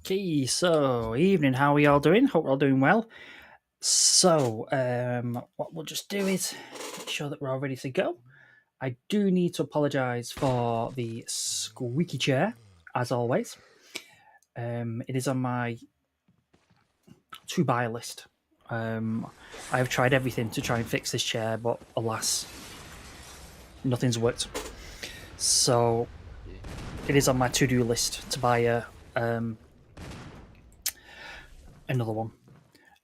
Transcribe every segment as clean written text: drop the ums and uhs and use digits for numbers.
Okay, so evening. How are we all doing? Hope we're all doing well. So, what we'll just do is make sure that we're all ready to go. I do need to apologise for the squeaky chair, as always. It is on my to-buy list. I've tried everything to try and fix this chair, but alas, nothing's worked. So, it is on my to-do list to buy another one.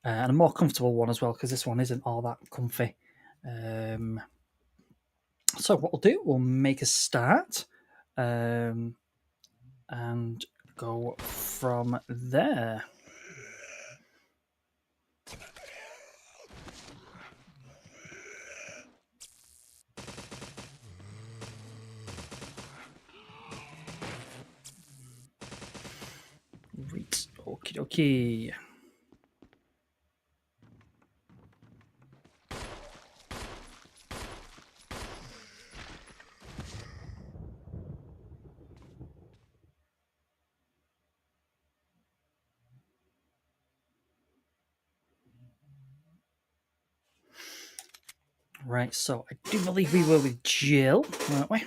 And a more comfortable one as well, because this one isn't all that comfy. So what we'll do, we'll make a start and go from there. Right, okie dokie. Right, so I do believe we were with Jill, weren't we?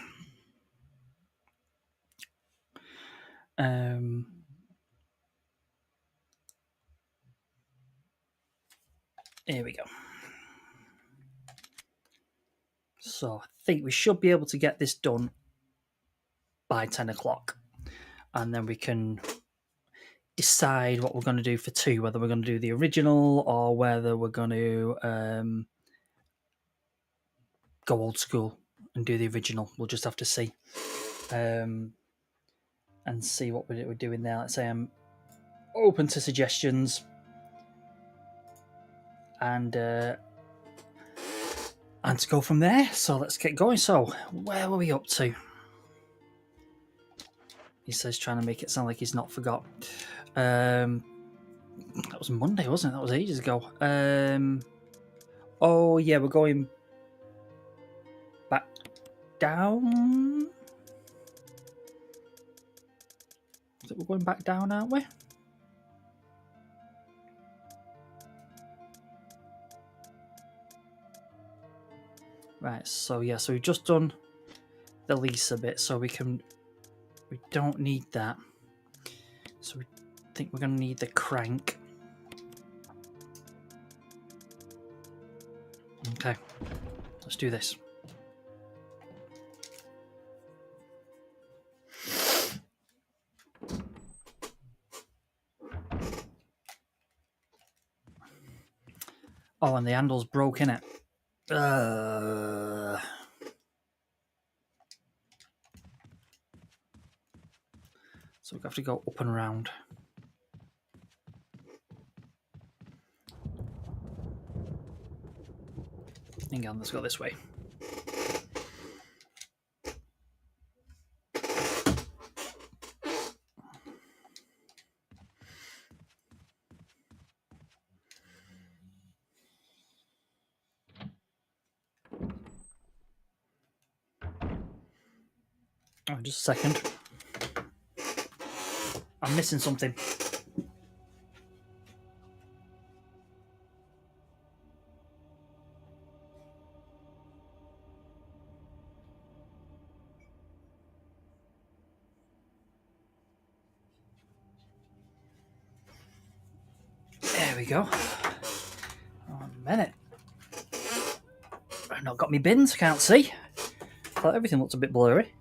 Here we go. So I think we should be able to get this done by 10 o'clock. And then we can decide what we're going to do for 2, whether we're going to do the original or whether we're going to go old school and do the original. We'll just have to see. And see what we're doing there. Let's say I'm open to suggestions and to go from there. So let's get going. So where were we up to? He says, trying to make it sound like he's not forgot. That was Monday, wasn't it? That was ages ago. Oh yeah, we're going back down. I think we're going back down, aren't we? Right, so yeah, so we've just done the Lisa bit, so we don't need that. So we think we're going to need the crank. Okay, let's do this. Oh, and the handle's broke, innit? So we have to go up and around. Hang on, let's go this way. Oh, just a second. I'm missing something. There we go. 1 minute. I've not got my bins, can't see. Thought everything looked a bit blurry.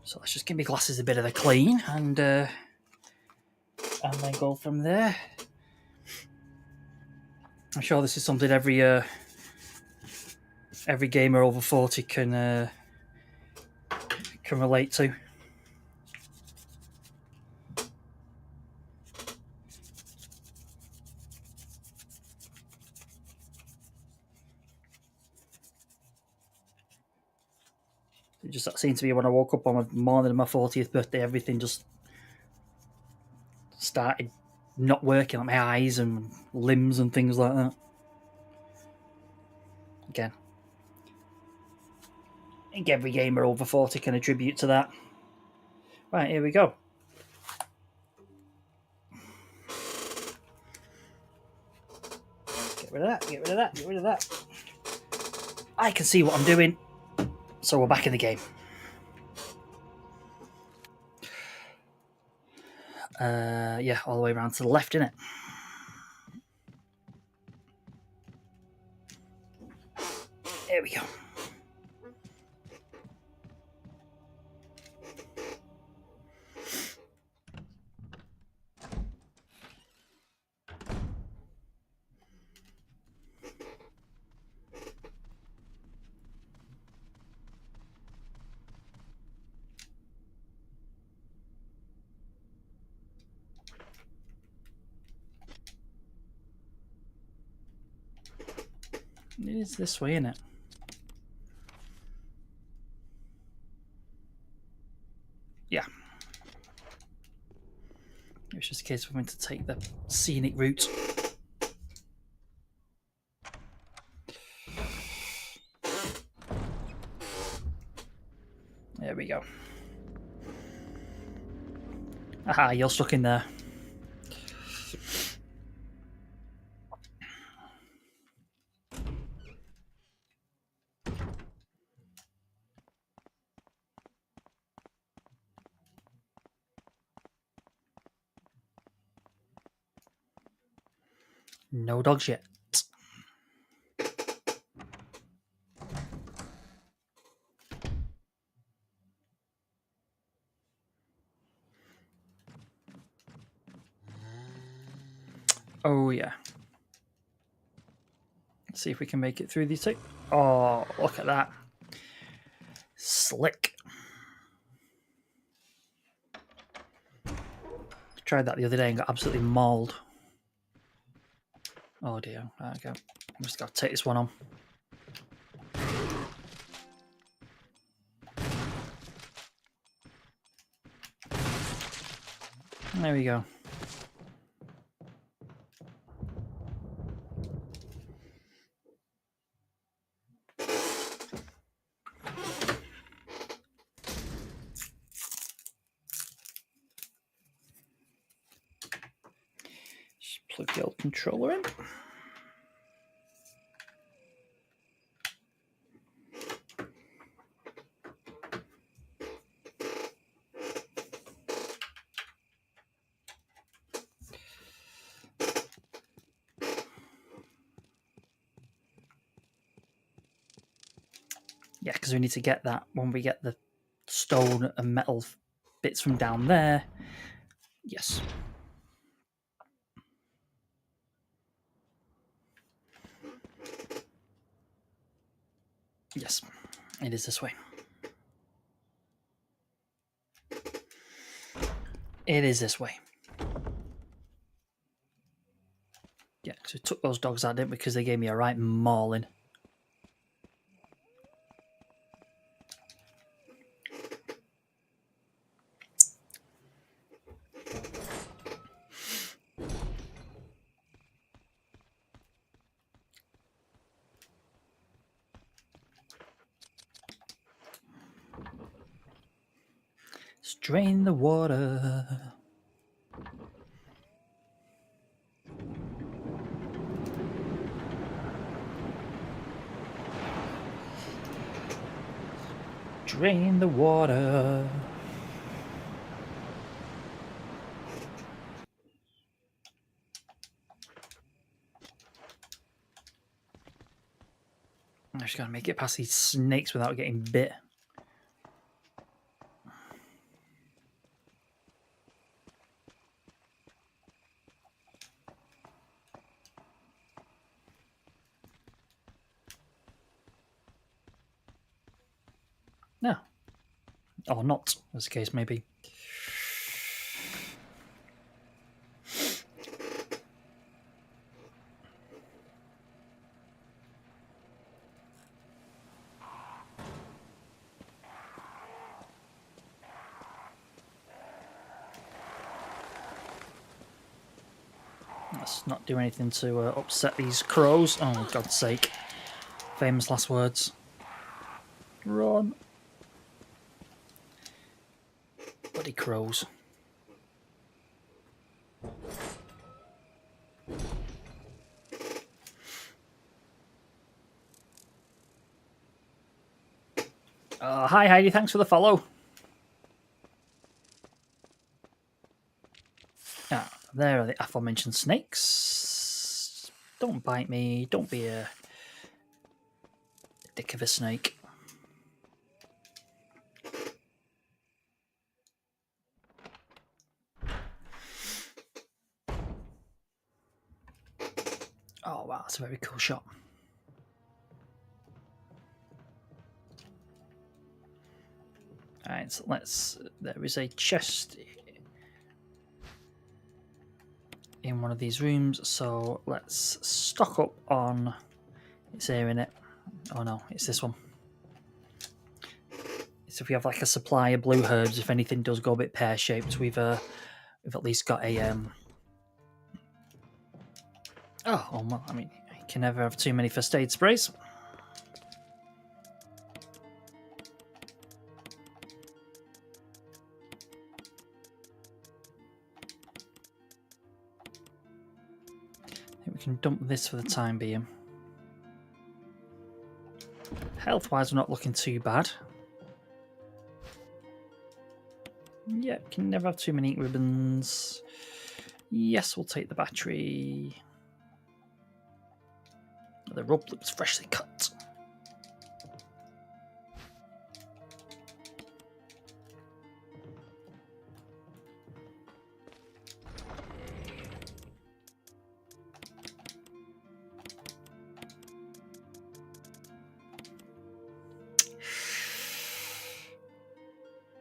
So let's just give my glasses a bit of a clean and then go from there. I'm sure this is something every gamer over 40 can relate to. It just seemed to be when I woke up on the morning of my 40th birthday, everything just started not working, like my eyes and limbs and things like that. Again, I think every gamer over 40 can attribute to that. Right, here we go. Get rid of that, get rid of that, get rid of that. I can see what I'm doing. So we're back in the game. Yeah, all the way around to the left, innit? There we go. It is this way, isn't it? Yeah. It's just a case of having to take the scenic route. There we go. Aha, you're stuck in there. No dogs yet. Oh, yeah. Let's see if we can make it through these two. Oh, look at that. Slick. Tried that the other day and got absolutely mauled. Oh dear. There we go. I'm just got to take this one on. There we go. Just plug the old controller in. Yeah, because we need to get that when we get the stone and metal bits from down there. Yes. Yes, it is this way. It is this way. Yeah, because we took those dogs out, didn't we? Because they gave me a right mauling. Let's drain the water. Drain the water. I'm just going to make it past these snakes without getting bit. No. Or not, as the case may be. Let's not do anything to upset these crows. Oh, God's sake. Famous last words. Run. Bloody crows. hi Heidi, thanks for the follow. Ah, there are the aforementioned snakes. Don't bite me. Don't be a dick of a snake. Oh wow, that's a very cool shot. Alright, so there is a chest in one of these rooms, so let's stock up on, it's here in it. Oh no, it's this one. So if we have like a supply of blue herbs, if anything does go a bit pear-shaped, we've at least got a oh well, I mean, you can never have too many first aid sprays. I think we can dump this for the time being. Health-wise, we're not looking too bad. Yeah, can never have too many ink ribbons. Yes, we'll take the battery. The rub looks freshly cut.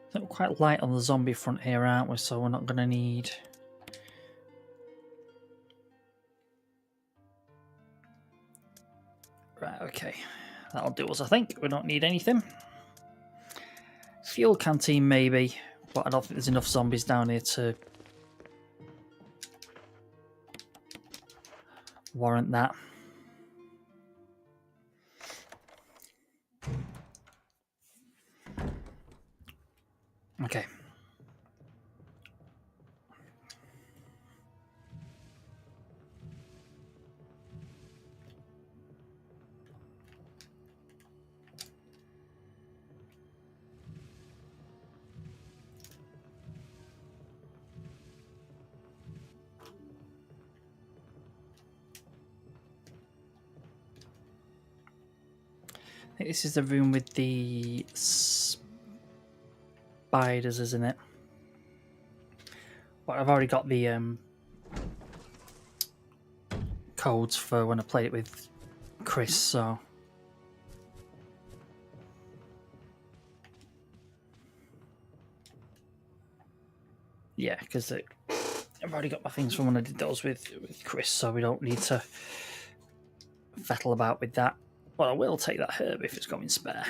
I think we're quite light on the zombie front here, aren't we? So we're not going to need... Right, okay. That'll do us, I think. We don't need anything. Fuel canteen, maybe. But I don't think there's enough zombies down here to warrant that. Okay. I think this is the room with the spiders, isn't it? But I've already got the codes for when I played it with Chris, so... Yeah, because I've already got my things from when I did those with Chris, so we don't need to fettle about with that. Well, I will take that herb if it's going spare.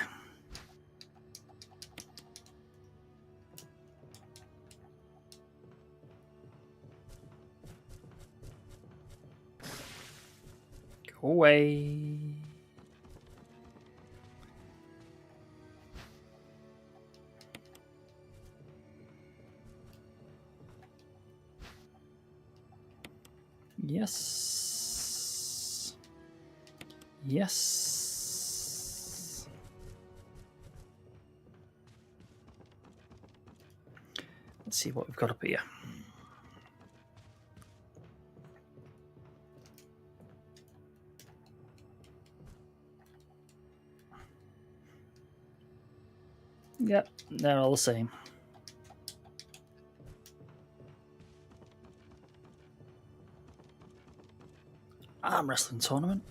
Go away. Yes. Yes. Let's see what we've got up here. Yep, they're all the same. Arm wrestling tournament.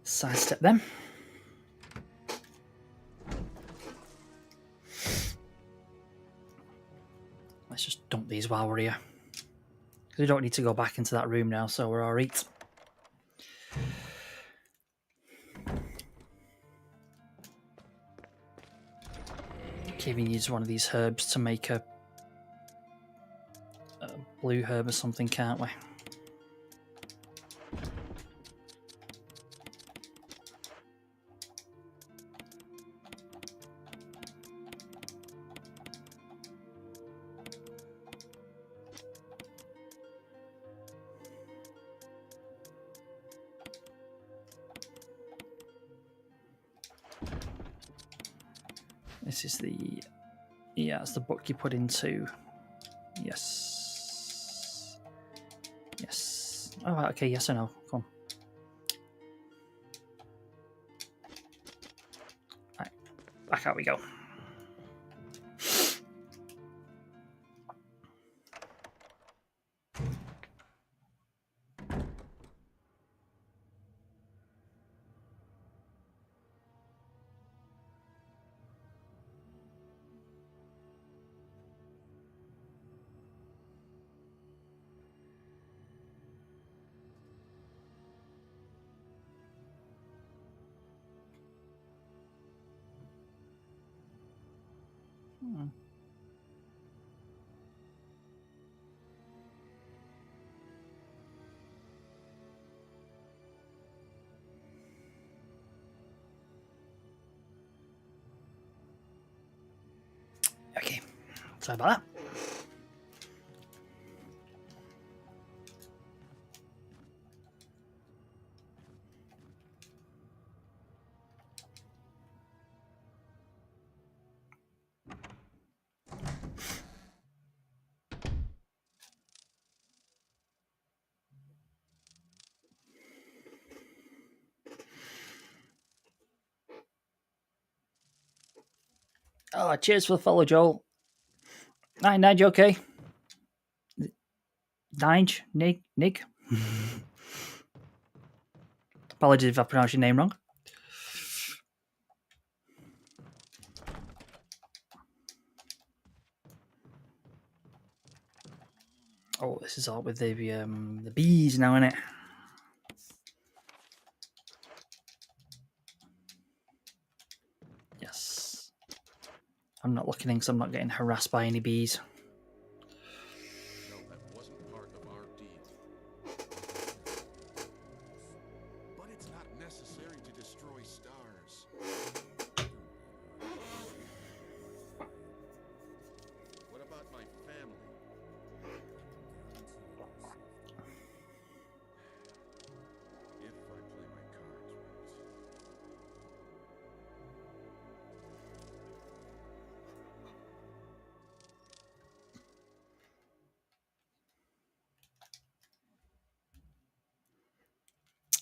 Sidestep them. Let's just dump these while we're here. Because we don't need to go back into that room now, so we're alright. Can even use one of these herbs to make a blue herb or something, can't we? This is the... Yeah, it's the book you put into... Yes. Yes. Oh, okay, yes or no. Come on. Right, back out we go. Okay, sorry about that. Oh, cheers for the follow, Joel. Hi, Nige, okay? Nige? Nick? Apologies if I pronounced your name wrong. Oh, this is all with the bees now, isn't it? Yes. I'm not looking in because I'm not getting harassed by any bees. No, that wasn't part of our deal. But it's not necessary to destroy stars. What about my family? If I play my cards right.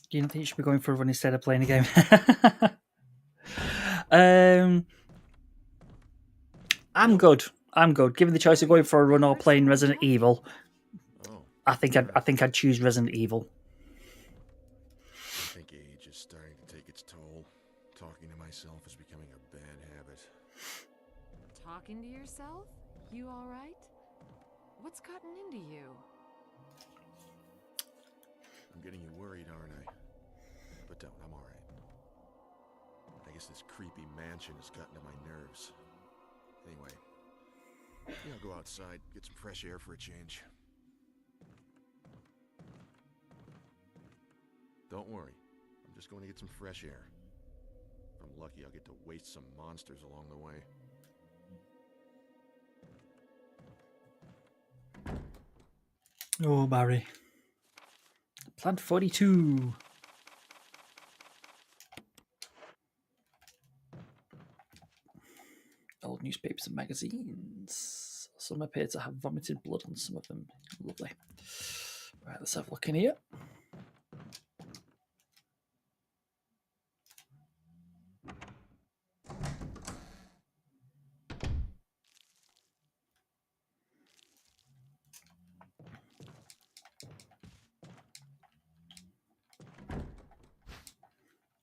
Do you not think you should be going for a run instead of playing a game? I'm good. I'm good. Given the choice of going for a run or playing Resident Evil, I think I'd choose Resident Evil. I think age is starting to take its toll. Talking to myself is becoming a bad habit. Talking to yourself? You all right? What's gotten into you? I'm getting you worried, aren't I? But don't, I'm all right. I guess this creepy mansion has gotten to my nerves. Anyway, I'll go outside, get some fresh air for a change. Don't worry, I'm just going to get some fresh air. If I'm lucky, I'll get to waste some monsters along the way. Oh, Barry. Plant 42. Old newspapers and magazines. Some appear to have vomited blood on some of them. Lovely. Right, let's have a look in here.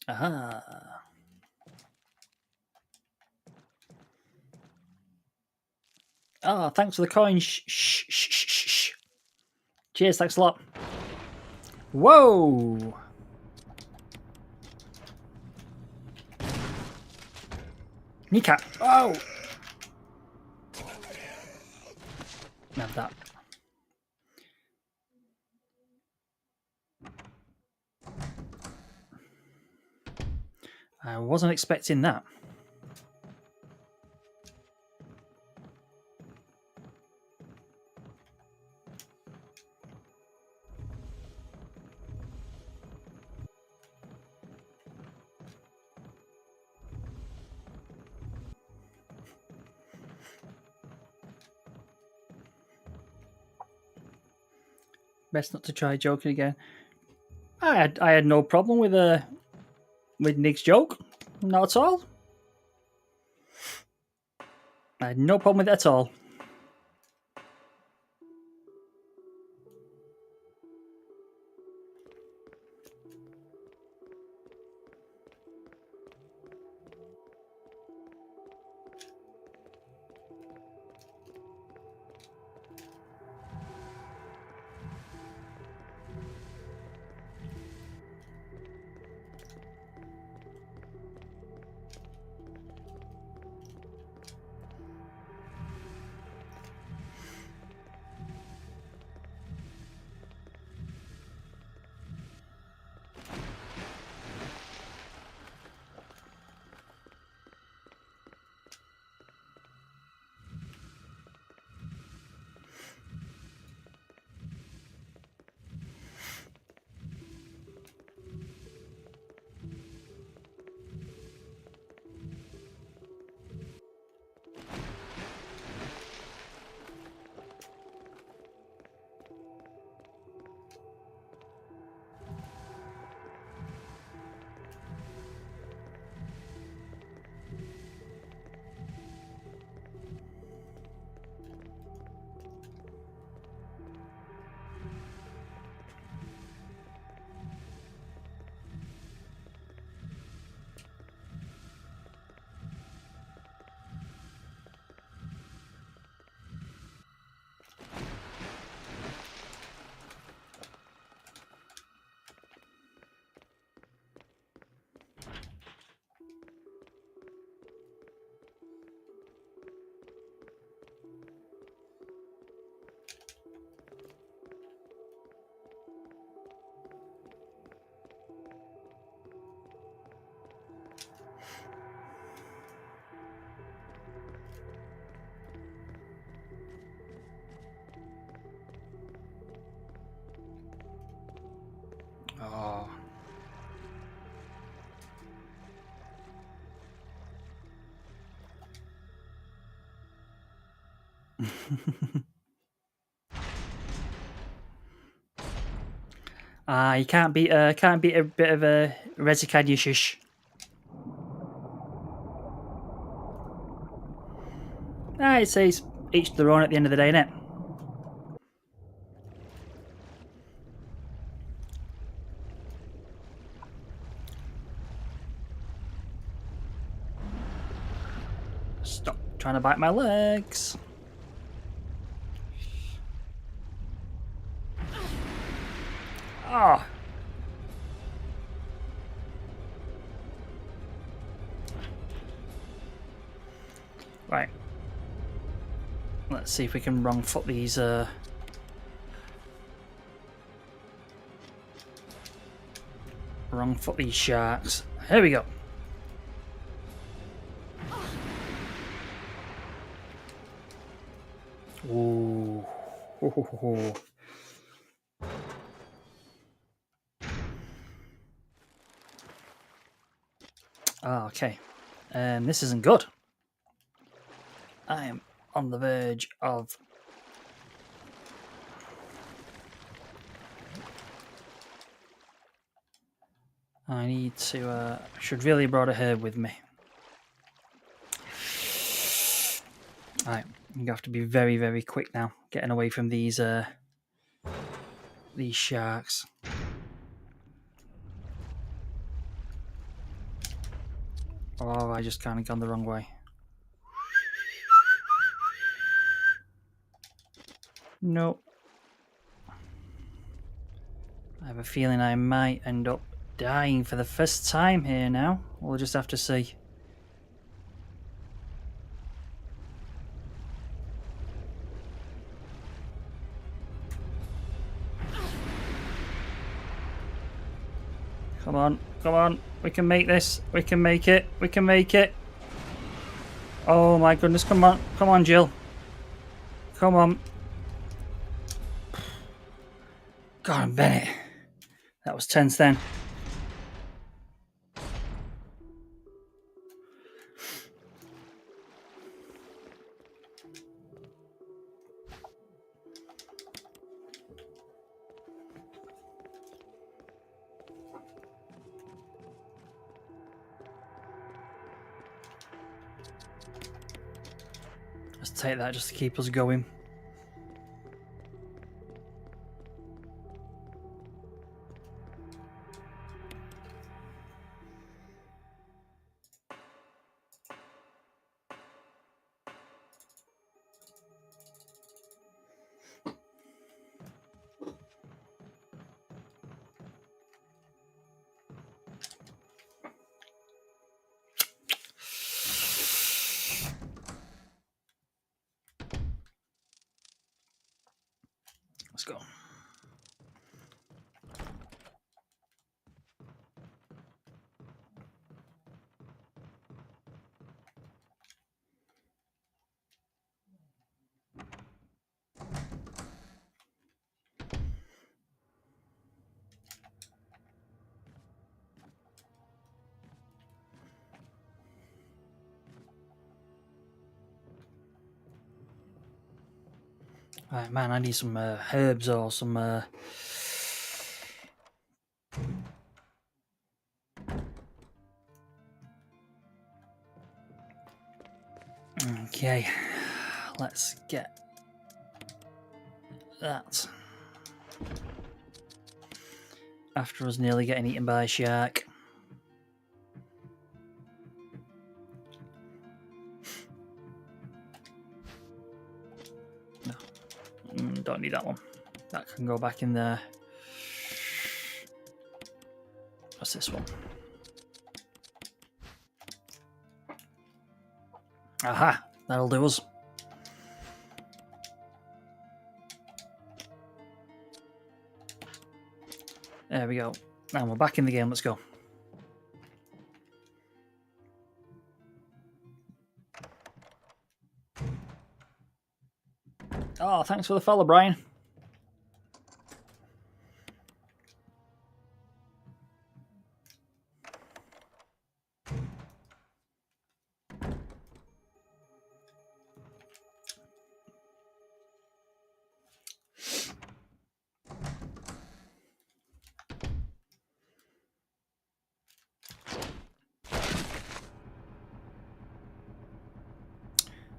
Aha. Ah, thanks for the coin. Shh. Cheers, thanks a lot. Whoa. Kneecap. Oh. Have that. I wasn't expecting that. Best not to try joking again. I had no problem with Nick's joke. Not at all. I had no problem with it at all. Oh. You can't beat a bit of a resi, can you? Shush. It says each their own at the end of the day, innit? Stop trying to bite my legs. Oh. Right. Let's see if we can wrong foot these sharks. Here we go. Ooh. Oh, okay. This isn't good. I am on the verge of... I need to... I should really have brought a herb with me. Alright, I'm going to have to be very, very quick now, getting away from these sharks. Oh, I just kind of gone the wrong way. Nope. I have a feeling I might end up dying for the first time here now. We'll just have to see. Come on, come on. We can make this. We can make it. We can make it. Oh my goodness, come on. Come on, Jill. Come on. God, Bennett. That was tense then. Let's take that just to keep us going. Let's go. Right, man, I need some herbs or some. Okay, let's get that. After us nearly getting eaten by a shark. No, don't need that one. That can go back in there. What's this one? Aha! That'll do us. There we go. Now we're back in the game. Let's go. Oh, thanks for the follow, Brian.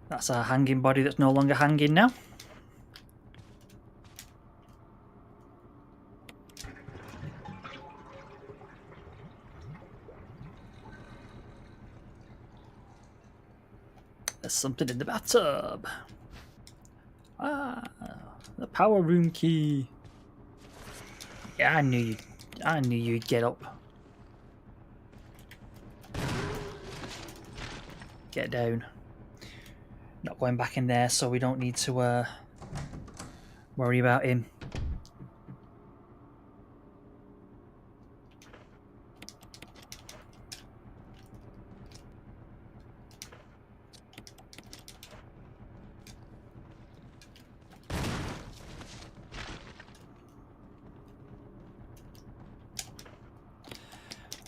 That's our hanging body that's no longer hanging now. There's something in the bathtub. Ah, the power room key. Yeah, I knew you'd get up. Get down. Not going back in there, so we don't need to worry about him.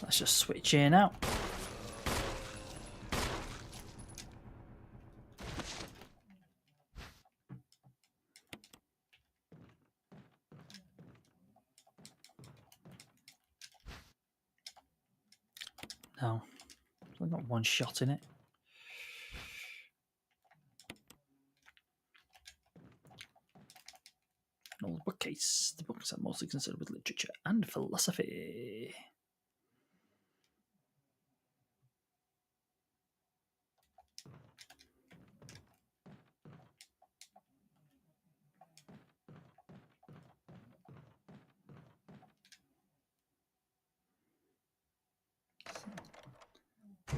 Let's just switch in out. No, I've got one shot in it. An old bookcase. The books are mostly concerned with literature and philosophy.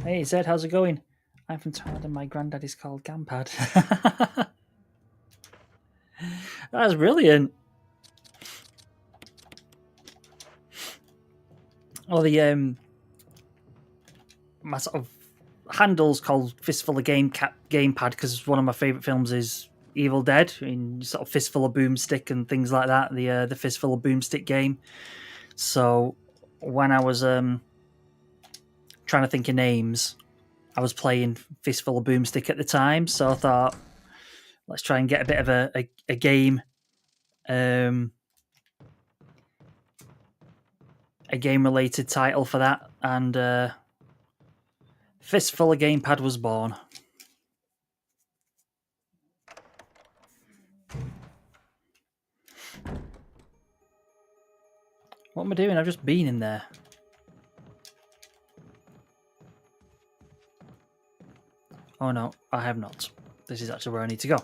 Hey Zed, how's it going? I'm from Thailand and my granddad is called Gampad. That's brilliant. Or the my sort of handle's called Fistful of Gamepad because one of my favourite films is Evil Dead. In sort of Fistful of Boomstick and things like that. The Fistful of Boomstick game. So when I was trying to think of names, I was playing Fistful of Boomstick at the time, so I thought, let's try and get a bit of a game, a game-related title for that, and Fistful of Gamepad was born. What am I doing? I've just been in there. Oh no, I have not. This is actually where I need to go.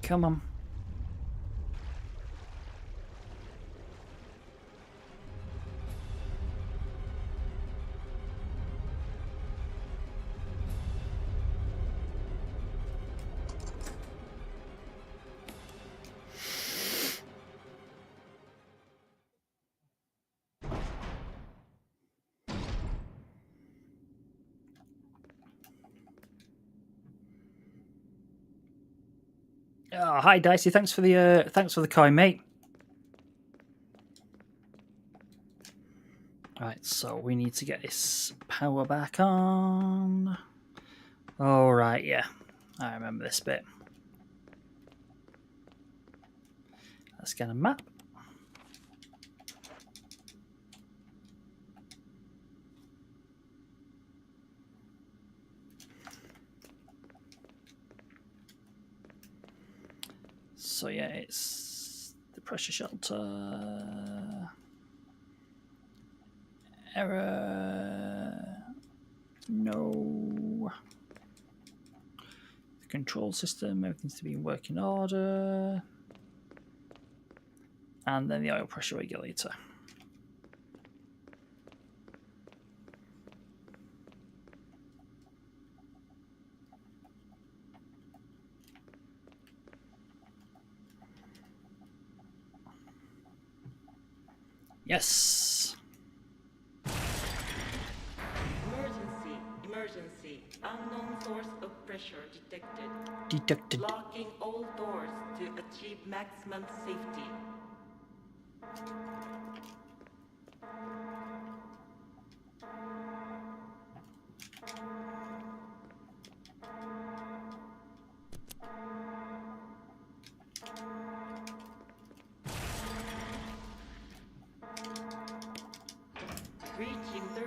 Come on. Oh, hi Dicey, thanks for the coin, mate. Right, so we need to get this power back on. All right, yeah, I remember this bit. Let's get a map. So yeah, it's the pressure shelter. Error. No. The control system, everything's to be in working order. And then the oil pressure regulator. Yes. Emergency. Unknown source of pressure detected. Detected. Locking all doors to achieve maximum safety. Reaching 30%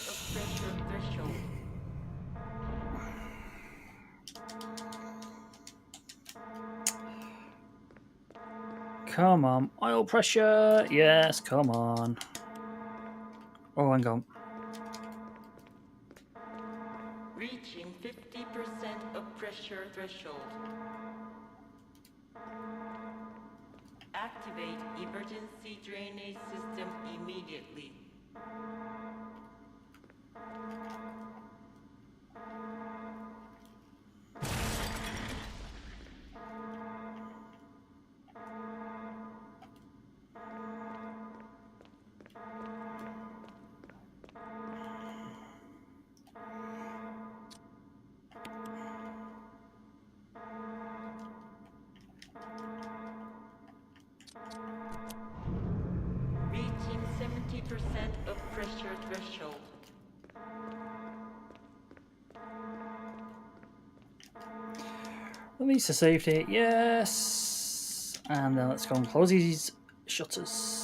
of pressure threshold. Come on, oil pressure. Yes, come on. Oh, hang on. Reaching 50% of pressure threshold. Activate emergency drainage system immediately. Reaching 70% of pressure threshold. Release the safety. Yes. And then let's go and close these shutters.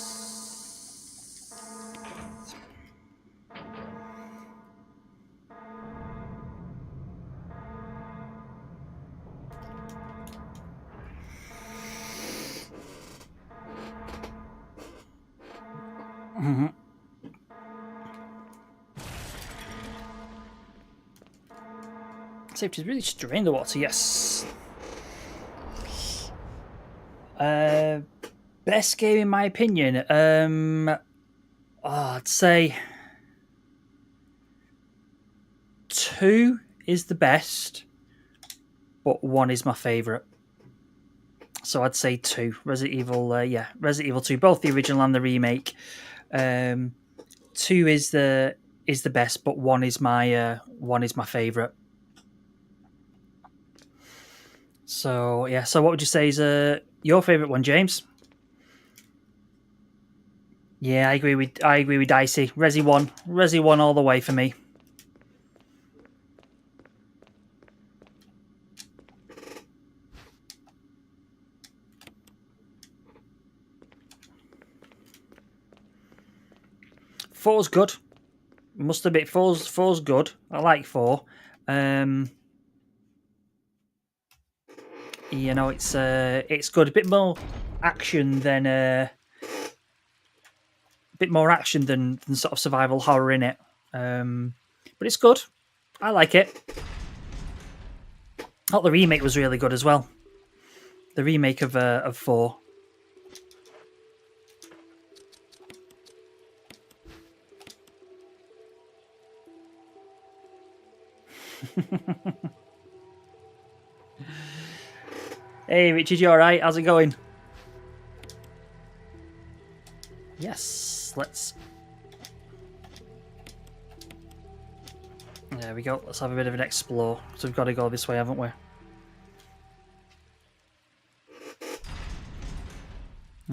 Safety is really strained the water, yes. Best game in my opinion. I'd say 2 is the best, but 1 is my favourite. So I'd say 2. Resident Evil, Resident Evil 2, both the original and the remake. 2 is the best, but 1 is my favourite. So yeah, so what would you say is your favourite one, James? Yeah, I agree with Dicey. Resi 1 all the way for me. Four's good. Must admit, four's good. I like 4. You know, it's good. A bit more action than sort of survival horror in it. But it's good. I like it. I thought the remake was really good as well. The remake of 4. Hey, Richard, you all right? How's it going? Yes, let's. There we go. Let's have a bit of an explore. So we've got to go this way, haven't we?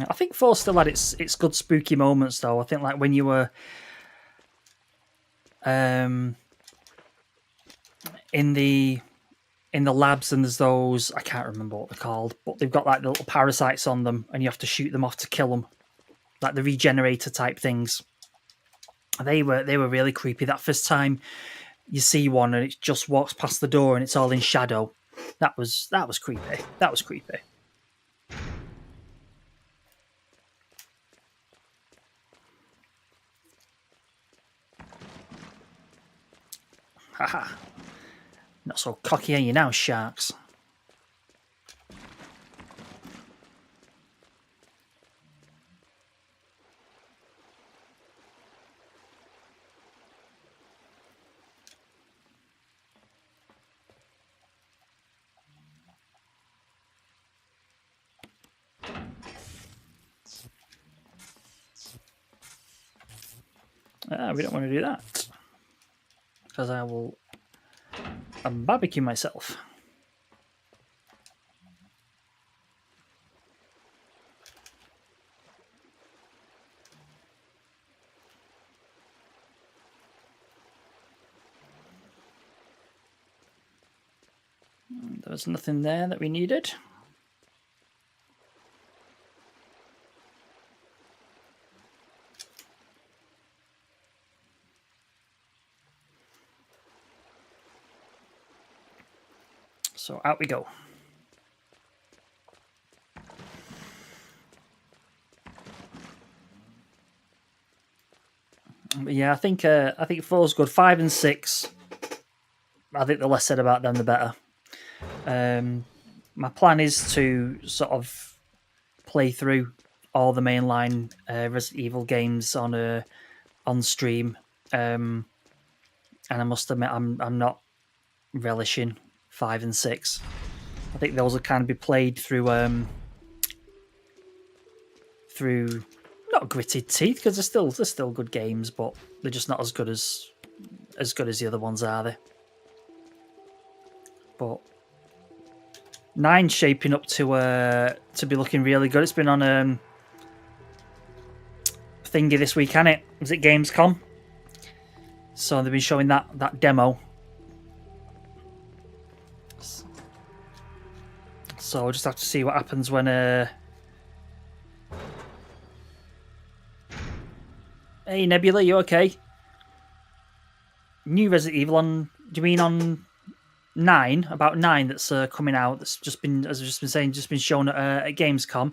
I think 4 still had its good spooky moments though. I think like when you were in the labs and there's those, I can't remember what they're called, but they've got like the little parasites on them and you have to shoot them off to kill them. Like the regenerator type things. They were really creepy. That first time you see one and it just walks past the door and it's all in shadow. That was creepy. That was creepy. Haha. Not so cocky, are you now, sharks? We don't want to do that. Because I will barbecue myself. There was nothing there that we needed. So out we go. But yeah, I think 4's good. 5 and 6. I think the less said about them, the better. My plan is to sort of play through all the mainline Resident Evil games on stream, and I must admit I'm not relishing 5 and 6. I think those will kind of be played through not gritted teeth because they're still good games, but they're just not as good as the other ones, are they? But 9's shaping up to be looking really good. It's been on thingy this week, hasn't it? Was it Gamescom? So they've been showing that demo. So we'll just have to see what happens when Hey Nebula, you okay? New Resident Evil on? Do you mean on 9? About 9 that's coming out. That's just been, as I've just been saying, just been shown at Gamescom.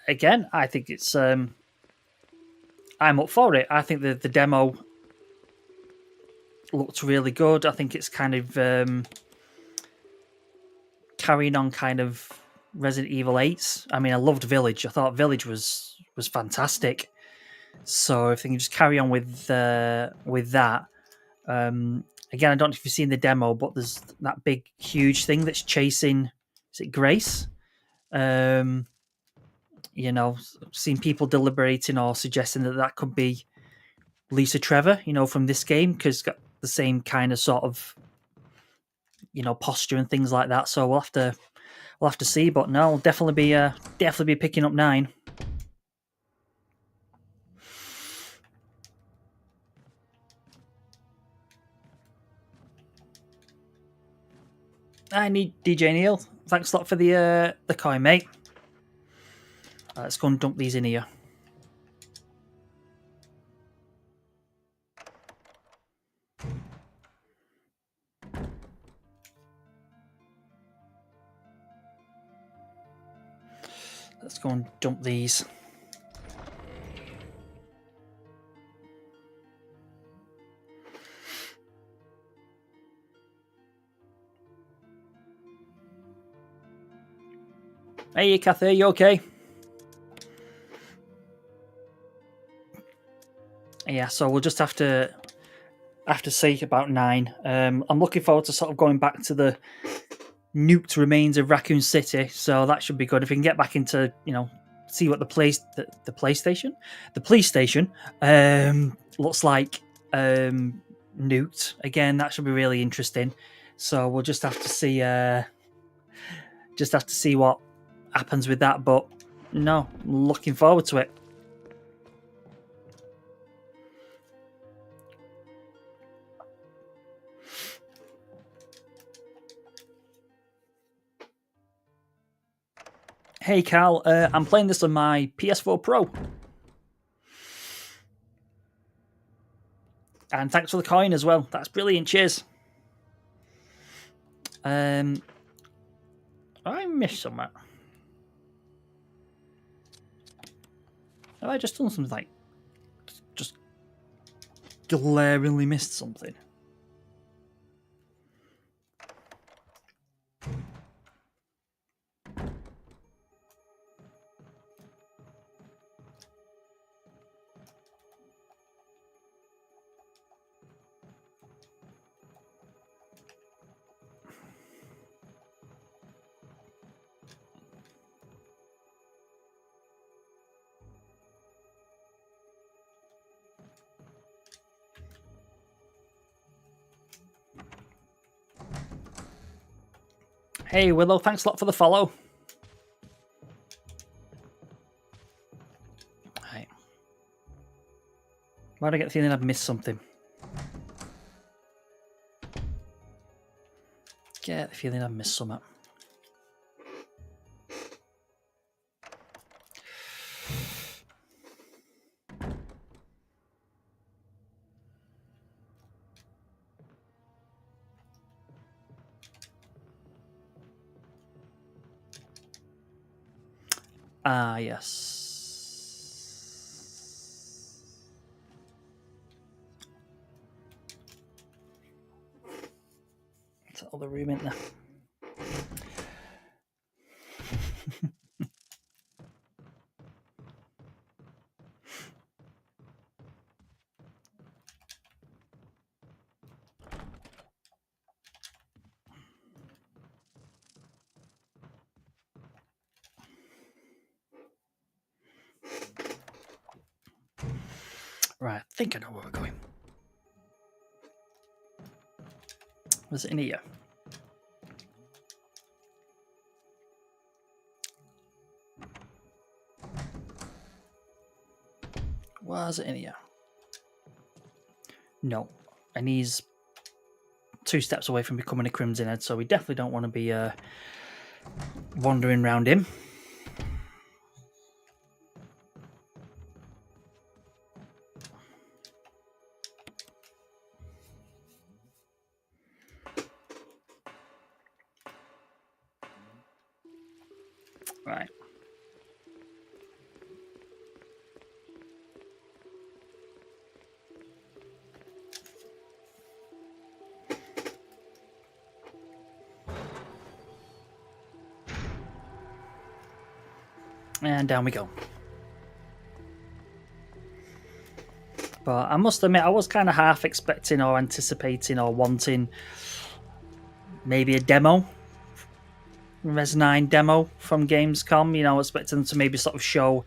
Again, I think it's. I'm up for it. I think the demo looked really good. I think it's kind of carrying on kind of Resident Evil 8's. I mean, I loved Village. I thought Village was fantastic. So if they can just carry on with that. Again, I don't know if you've seen the demo, but there's that big, huge thing that's chasing. Is it Grace? You know, seen people deliberating or suggesting that that could be Lisa Trevor. You know, from this game because it's got the same kind of sort of posture and things like that. So we'll have to see. But no, I'll definitely be picking up 9. I need DJ Neil. Thanks a lot for the coin, mate. Let's go and dump these in here. Let's go and dump these. Hey, Kathy, you okay? Yeah, so we'll just have to see about 9. I'm looking forward to sort of going back to the nuked remains of Raccoon City, so that should be good. If we can get back into, see what the police station looks like nuked again, that should be really interesting. So we'll just have to see what happens with that. But no, looking forward to it. Hey Cal, I'm playing this on my PS4 Pro. And thanks for the coin as well. That's brilliant. Cheers. I missed something. Have I just done something like just glaringly missed something? Hey Willow, thanks a lot for the follow. Right. Why do I get the feeling I've missed something? Get the feeling I've missed something. Ah, yes. It's all the room in there. Right, I think I know where we're going. Was it in here? Was it in here? No. And he's 2 steps away from becoming a Crimson Head, so we definitely don't want to be wandering around him. Right. And down we go. But I must admit, I was kind of half expecting or anticipating or wanting maybe a demo, Res 9 demo from Gamescom. You know, expecting them to maybe sort of show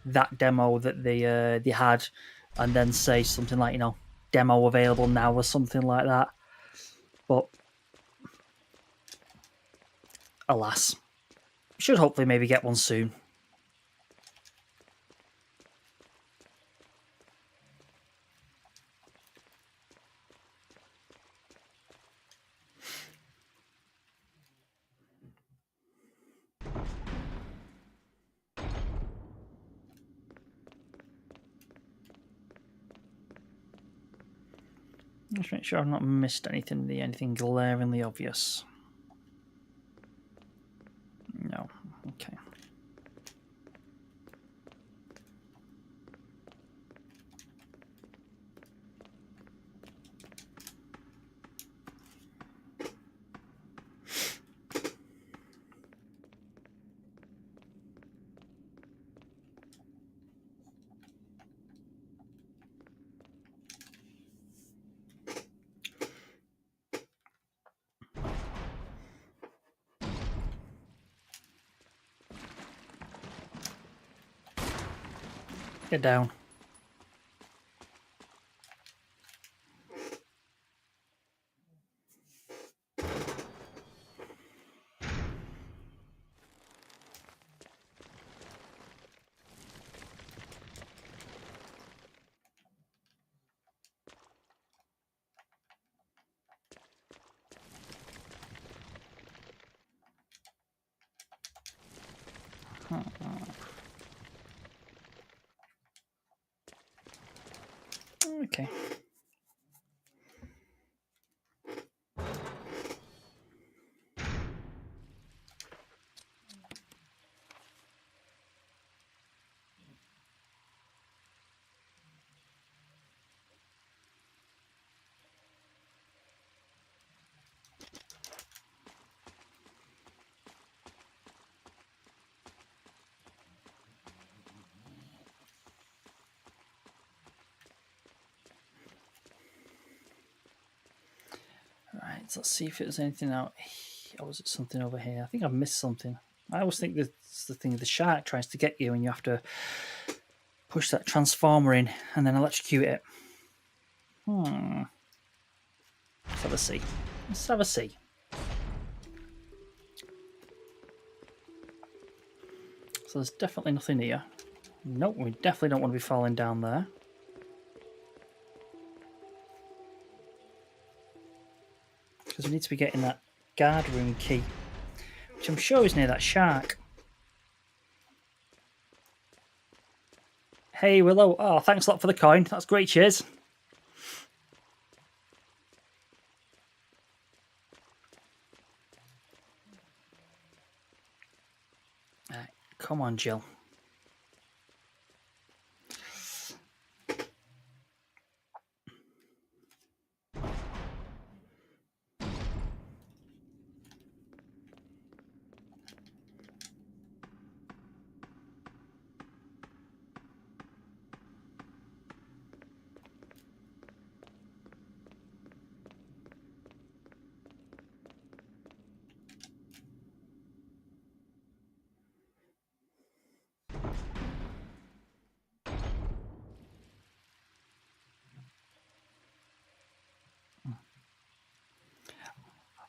that demo that they had, and then say something like, you know, demo available now or something like that. But alas, should hopefully maybe get one soon. Just make sure I've not missed anything glaringly obvious. No. Okay. Get down. Okay. Right, let's see if there's anything out. Or was it something over here? I think I've missed something. I always think that's the thing. The shark tries to get you, and you have to push that transformer in and then electrocute it. Let's have a see. Let's have a see. So there's definitely nothing here. Nope, we definitely don't want to be falling down there. Because we need to be getting that guard room key, which I'm sure is near that shark. Hey, Willow. Oh, thanks a lot for the coin. That's great. Cheers. Right, come on, Jill.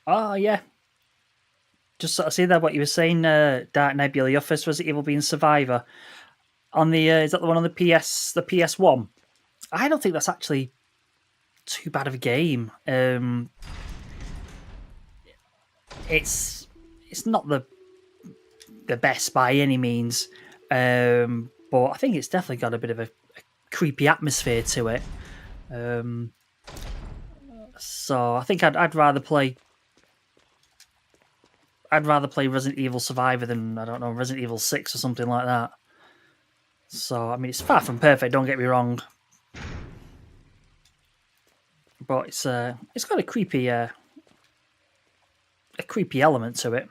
Oh, yeah. Just sort of see that what you were saying, Dark Nebula. Your first Resident Evil being Survivor on the is that the one on the PS1? I don't think that's actually too bad of a game. It's not the best by any means, but I think it's definitely got a bit of a creepy atmosphere to it. So I think I'd rather play. I'd rather play Resident Evil Survivor than, I don't know, Resident Evil 6 or something like that. So I mean, it's far from perfect. Don't get me wrong, but it's got a creepy element to it.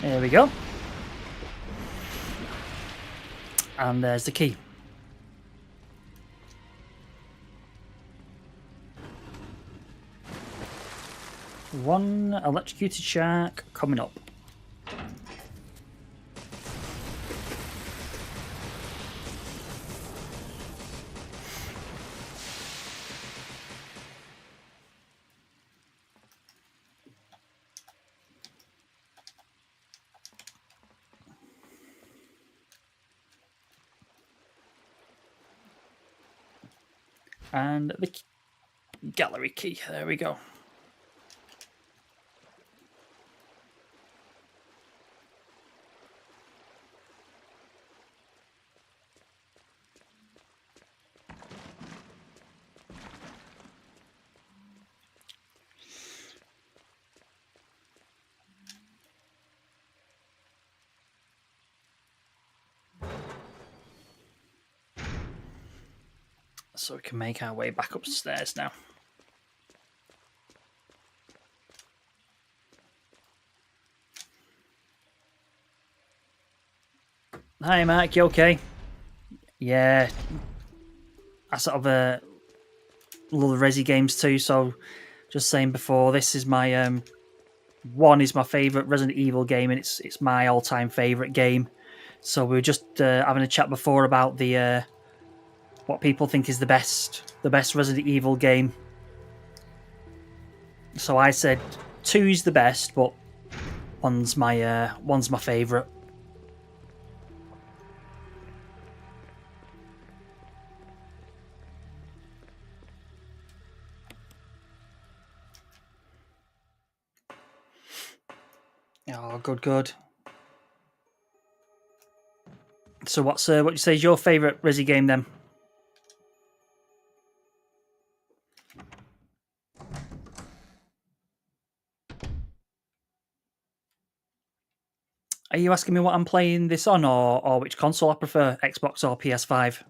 There we go. And there's the key. One electrocuted shark coming up. And the gallery key. There we go. So we can make our way back upstairs now. Hi, Mark. You okay? Yeah. I sort of love the resi games too. So, just saying before, this is my one is my favorite Resident Evil game, and it's my all-time favorite game. So we were just having a chat before about the what people think is the best Resident Evil game. So I said 2's the best, but one's my favorite. Oh, good. So what you say is your favourite Resi game then? Are you asking me what I'm playing this on, or which console I prefer, Xbox or PS5?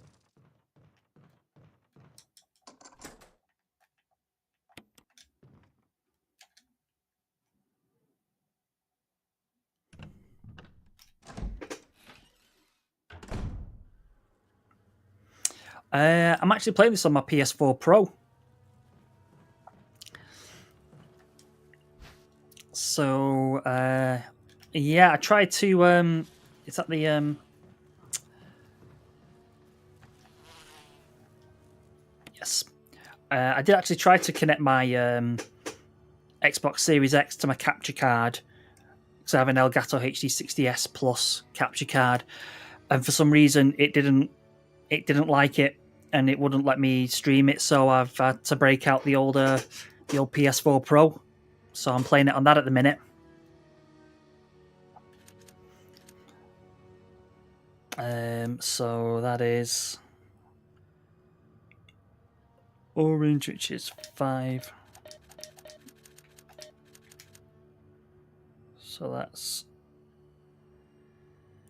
I'm actually playing this on my PS4 Pro. So, yeah, I tried to. Is that the? Yes, I did actually try to connect my Xbox Series X to my capture card because I have an Elgato HD60S Plus capture card, and for some reason it didn't like it, and it wouldn't let me stream it. So I've had to break out the old PS4 Pro. So I'm playing it on that at the minute. So that is orange, which is 5. So that's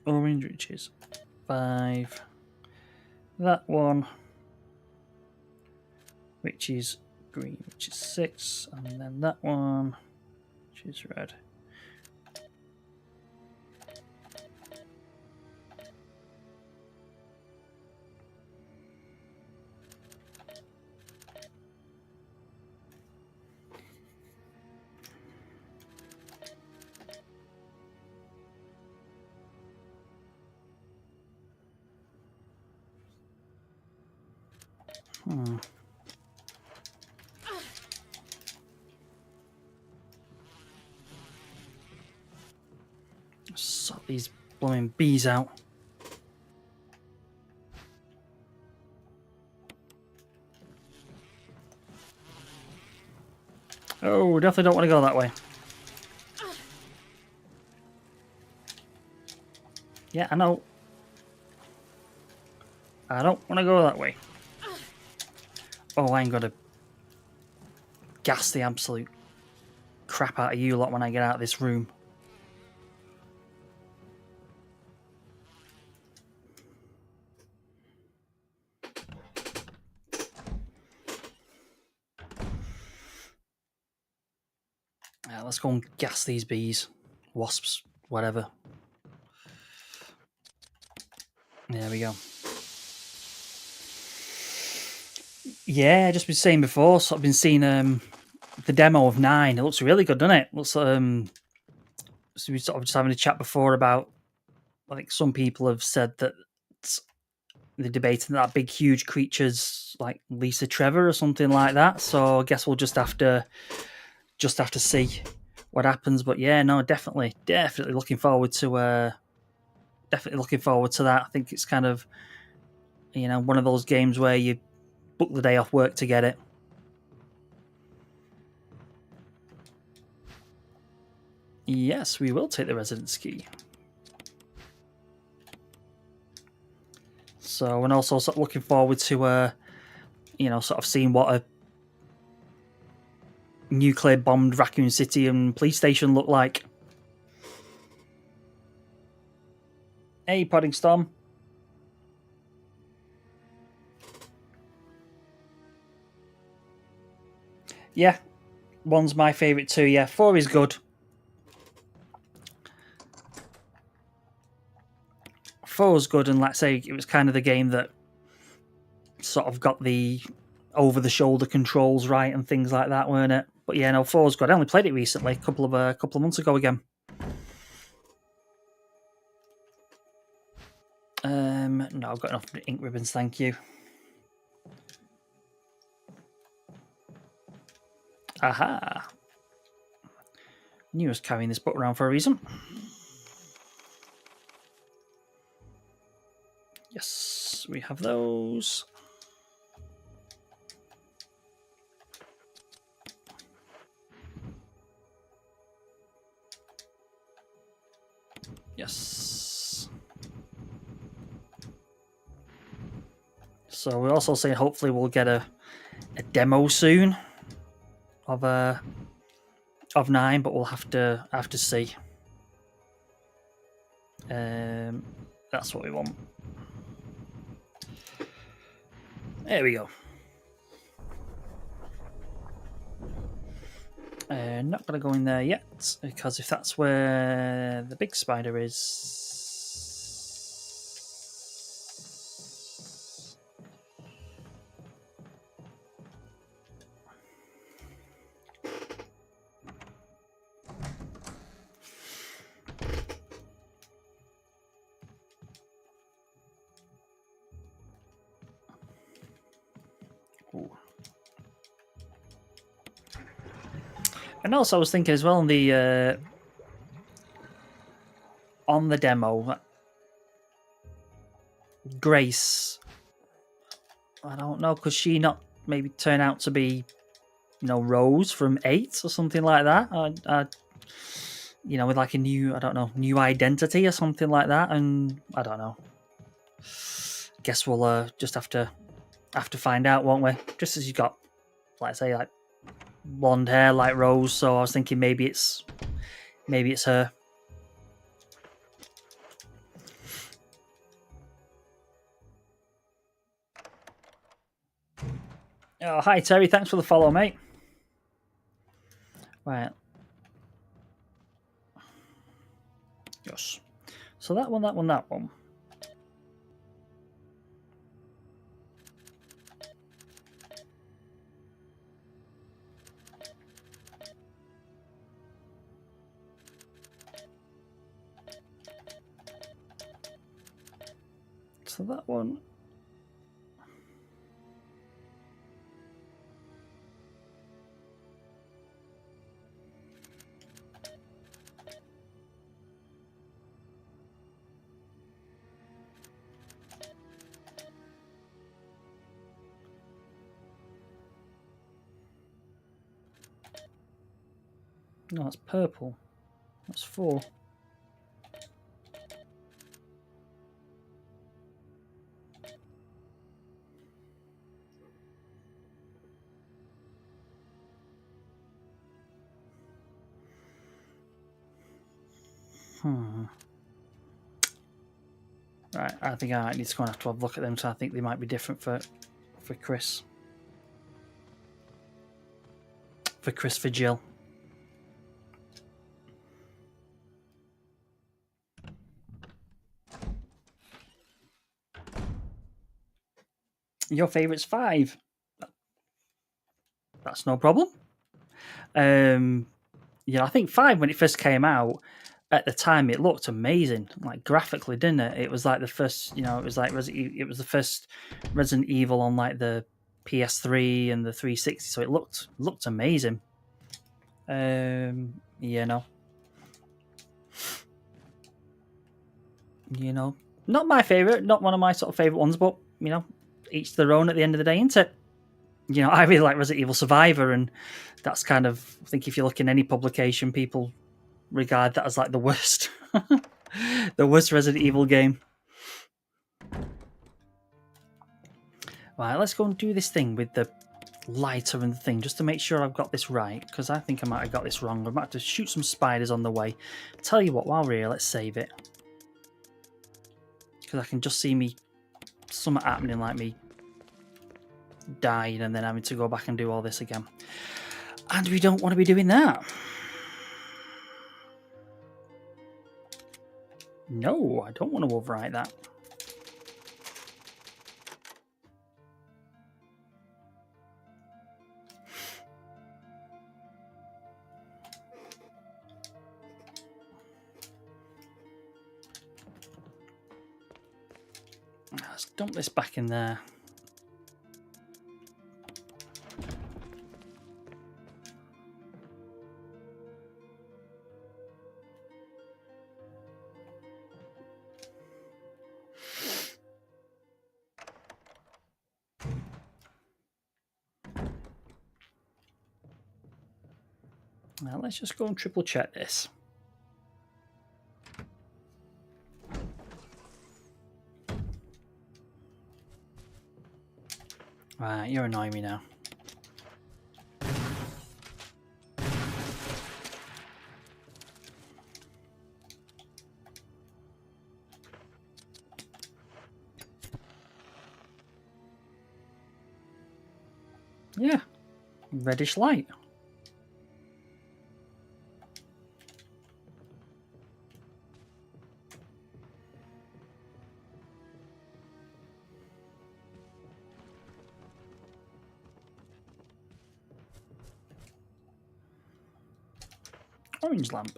orange, which is 5. That one, which is green, which is 6. And then that one, which is red. Sort these blooming bees out. Oh, definitely don't want to go that way. Yeah, I know. I don't want to go that way. Oh, I'm going to gas the absolute crap out of you lot when I get out of this room. Let's go and gas these bees. Wasps, whatever. There we go. Yeah, just been saying before. So I've been seeing the demo of 9. It looks really good, doesn't it? Looks so we sort of just having a chat before about. I think some people have said that they're debating that big, huge creature's like Lisa Trevor or something like that. So I guess we'll just have to see what happens. But yeah, no, definitely looking forward to that. I think it's kind of one of those games where you book the day off work to get it. Yes, we will take the residence key. So, and also sort of looking forward to sort of seeing what a nuclear bombed Raccoon City and police station look like. Hey, Podding Storm. Yeah, 1's my favourite too. Yeah, 4 is good. 4's good, and let's say it was kind of the game that sort of got the over-the-shoulder controls right and things like that, weren't it? But yeah, no, 4's good. I only played it recently, a couple of months ago again. No, I've got enough ink ribbons, thank you. Aha! Knew I was carrying this book around for a reason. Yes, we have those. Yes. So we're also saying hopefully we'll get a demo soon of 9, but we'll have to see. That's what we want. There we go. Not going to go in there yet, because if that's where the big spider is... Ooh. And also I was thinking as well on the demo, Grace, I don't know, could she not maybe turn out to be, Rose from 8 or something like that? With like a new, I don't know, new identity or something like that. And I don't know. Guess we'll just have to find out, won't we? Just as you got, like say, like blonde hair like Rose. So I was thinking maybe it's her. Oh, hi Terry, thanks for the follow, mate. Right. Yes. So that one. So that one. No, that's purple. That's 4. Right, I think I might need to go and have to have a look at them, so I think they might be different for Chris. For Jill. Your favourite's 5. That's no problem. I think 5 when it first came out, at the time it looked amazing, like graphically, didn't it? It was like the first, it was like it was the first Resident Evil on like the PS3 and the 360, so it looked amazing. Not my favorite, not one of my sort of favorite ones, but each their own at the end of the day, isn't it? I really like Resident Evil Survivor, and that's kind of, I think if you look in any publication, people regard that as like the worst, the worst Resident Evil game. Right, let's go and do this thing with the lighter and the thing, just to make sure I've got this right, because I think I might have got this wrong. I might have to shoot some spiders on the way. Tell you what, while we're here, let's save it, because I can just see me something happening, like me dying and then having to go back and do all this again, and we don't want to be doing that. No, I don't want to overwrite that. Let's dump this back in there. Now let's just go and triple check this. Right, you're annoying me now. Yeah, reddish light. Orange lamp.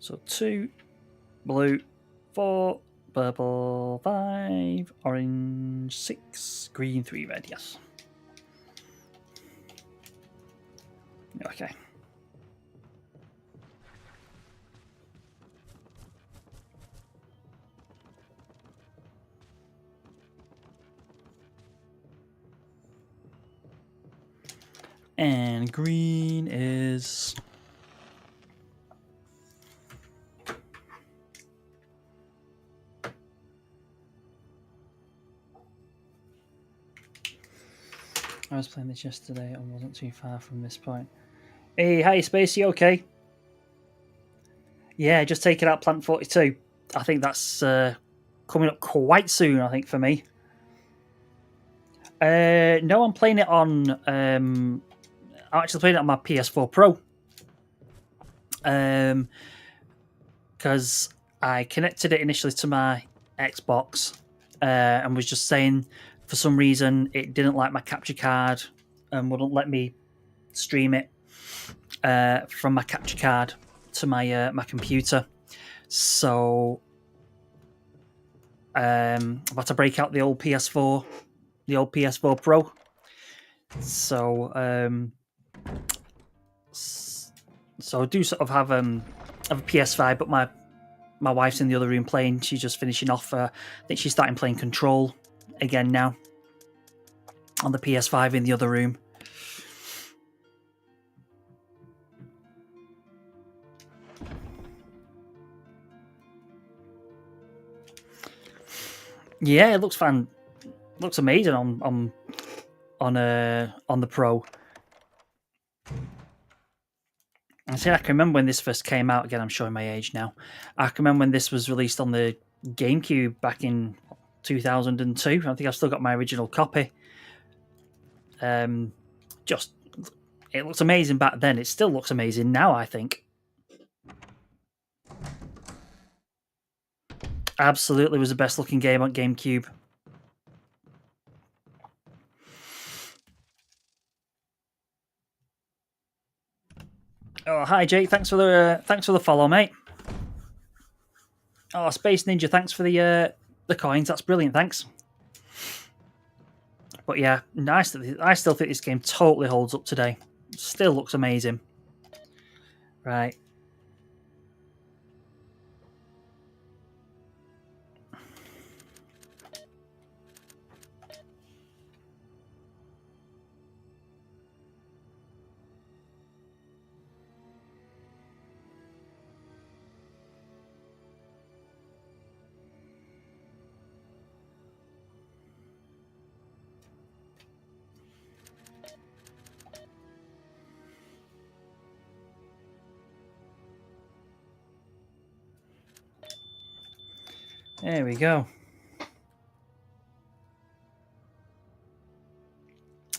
So 2 blue, 4 purple, 5 orange, 6 green, 3 red. Yes. Okay. And green is I was playing this yesterday and wasn't too far from this point. Hey, hi Spacey, okay? Yeah, just taking out Plant 42. I think that's coming up quite soon, I think, for me. No, I'm playing it on... I'm actually playing it on my PS4 Pro. Because I connected it initially to my Xbox and was just saying, for some reason, it didn't like my capture card and wouldn't let me stream it from my capture card to my my computer. So I've had to break out the old PS4 Pro. So I do sort of have a PS5, but my wife's in the other room playing. She's just finishing off. I think she's starting playing Control again now on the PS5 in the other room. Yeah, it looks fun. Looks amazing on the Pro. See, I can remember when this first came out. Again, I'm showing my age now. I can remember when this was released on the GameCube back in 2002. I think I've still got my original copy. Just it looks amazing back then. It still looks amazing now, I think. Absolutely was the best looking game on GameCube. Oh, hi Jake. Thanks for the follow, mate. Oh, Space Ninja. Thanks for the coins. That's brilliant. Thanks. But yeah, nice. I still think this game totally holds up today. Still looks amazing. Right. There we go.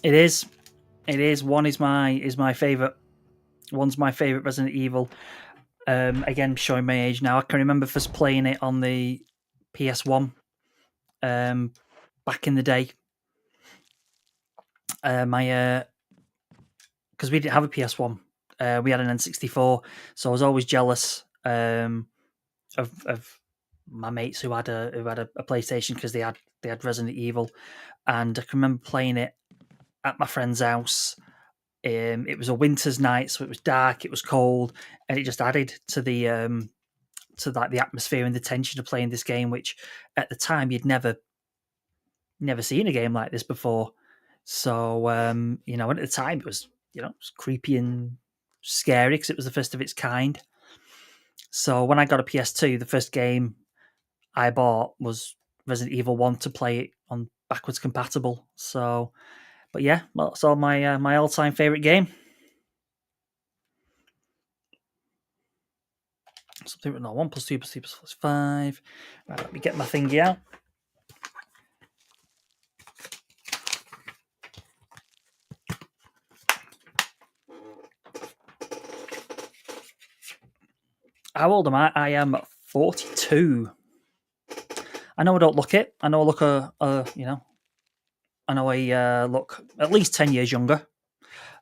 It is. It is. One is my favorite. One's my favorite Resident Evil. Again, showing my age now. I can remember first playing it on the PS1. Back in the day. Because we didn't have a PS1. We had an N64, so I was always jealous of my mates who had a PlayStation because they had Resident Evil, and I can remember playing it at my friend's house. It was a winter's night, so it was dark, it was cold, and it just added to the atmosphere and the tension of playing this game, which at the time you'd never seen a game like this before. So and at the time it was it was creepy and scary because it was the first of its kind. So when I got a PS2, the first game I bought was Resident Evil 1 to play it on backwards compatible. So, but yeah, well, that's all my all time favorite game. Something no 1 plus 2 plus 3 plus 5. Right, let me get my thingy out. How old am I? I am 42. I know I don't look it. I know I look I know I look at least 10 years younger.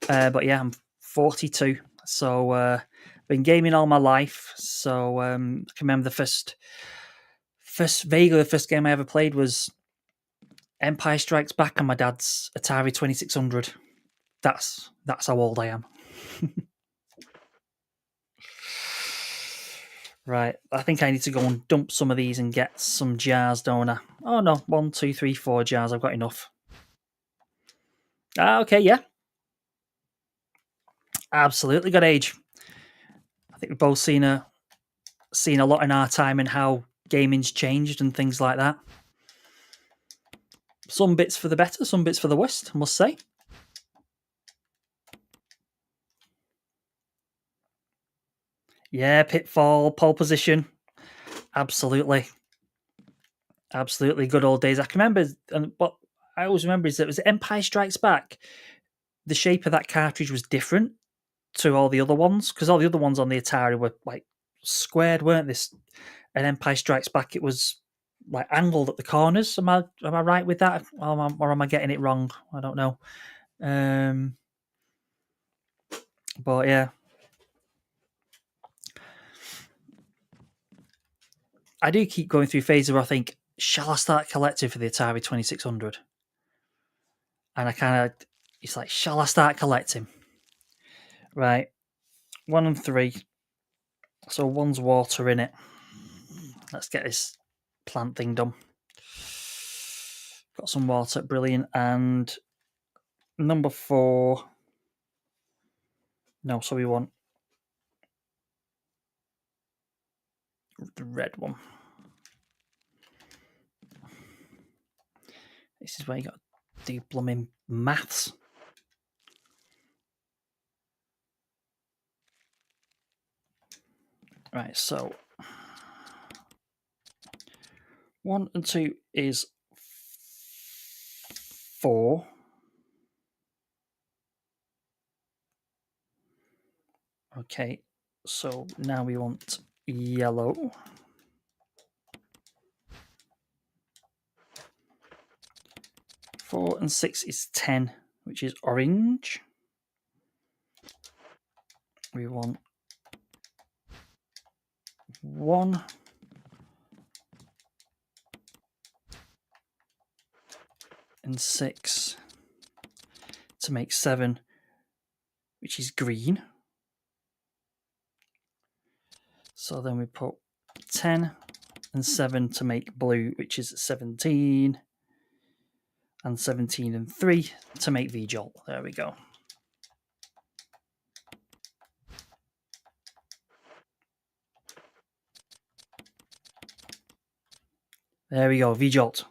But yeah, I'm 42. So been gaming all my life. So I can remember the first game I ever played was Empire Strikes Back on my dad's Atari 2600. That's how old I am. Right, I think I need to go and dump some of these and get some jars, don't I? Oh no, 1, 2, 3, 4 jars. I've got enough. Okay, yeah, absolutely got age. I think we've both seen a lot in our time and how gaming's changed and things like that. Some bits for the better, some bits for the worst, I must say. Yeah, Pitfall, pole position. Absolutely. Absolutely. Good old days. I can remember, and what I always remember is that it was Empire Strikes Back. The shape of that cartridge was different to all the other ones because all the other ones on the Atari were like squared, weren't this? And Empire Strikes Back, it was like angled at the corners. Am I right with that, or am I getting it wrong? I don't know. But yeah, I do keep going through phases where I think, shall I start collecting for the Atari 2600? And I kind of, it's like, shall I start collecting? Right, 1 and 3. So 1's water in it. Let's get this plant thing done. Got some water, brilliant. And number 4. No, so we want the red one. This is where you got to do blooming maths. Right, so 1 and 2 is 4. Okay, so now we want yellow. 4 and 6 is 10, which is orange. We want 1. And 6 to make 7, which is green. So then we put 10 and 7 to make blue, which is 17. And 17 and 3 to make V-Jolt. There we go. There we go, V-Jolt.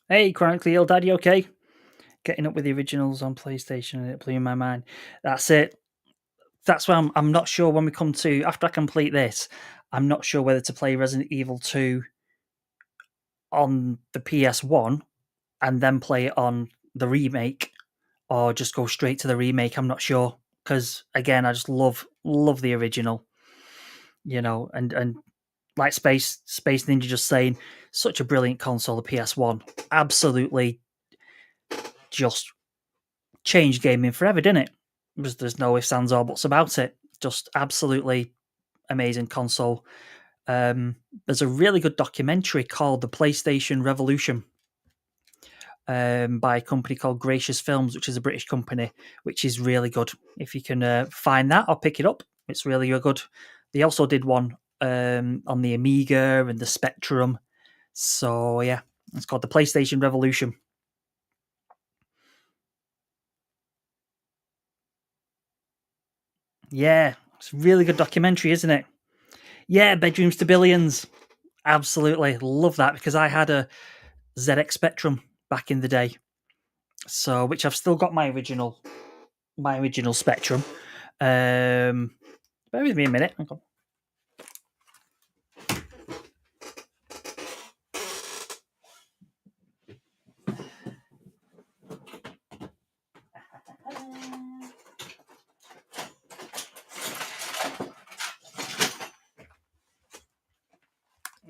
Hey, Chronically Ill Daddy, okay? Getting up with the originals on PlayStation and it blew my mind. That's it. That's why I'm not sure when we come to, after I complete this, I'm not sure whether to play Resident Evil 2 on the PS1 and then play it on the remake, or just go straight to the remake. I'm not sure, because again, I just love the original, and like Space Ninja just saying, such a brilliant console, the PS1, absolutely just changed gaming forever, didn't it? There's no ifs, ands, or buts about it. Just absolutely amazing console. There's a really good documentary called The PlayStation Revolution, by a company called Gracious Films, which is a British company, which is really good. If you can find that or pick it up, it's really good. They also did one on the Amiga and the Spectrum. So yeah, it's called The PlayStation Revolution. Yeah, it's a really good documentary, isn't it? Yeah, Bedrooms to Billions. Absolutely. Love that, because I had a ZX Spectrum back in the day. So, which I've still got my original Spectrum. Bear with me a minute.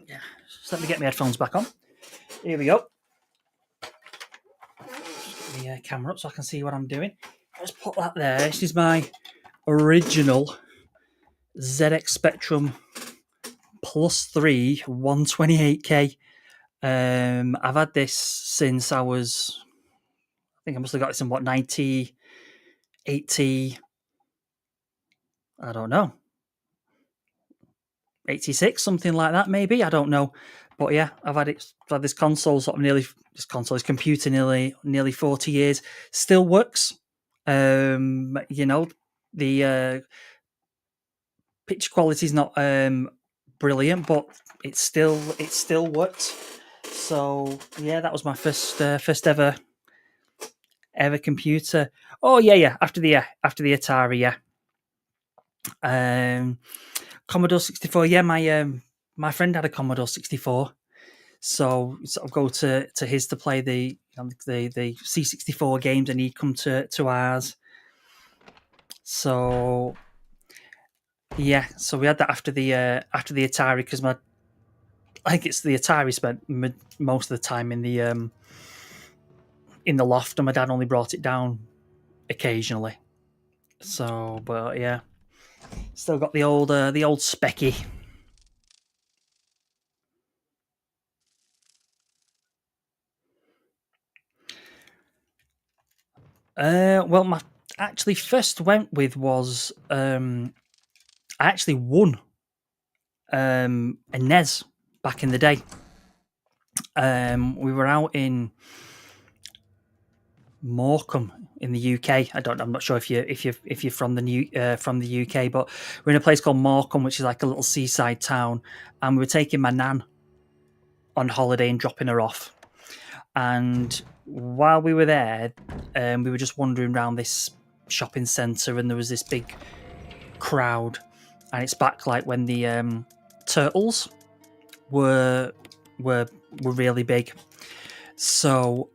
Yeah, just let me get my headphones back on. Here we go. The camera up so I can see what I'm doing. Let's put that there. This is my original ZX Spectrum Plus 3 128K. I've had this since I think I must have got this in 90, 80, I don't know, 86, something like that, maybe. I don't know. But yeah, I've had this console this computer nearly 40 years. Still works. The picture quality is not brilliant, but it still worked. So yeah, that was my first ever computer. Oh yeah. After the Atari, yeah. Commodore 64. Yeah, my friend had a Commodore 64, so sort of go to his to play the the C64 games, and he'd come to ours. So yeah, so we had that after the Atari, because I think it's the Atari spent most of the time in the loft, and my dad only brought it down occasionally. So, but yeah, still got the old Specky. Well, my actually first went with was I actually won a NES back in the day. We were out in Morecambe in the UK. I'm not sure if you're from the UK, but we're in a place called Morecambe, which is like a little seaside town, and we were taking my nan on holiday and dropping her off. And while we were there, we were just wandering around this shopping centre, and there was this big crowd. And it's back like when the turtles were really big. So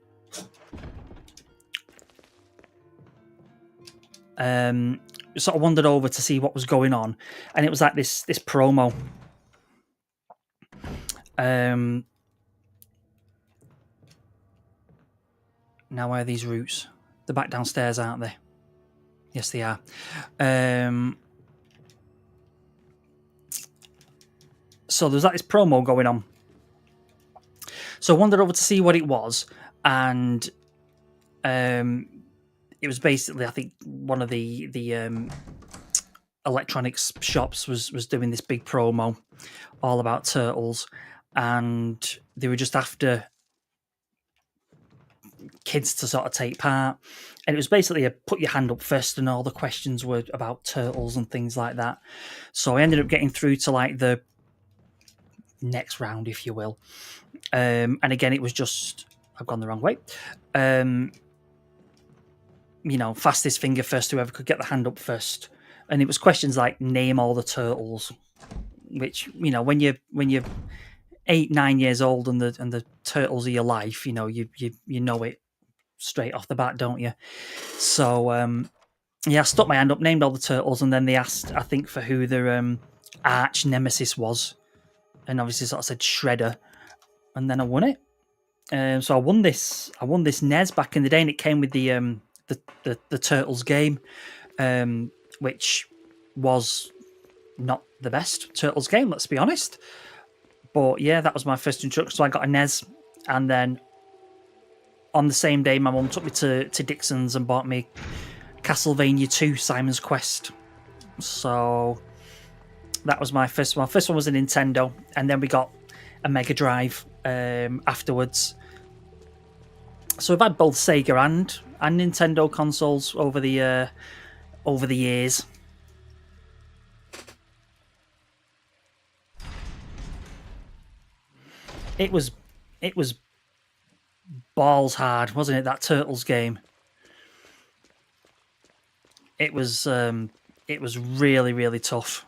sort of wandered over to see what was going on, and it was like this promo. Now where are these routes? They're back downstairs, aren't they? Yes, they are. So there's like this promo going on. So I wandered over to see what it was, and it was basically, I think, one of the electronics shops was doing this big promo all about turtles, and they were just after kids to sort of take part. And it was basically a put your hand up first, and all the questions were about turtles and things like that. So I ended up getting through to like the next round, if you will. And again, it was just, I've gone the wrong way. Fastest finger first, whoever could get the hand up first. And it was questions like name all the turtles, which, when you're 8-9 years old and the turtles are your life, you know it straight off the bat, don't you? So I stuck my hand up, named all the turtles, and then they asked, I think, for who their arch nemesis was, and obviously sort of said Shredder, and then I won it. So I won this NES back in the day, and it came with the Turtles game, which was not the best Turtles game, let's be honest. But yeah, that was my first introduction. So I got a NES, and then on the same day, my mum took me to Dixon's and bought me Castlevania 2 Simon's Quest. So that was my first one. My first one was a Nintendo, and then we got a Mega Drive afterwards. So we've had both Sega and Nintendo consoles over the years. It was balls hard, wasn't it? That Turtles game. It was really, really tough.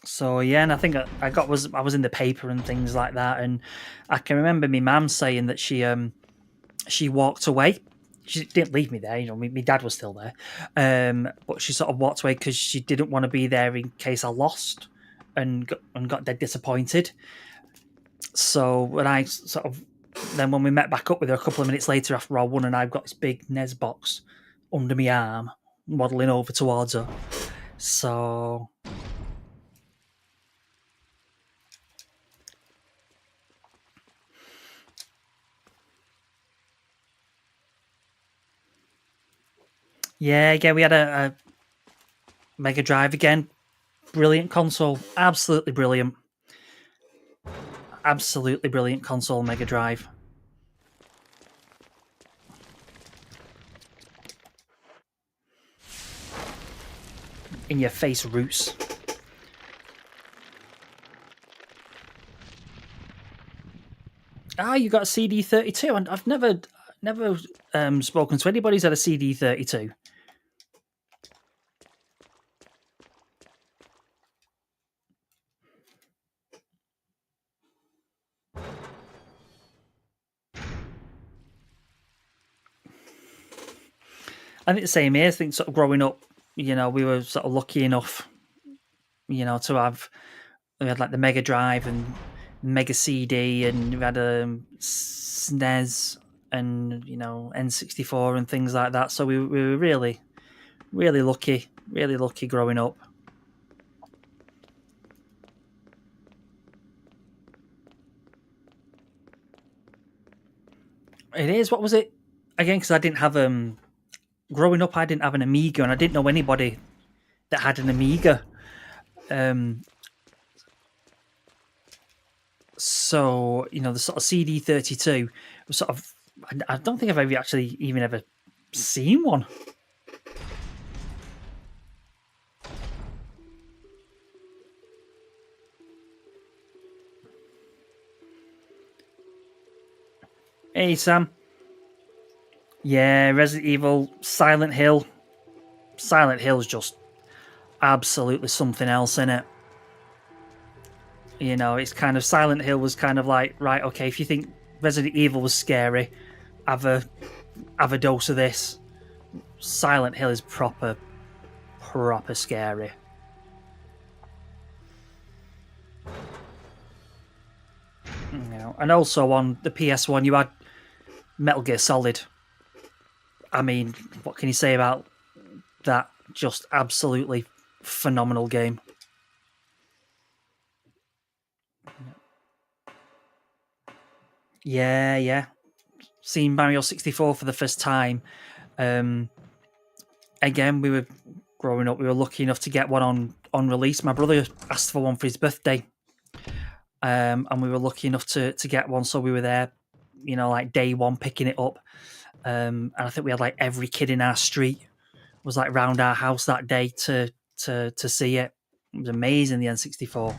So yeah, and I think I was in the paper and things like that, and I can remember my mum saying that she walked away. She didn't leave me there, my dad was still there, but she sort of walked away because she didn't want to be there in case I lost, and got dead disappointed. So when we met back up with her a couple of minutes later after I won, and I've got this big NES box under my arm, waddling over towards her. So yeah, we had a Mega Drive again. Brilliant console. Absolutely brilliant. Absolutely brilliant console, Mega Drive. In your face, Roots. You got a CD32, and I've never spoken to anybody who's had a CD32. I think the same here. I think sort of growing up, we were sort of lucky enough, to have, we had like the Mega Drive and Mega CD, and we had a SNES and N64 and things like that. So we were really, really lucky growing up. It is. What was it again? Because I didn't have growing up, I didn't have an Amiga, and I didn't know anybody that had an Amiga. So the sort of CD32 was sort of. I don't think I've ever seen one. Hey, Sam. Yeah, Resident Evil, Silent Hill. Silent Hill's just absolutely something else in it. You know, it's kind of Silent Hill was kind of like, right, okay, if you think Resident Evil was scary, have a dose of this. Silent Hill is proper scary. You know, and also on the PS1 you had Metal Gear Solid. I mean, what can you say about that? Just absolutely phenomenal game. Yeah. Seeing Mario 64 for the first time. Again, we were growing up, we were lucky enough to get one on release. My brother asked for one for his birthday. And we were lucky enough to get one, so we were there, you know, like day one picking it up. And I think we had like every kid in our street was like round our house that day to see it. It was amazing, the N64.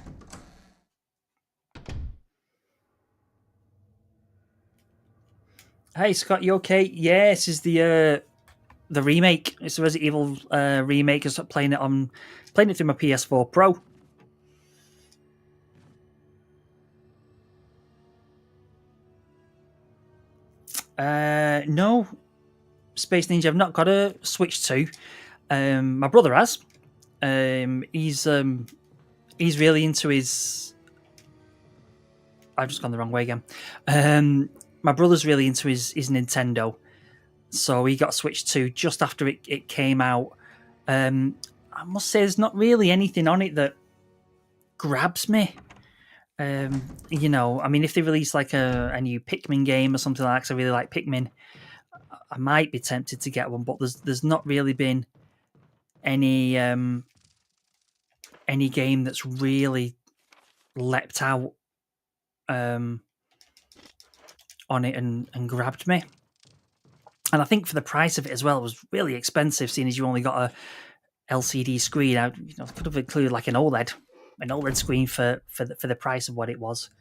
Hey Scott, you okay? Yeah, this is the remake. It's the Resident Evil remake. I started playing it through my PS4 Pro. No, Space Ninja. I've not got a Switch 2. My brother has. He's really into his. I've just gone the wrong way again. My brother's really into his Nintendo, so he got Switch 2 just after it came out. I must say, there's not really anything on it that grabs me. You know, I mean, if they release like a new Pikmin game or something like that, 'cause I really like Pikmin, I might be tempted to get one. But there's not really been any game that's really leapt out on it and grabbed me. And I think for the price of it as well, it was really expensive, seeing as you only got a LCD screen. I could have included like an OLED screen for the price of what it was.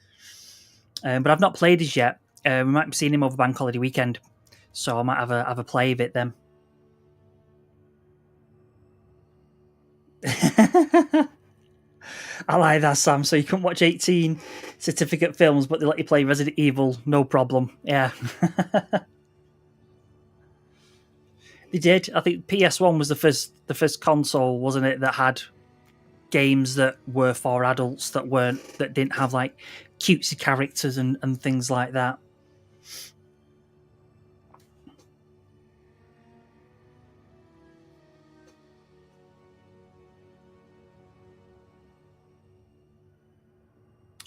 But I've not played it yet. We might be seeing him over Bank Holiday weekend, so I might have a play of it then. I like that, Sam. So you can watch 18 certificate films, but they let you play Resident Evil, no problem. Yeah. They did. I think PS1 was the first console, wasn't it, that had games that were for adults that didn't have like cutesy characters and things like that.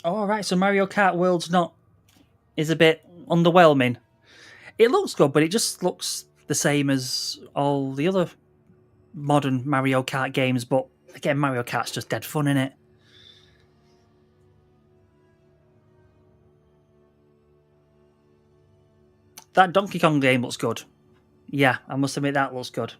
All right, so Mario Kart World's is a bit underwhelming. It looks good, but it just looks the same as all the other modern Mario Kart games. But again, Mario Kart's just dead fun, innit? That Donkey Kong game looks good. Yeah, I must admit that looks good.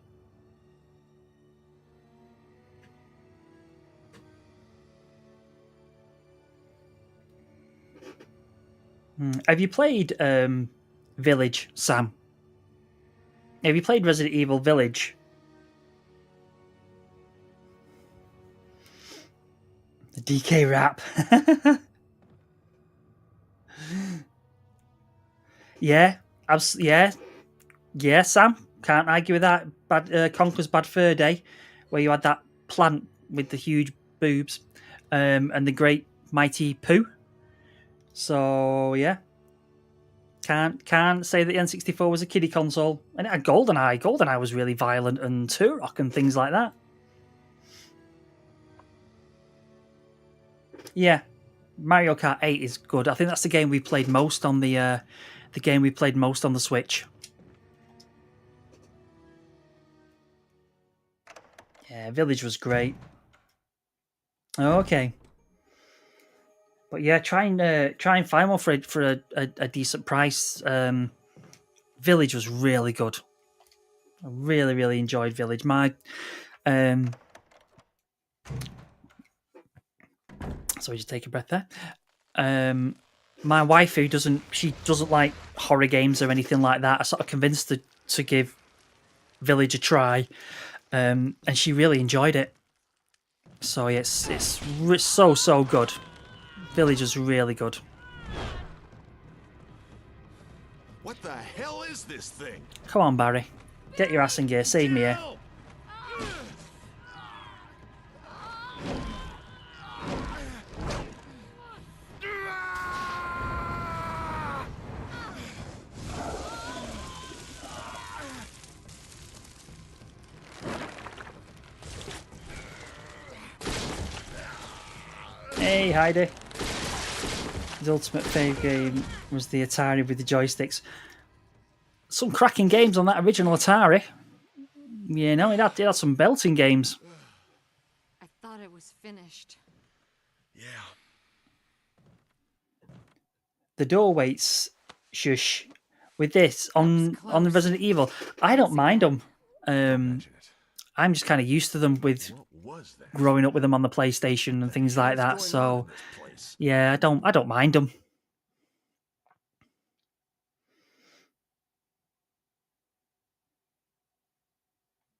Have you played Village, Sam? Have you played Resident Evil Village? The DK rap. Yeah, yeah, Sam. Can't argue with that. Conker's Bad Fur Day, where you had that plant with the huge boobs, and the great mighty poo. So yeah, can't say that the N64 was a kiddie console, and it had GoldenEye. GoldenEye was really violent and Turok and things like that. Yeah, Mario Kart 8 is good. I think that's the game we played most on the Switch. Yeah, Village was great. Okay, but yeah, try and find one for a decent price. Village was really good. I really enjoyed Village. Sorry, just take a breath there. my wife, who doesn't like horror games or anything like that, I sort of convinced her to give Village a try, and she really enjoyed it. So yeah, it's so good. Village is really good. What the hell is this thing? Come on, Barry, get your ass in gear. Save me here. Jill! Hey, Heidi. His ultimate fave game was the Atari with the joysticks. Some cracking games on that original Atari. You know, it had some belting games. I thought it was finished. Yeah. The door waits, shush. With this on the close. Resident Evil, I don't mind them. Imagine it. I'm just kind of used to them with What was that? growing up with them on the PlayStation and things like that. What's going on So in this place? yeah, I don't mind them.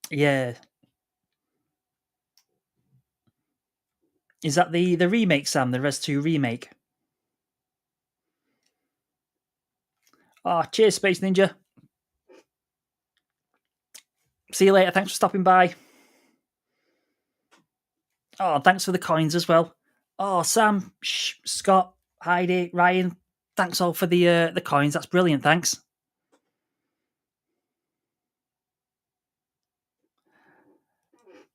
Yeah, is that the remake, Sam? The Res 2 remake? Oh, cheers, Space Ninja. See you later. Thanks for stopping by. Oh, thanks for the coins as well. Oh, Sam, Scott, Heidi, Ryan, thanks all for the coins. That's brilliant. Thanks.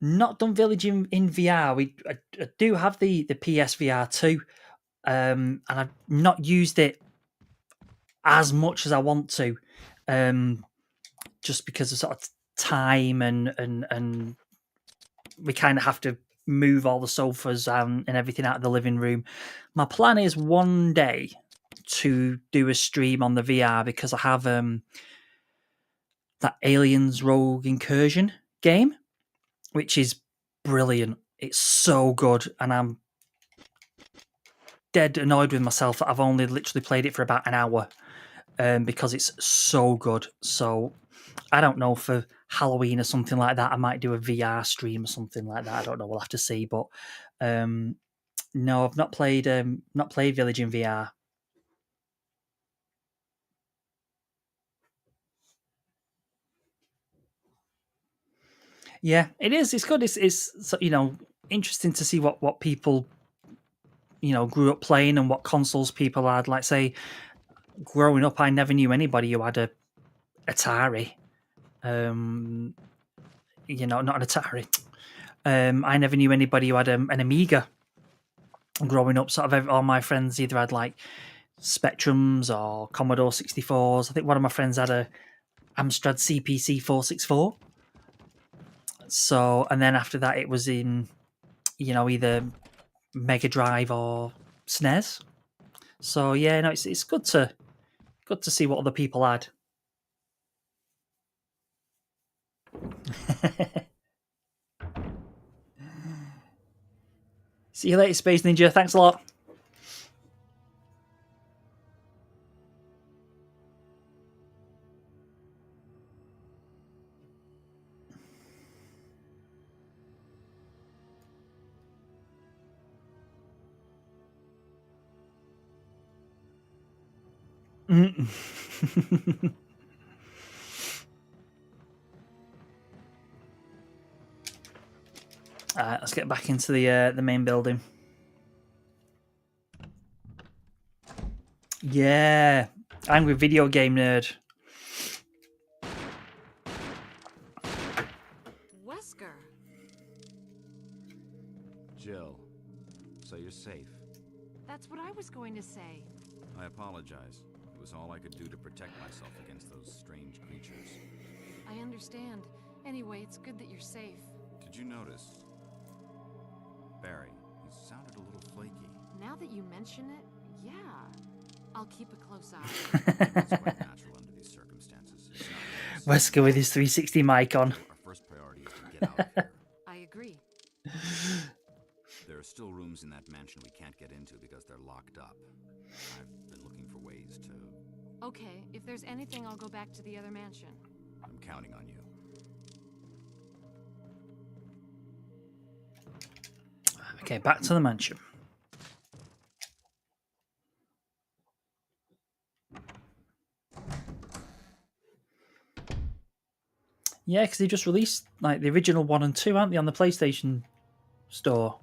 Not done Village in VR. I do have the PSVR 2, and I've not used it as much as I want to, just because of sort of time and we kind of have to move all the sofas and everything out of the living room. My plan is one day to do a stream on the VR because I have that Aliens Rogue Incursion game, which is brilliant. It's so good, and I'm dead annoyed with myself that I've only literally played it for about an hour, because it's so good. So I don't know, for Halloween or something like that, I might do a VR stream or something like that. I don't know. We'll have to see. But no, I've not played Village in VR. Yeah, it is. It's good. It's interesting to see what people grew up playing and what consoles people had. Like, say, growing up, I never knew anybody who had a Atari. Not an Atari. I never knew anybody who had an Amiga. Growing up, sort of all my friends either had like Spectrums or Commodore 64s. I think one of my friends had a Amstrad CPC 464. So, and then after that, it was in either Mega Drive or SNES. So yeah, no, it's good to see what other people had. See you later, Space Ninja. Thanks a lot. All right, let's get back into the main building. Yeah, angry video game nerd. Wesker. Jill, so you're safe. That's what I was going to say. I apologize. It was all I could do to protect myself against those strange creatures. I understand. Anyway, it's good that you're safe. Did you notice? Barry, he sounded a little flaky. Now that you mention it, yeah. I'll keep a close eye. That's quite natural under these circumstances. It's not really Wesker with his 360 mic on. Our first priority is to get out of here. I agree. There are still rooms in that mansion we can't get into because they're locked up. I've been Okay, if there's anything, I'll go back to the other mansion. I'm counting on you. Okay, back to the mansion. Yeah, because they just released like the original 1 and 2, aren't they, on the PlayStation Store?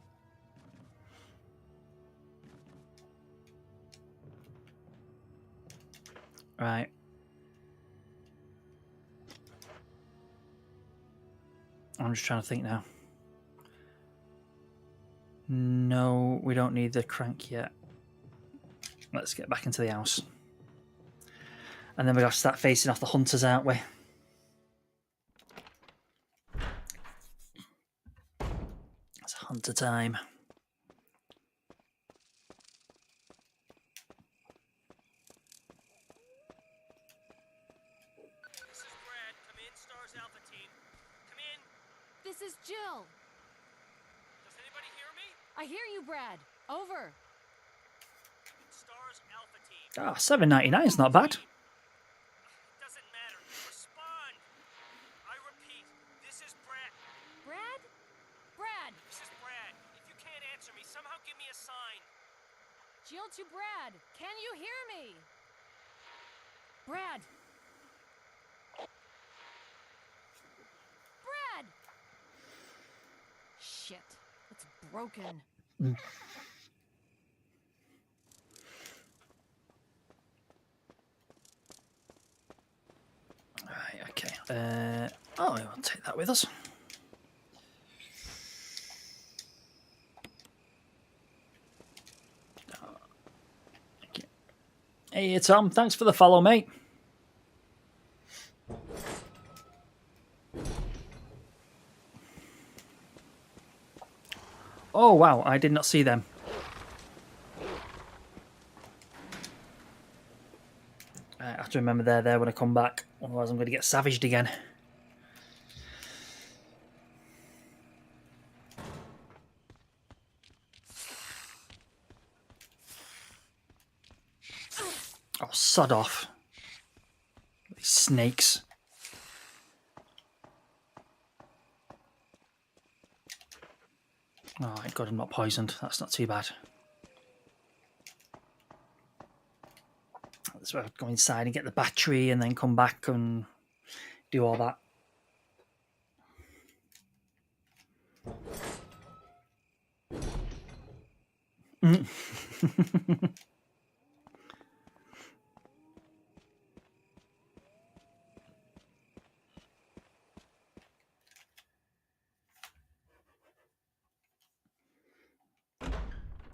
Right. I'm just trying to think now. No, we don't need the crank yet. Let's get back into the house. And then we got to start facing off the hunters, aren't we? It's hunter time. This is Brad. Come in, Stars Alpha Team. Come in. This is Jill. Does anybody hear me? I hear you, Brad. Over. Stars Alpha Team. Ah, $7.99 is not bad. It doesn't matter. Respond. I repeat, this is Brad. Brad? Brad! This is Brad. If you can't answer me, somehow give me a sign. Jill to Brad. Can you hear me? Brad! Brad! Shit. It's broken. Right, okay. Oh, we'll take that with us. Okay. Hey, Tom. Thanks for the follow, mate. Oh, wow. I did not see them. I have to remember they're there when I come back. Otherwise, I'm going to get savaged again. Oh, sod off. These snakes. Oh, my God, I'm not poisoned. That's not too bad. So I go inside and get the battery and then come back and do all that.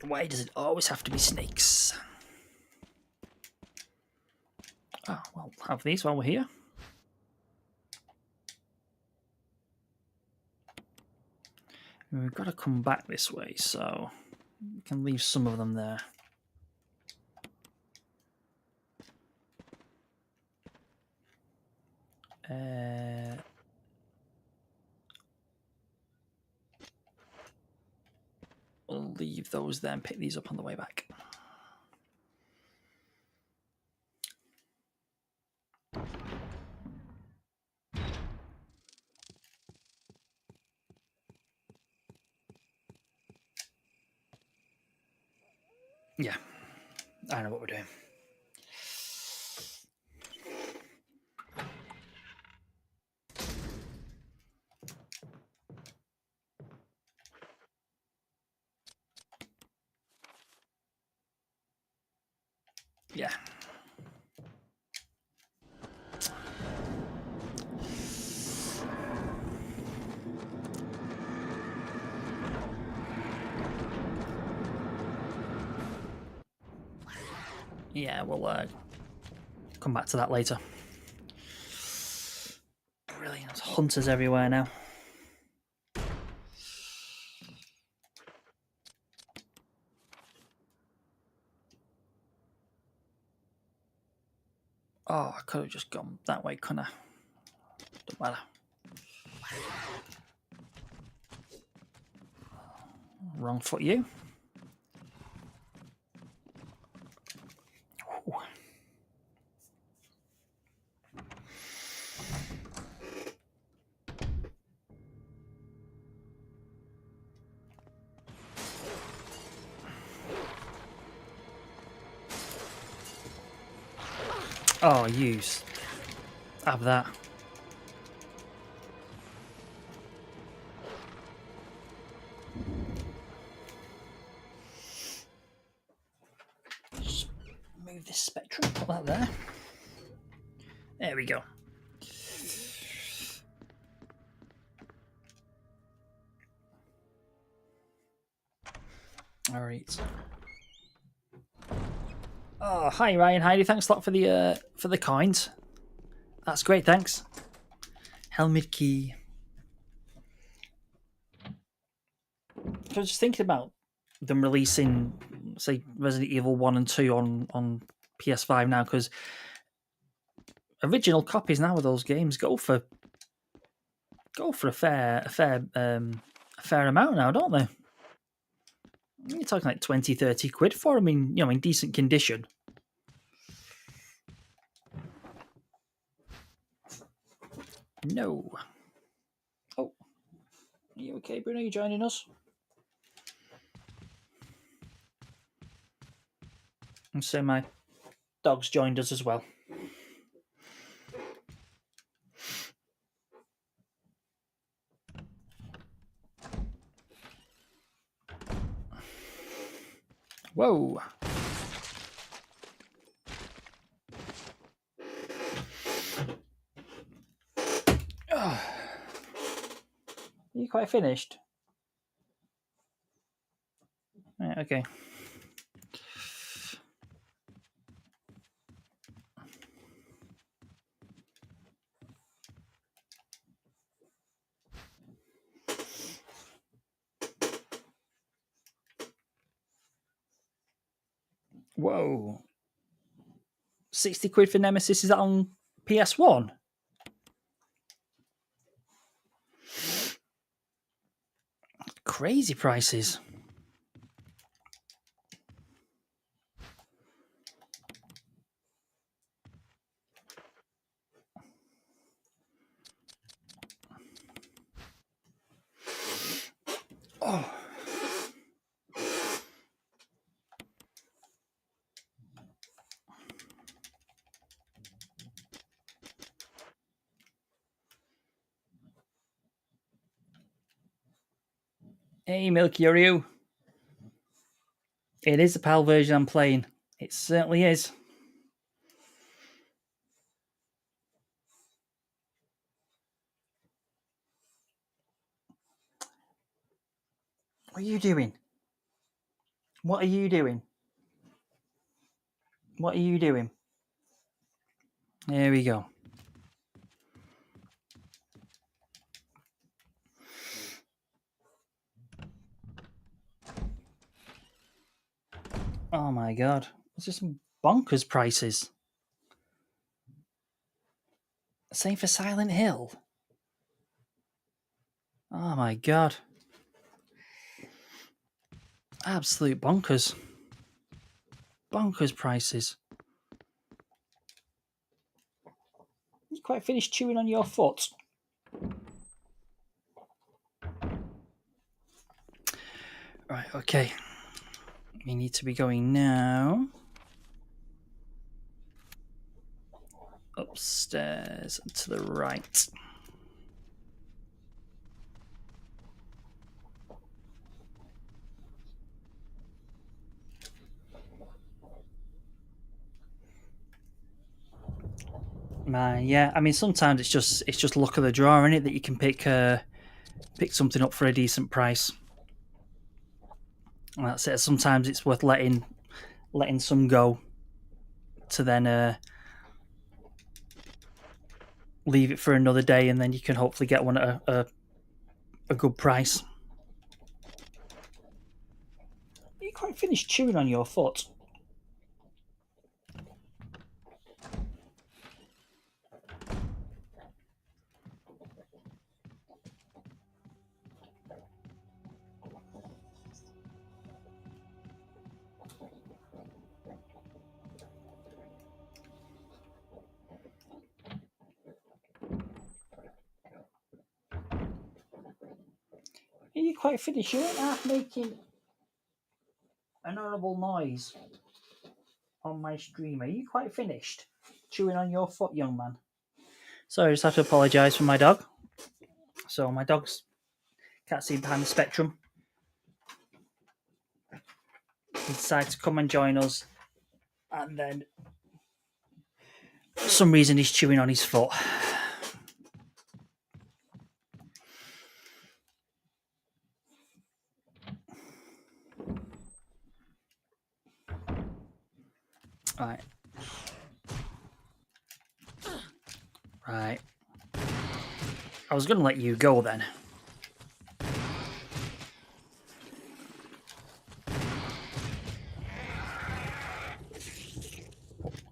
Why does it always have to be snakes? Oh, well, have these while we're here. We've got to come back this way, so we can leave some of them there. We'll leave those there and pick these up on the way back. Yeah, I know what we're doing. Yeah. Yeah, we'll come back to that later. Brilliant. Hunters everywhere now. Oh, I could have just gone that way, couldn't I? Don't matter. Wrong foot, you. Ooh. Oh, use. Have that. Just move this spectrum. Put that there. There we go. All right. Oh, hi Ryan, Heidi. Thanks a lot for the coins. That's great. Thanks. Helmet key. I was just thinking about them releasing, say, Resident Evil 1 and 2 on PS5 now, because original copies now of those games go for a fair amount now, don't they? You're talking like 20, 30 quid for them in decent condition. No. Oh. Are you okay, Bruno? Are you joining us? And so my dog's joined us as well. Whoa. Oh. Are you quite finished? Right, okay. Whoa. 60 quid for Nemesis, is that on PS1? Crazy prices. Oh. Hey, Milky, are you? It is the PAL version I'm playing. It certainly is. What are you doing? What are you doing? What are you doing? There we go. Oh my god. It's just some bonkers prices. Same for Silent Hill. Oh my god. Absolute bonkers. Bonkers prices. You quite finished chewing on your foot. Right, okay. We need to be going now. Upstairs and to the right. Yeah. I mean, sometimes it's just luck of the draw, isn't it? That you can pick something up for a decent price. And that's it. Sometimes it's worth letting some go to then leave it for another day, and then you can hopefully get one at a good price. You quite finished chewing on your foot. Are you quite finished? You weren't half making an horrible noise on my stream. Are you quite finished? chewing on your foot, young man. So I just have to apologise for my dog. So my dog's can't see behind the spectrum. He decided to come and join us, and then for some reason he's chewing on his foot. Right. Right. I was going to let you go then.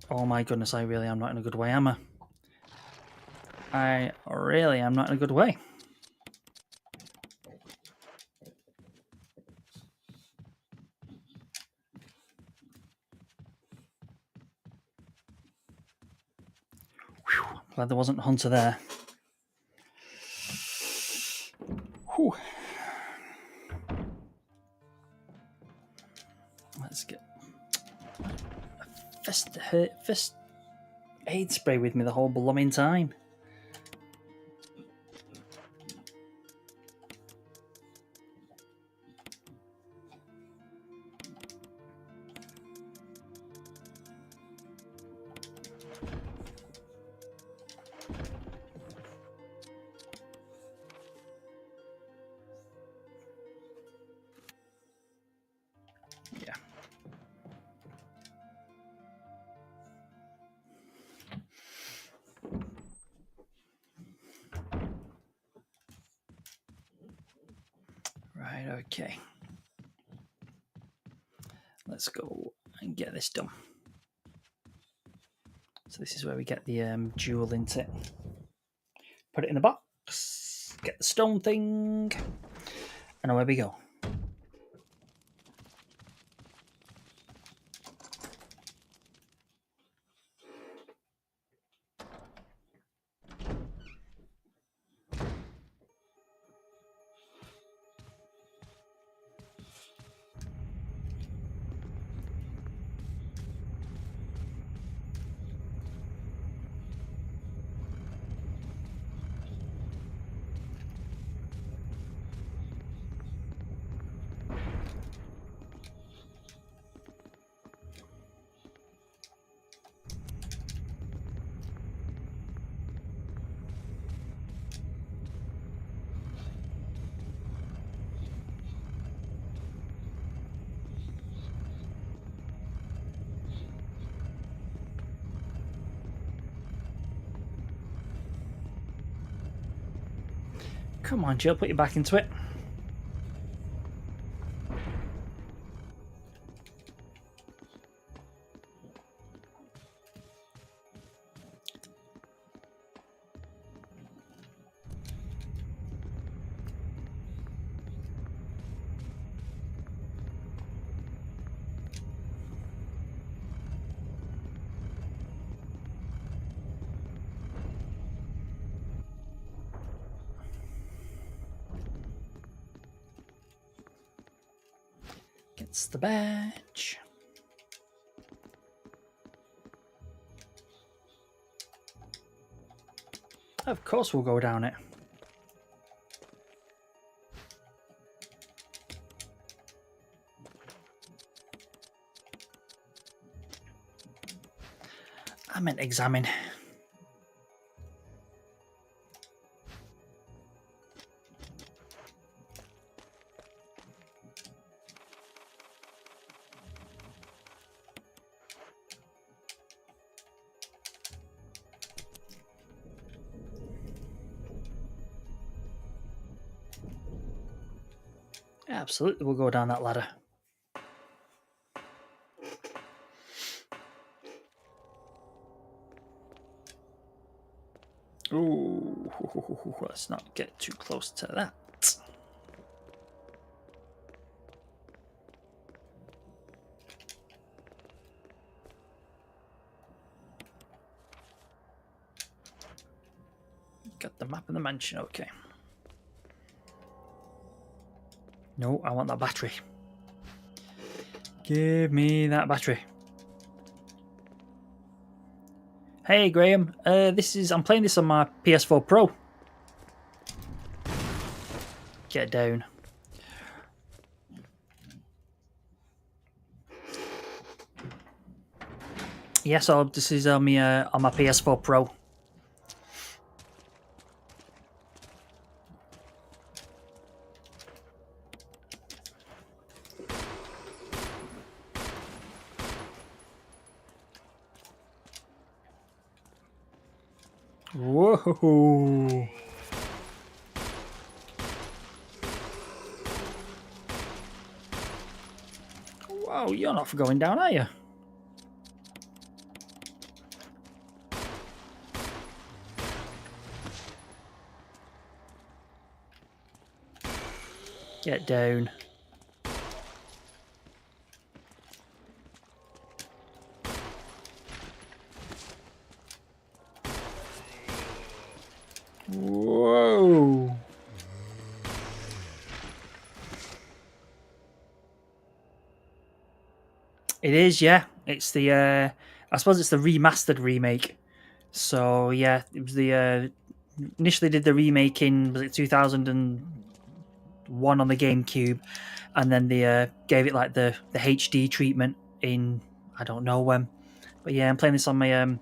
Oh my goodness, I really am not in a good way, am I? I really am not in a good way. Whew, glad there wasn't a hunter there. Whew. Let's get a first aid spray with me the whole blooming time. Yeah. Right, okay. Let's go and get this done. So this is where we get the jewel into it. Put it in the box, get the stone thing, and away we go. Come on, Jill, put your back into it. Gets the badge. Of course we'll go down it. I meant examine. Absolutely, we'll go down that ladder. Ooh, let's not get too close to that. Got the map of the mansion, okay. No, I want that battery. Give me that battery. Hey Graham, I'm playing this on my PS4 Pro. Get down. Yeah, so this is on my PS4 Pro. Whoa! Whoa, you're not for going down, are you? Get down. Whoa! It is, yeah. It's the I suppose it's the remastered remake. So yeah, it was the initially did the remake in, was it 2001 on the GameCube, and then they gave it like the HD treatment in, I don't know when. But yeah, I'm playing this on my on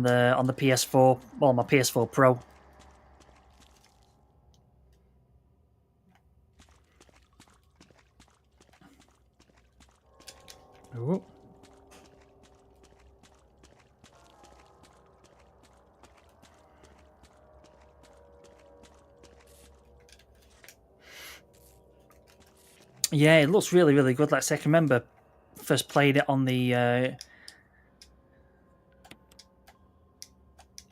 the PS4, well, my PS4 Pro. Ooh. Yeah, it looks really, really good. Like I say, I can remember first played it on the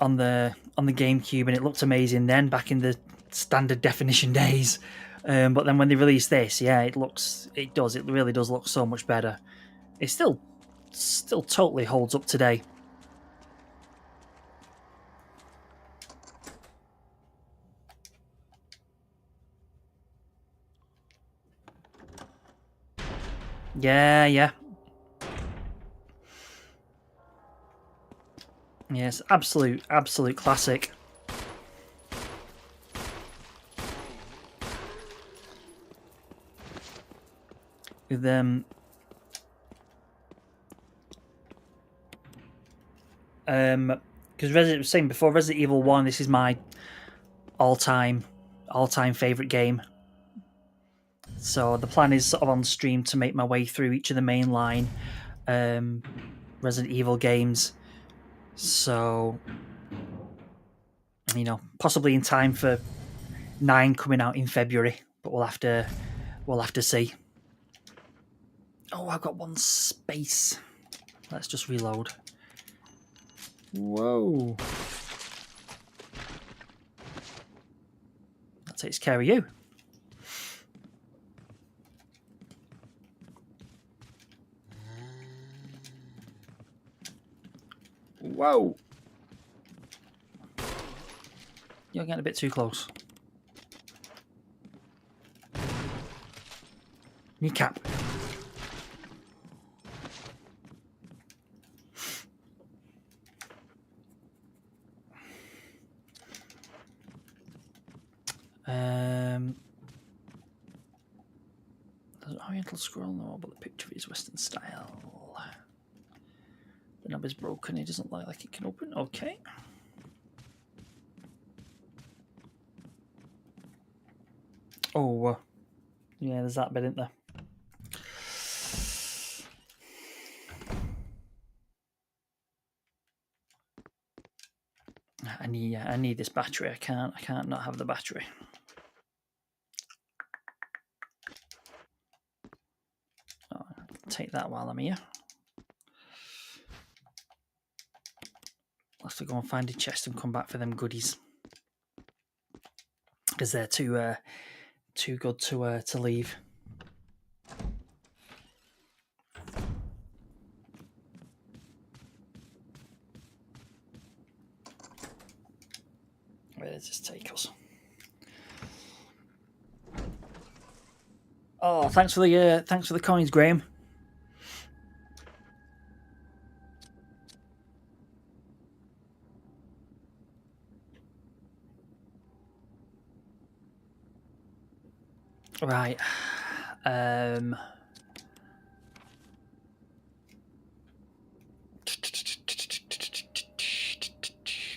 GameCube, and it looked amazing then, back in the standard definition days. But then when they released this, yeah, it really does look so much better. It still totally holds up today. Yeah, yeah. Yes, absolute classic. With because Resident was saying before, Resident Evil 1, this is my all-time favorite game. So the plan is sort of on stream to make my way through each of the mainline Resident Evil games. So, possibly in time for 9 coming out in February, but we'll have to see. Oh, I've got one space. Let's just reload. Whoa. That takes care of you. Whoa. You're getting a bit too close. Kneecap. There's an oriental scroll, no, but the picture is Western style. The knob is broken, it doesn't look like it can open. Okay. Oh, yeah, there's that bit, isn't there? I need this battery. I can't not have the battery. Oh, I'll take that while I'm here. I'll have to go and find a chest and come back for them goodies, because they're too good to leave. Where does this take us? Oh, thanks for the coins, Graham. Right.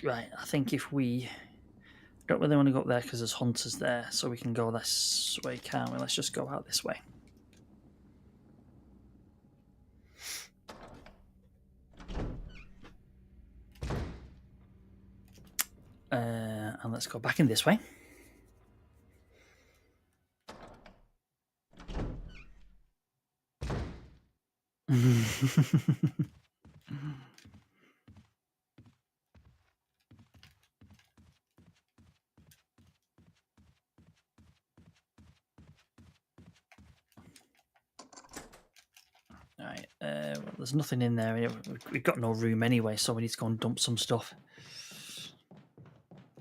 Right, I think if we don't really want to go up there because there's hunters there, so we can go this way, can't we? Let's just go out this way. And let's go back in this way. Right, well, there's nothing in there. We've got no room anyway, so we need to go and dump some stuff.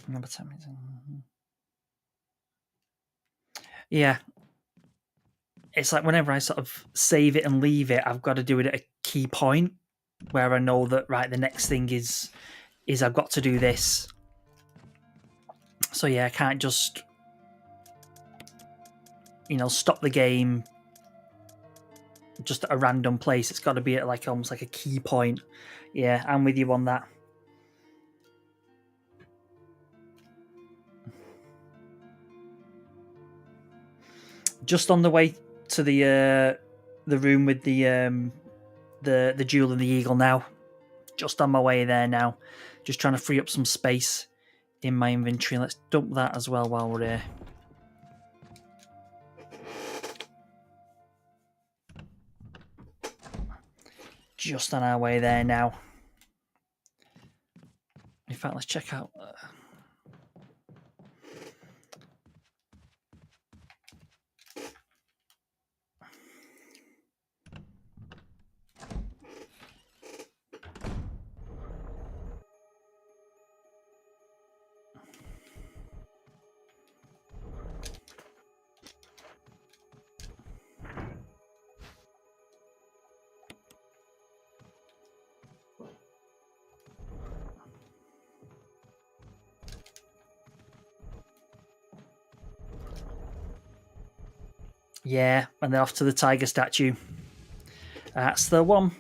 Number 10 minutes. Yeah. It's like whenever I sort of save it and leave it, I've got to do it at a key point where I know that, right, the next thing is I've got to do this. So yeah, I can't just, stop the game just at a random place. It's got to be at like almost like a key point. Yeah, I'm with you on that. Just on the way to the room with the jewel and the eagle now. Just on my way there now. Just trying to free up some space in my inventory. Let's dump that as well while we're here. Just on our way there now. In fact, let's check out. Yeah, and then off to the tiger statue. That's the one.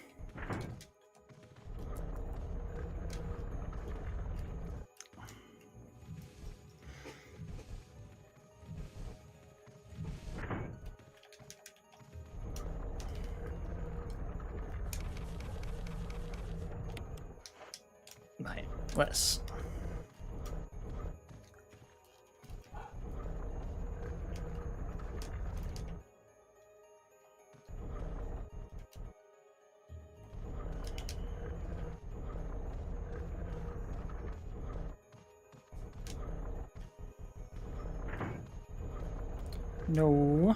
Right, let's. No.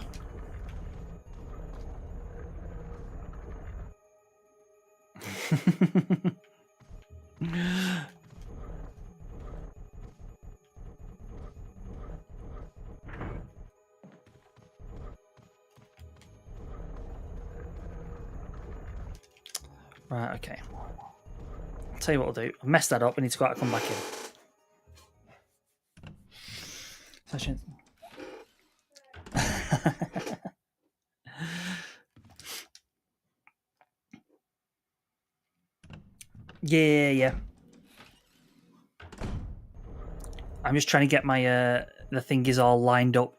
Right, okay. I'll tell you what we'll do. I've messed that up. We need to go out and come back in. Session. Yeah. I'm just trying to get my the thingies all lined up.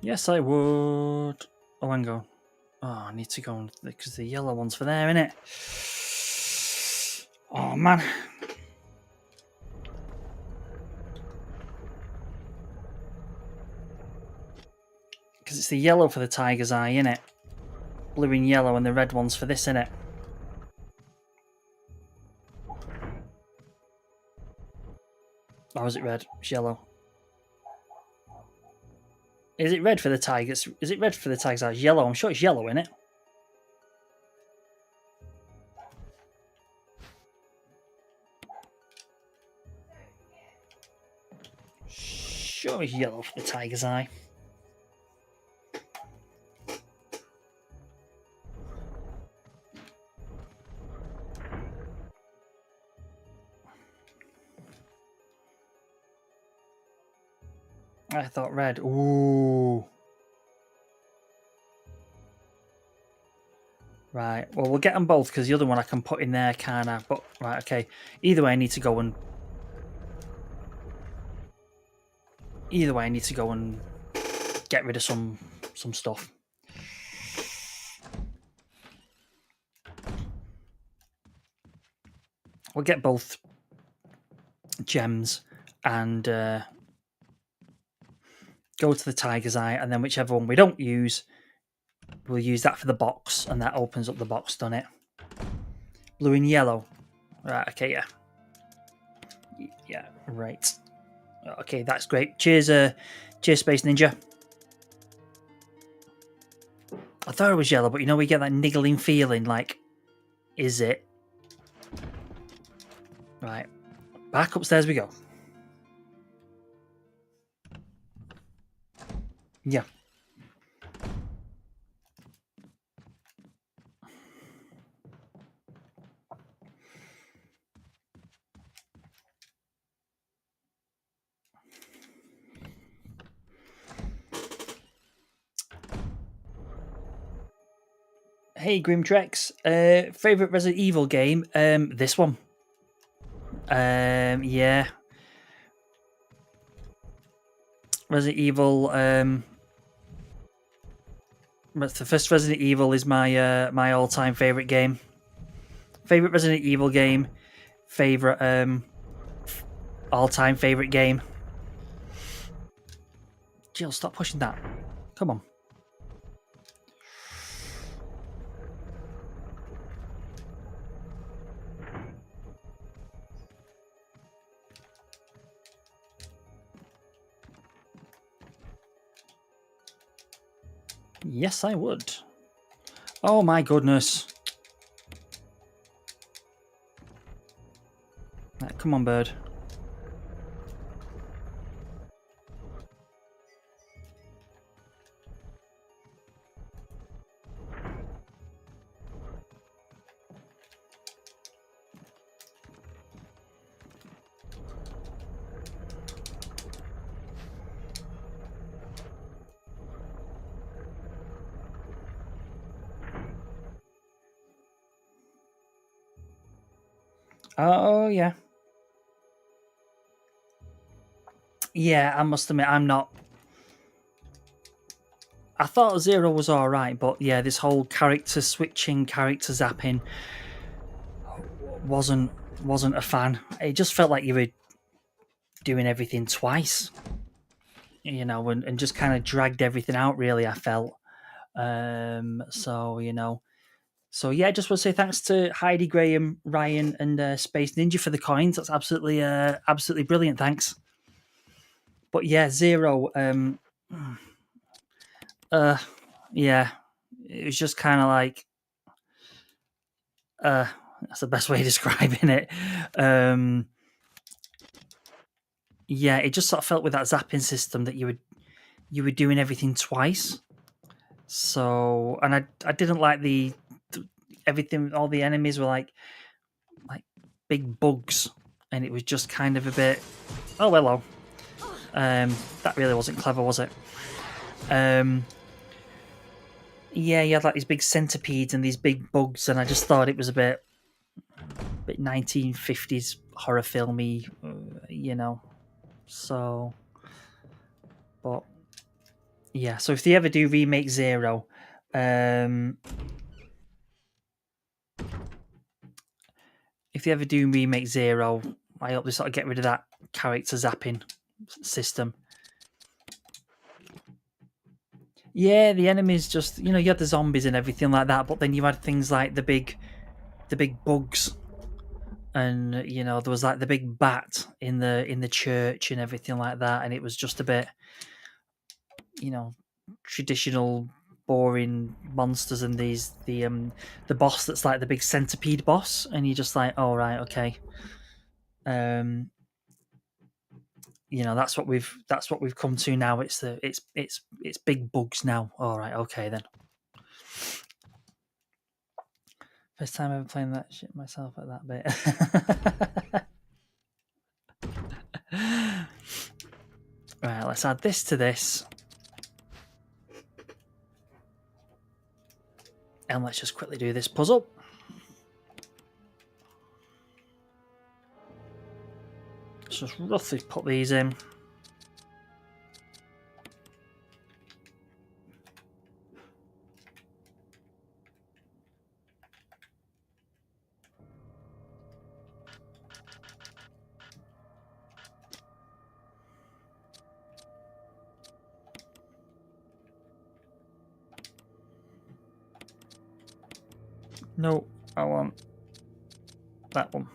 Yes, I would. Oh, hang on. Oh, I need to go because the yellow one's for there, innit? Oh man. Because it's the yellow for the tiger's eye, innit? Blue and yellow, and the red one's for this, innit? Or is it red? It's yellow. Is it red for the tigers? Is it red for the tiger's eye? It's yellow. I'm sure it's yellow, innit? Sure it's yellow for the tiger's eye. I thought red. Ooh. Right. Well, we'll get them both because the other one I can put in there, can't I? But right, okay. Either way, I need to go and. Either way, I need to go and get rid of some stuff. We'll get both gems and go to the tiger's eye, and then whichever one we don't use, we'll use that for the box, and that opens up the box, doesn't it? Blue and yellow. Right, okay, yeah. Yeah, right. Okay, that's great. Cheers, cheers, Space Ninja. I thought it was yellow, but you know, we get that niggling feeling like, is it? Right. Back upstairs we go. Yeah. Hey, Grimtrex. Favorite Resident Evil game? This one. Yeah. Resident Evil. The first Resident Evil is my my all-time favorite game. Favorite Resident Evil game. Favorite all-time favorite game. Jill, stop pushing that. Come on. Yes, I would. Oh my goodness. Right, come on, bird. Oh, yeah. Yeah, I must admit, I'm not. I thought Zero was alright, but yeah, this whole character switching, character zapping wasn't a fan. It just felt like you were doing everything twice, you know, and just kind of dragged everything out, really, I felt. So, you know. So yeah, I just want to say thanks to Heidi, Graham, Ryan, and Space Ninja for the coins. That's absolutely absolutely brilliant. Thanks. But yeah, Zero. Yeah, it was just kind of like that's the best way of describing it. Yeah, it just sort of felt with that zapping system that you were doing everything twice. So, and I didn't like the everything. All the enemies were like big bugs, and it was just kind of a bit. Oh, hello. That really wasn't clever, was it? Yeah, you had like these big centipedes and these big bugs, and I just thought it was a bit 1950s horror filmy, you know. So, but yeah. So if they ever do remake Zero, if you ever do Remake 0, I hope they sort of get rid of that character zapping system. Yeah, the enemies just, you had the zombies and everything like that, but then you had things like the big bugs, and there was like the big bat in the church and everything like that, and it was just a bit, traditional, boring monsters, and the boss that's like the big centipede boss, and you're just like, oh right, okay. That's what we've come to now. It's big bugs now. All right, okay then. First time ever playing that shit myself at that bit. Right, let's add this to this. And let's just quickly do this puzzle. Let's just roughly put these in. No, I want that one.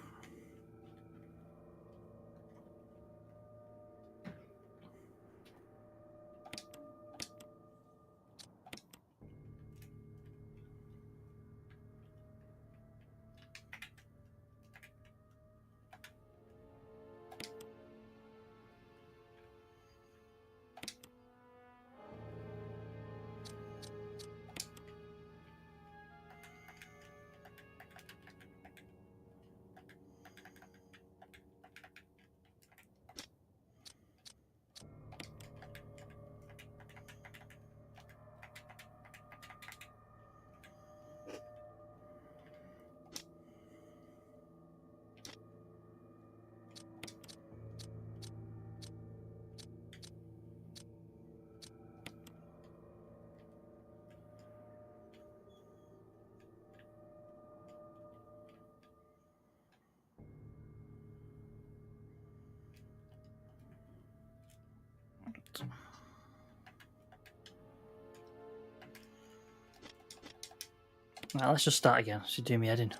Right, let's just start again. Should do me head in.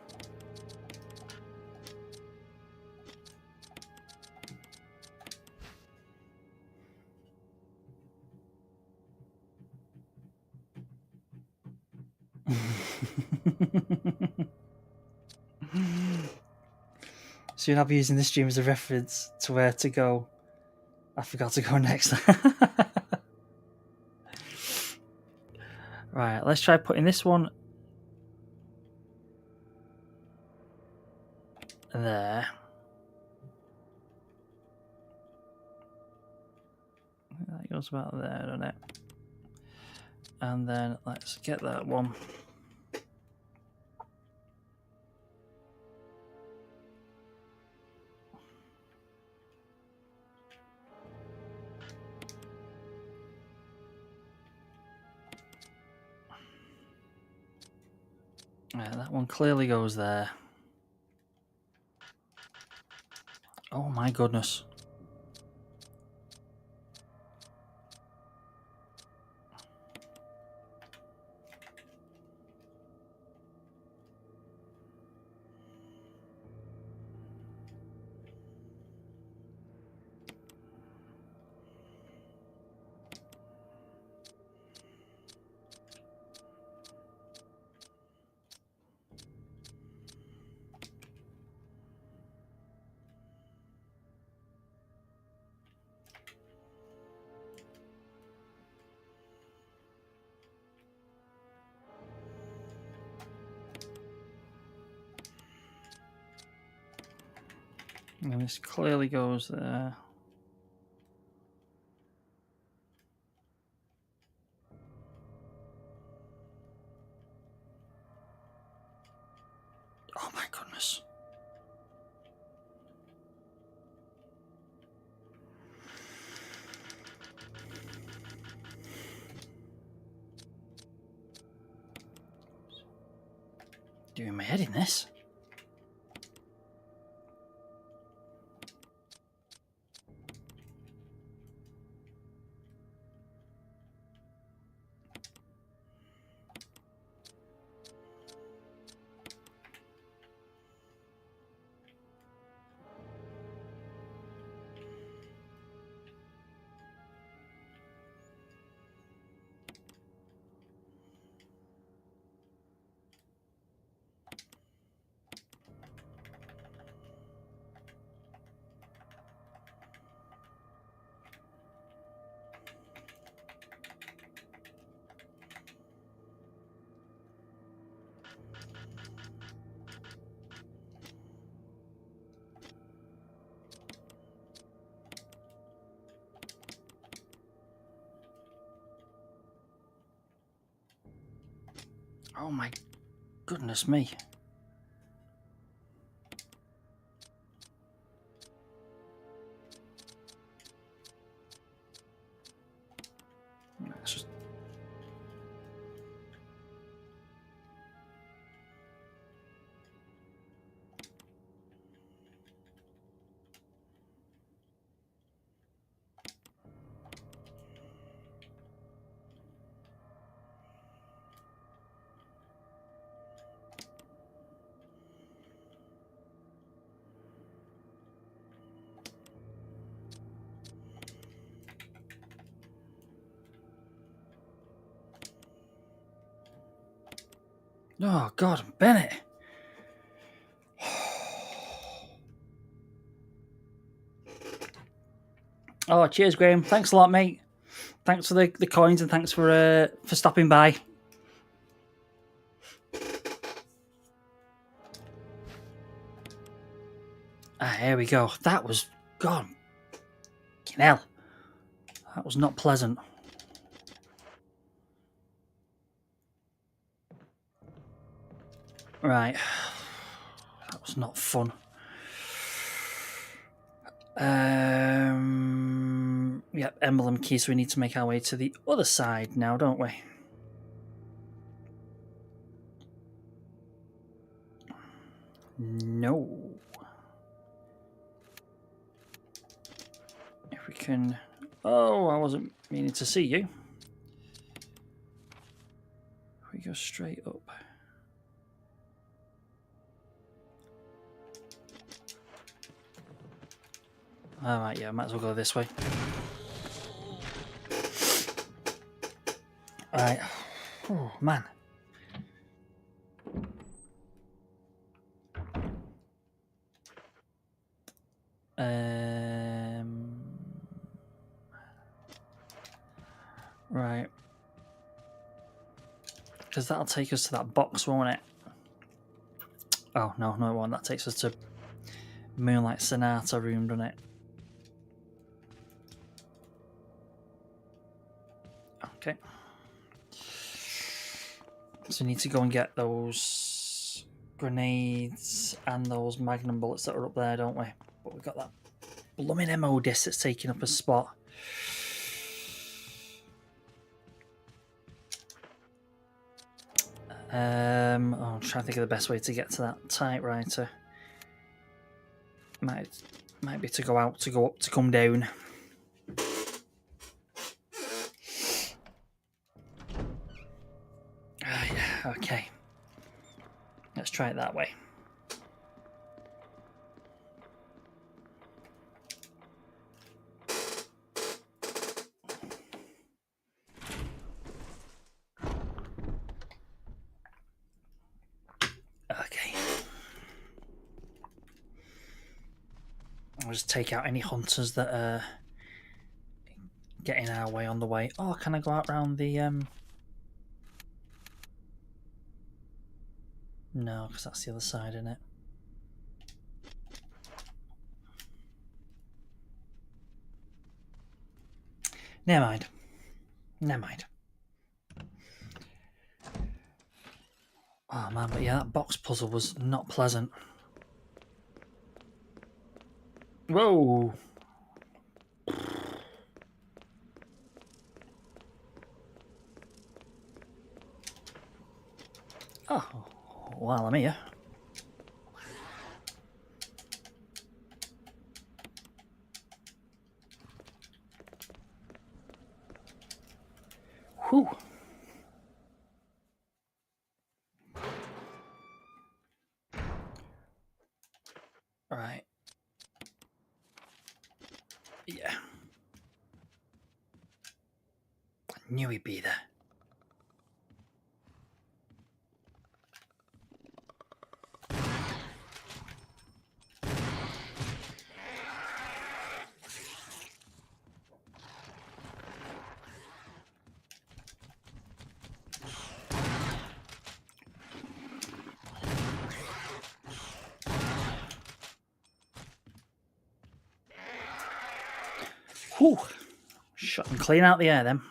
Soon I'll be using this stream as a reference to where to go. I forgot to go next. Right, let's try putting this one there. That goes about there, doesn't it? And then let's get that one. Right, that one clearly goes there. Oh my goodness. And this clearly goes there. Oh my goodness. Doing my head in this. Oh my goodness me. Let's just... Oh God, Bennett. Oh, cheers, Graham. Thanks a lot, mate. Thanks for the coins and thanks for stopping by. Here we go. That was gone. Hell, that was not pleasant. Right, that was not fun. Yep, emblem key. So we need to make our way to the other side now, don't we? No. If we can... Oh, I wasn't meaning to see you. If we go straight up. Alright, yeah, might as well go this way. Alright. Oh, man. Right. Because that'll take us to that box, won't it? Oh, no, it won't. That takes us to Moonlight Sonata room, doesn't it? Okay. So we need to go and get those grenades and those magnum bullets that are up there, don't we? But we've got that blooming MO disc that's taking up a spot. I'm trying to think of the best way to get to that typewriter. Might be to go out, to go up, to come down. Yeah, okay. Let's try it that way. Okay. I'll just take out any hunters that are getting our way on the way. Oh, can I go out round the... No, because that's the other side, isn't it? Never mind. Oh man, but yeah, that box puzzle was not pleasant. Whoa! Oh, well, I'm here. Whew. Right. Yeah. I knew he'd be there. Whew. Shot him clean out the air then.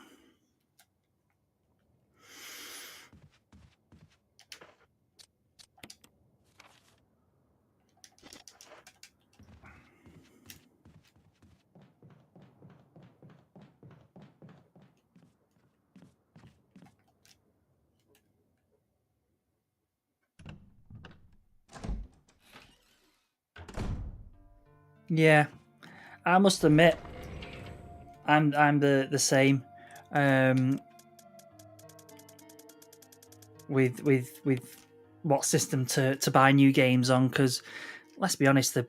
Yeah, I must admit, I'm the same. Um, with what system to buy new games on, because let's be honest, the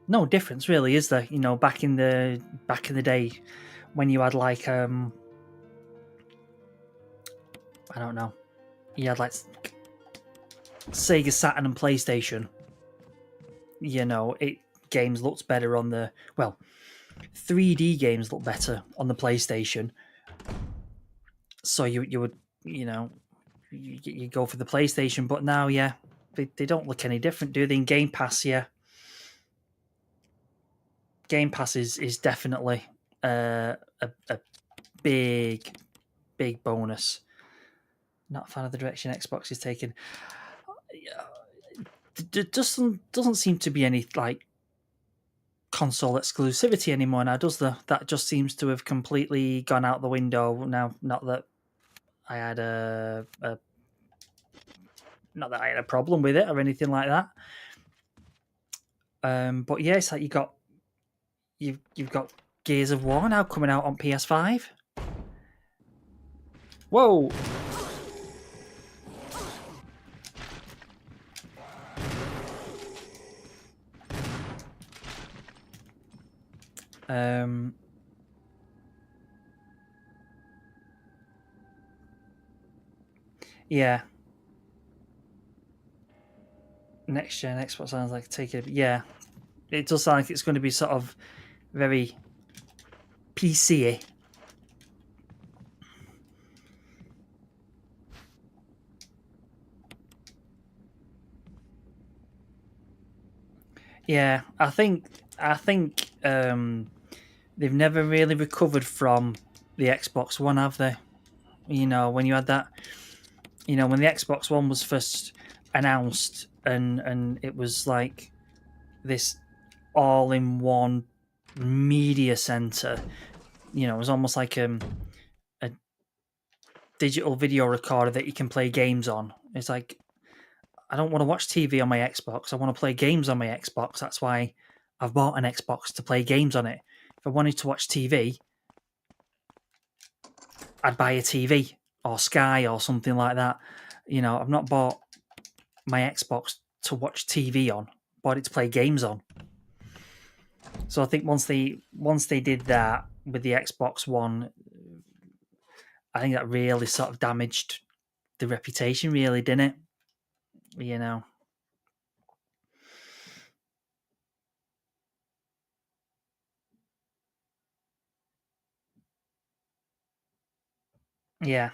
no difference really, is there? You know, back in the day when you had like I don't know, you had like Sega Saturn and PlayStation. You know, it games looked better on the 3D games look better on the PlayStation. So you would, you know, you go for the PlayStation, but now, yeah, they don't look any different, do they? In Game Pass, yeah, Game Pass is definitely a big bonus. Not a fan of the direction Xbox is taking. There doesn't seem to be any like console exclusivity anymore now, does there? That just seems to have completely gone out the window now. Not that I had not that I had a problem with it or anything like that. But yeah, it's like you've got Gears of War now coming out on PS5. Whoa! Um, yeah, next gen Xbox sounds like take it. Yeah, it does sound like it's going to be sort of very PC-y. Yeah, I think they've never really recovered from the Xbox One, have they? You know, when you had that, you know, when the Xbox One was first announced, and it was like this all-in-one media center. You know, it was almost like a digital video recorder that you can play games on. It's like, I don't want to watch TV on my Xbox. I want to play games on my Xbox. That's why I've bought an Xbox, to play games on it. If I wanted to watch TV, I'd buy a TV or Sky or something like that. You know, I've not bought my Xbox to watch TV on, bought it to play games on. So I think once they did that with the Xbox One, I think that really sort of damaged the reputation, really, didn't it? You know, yeah,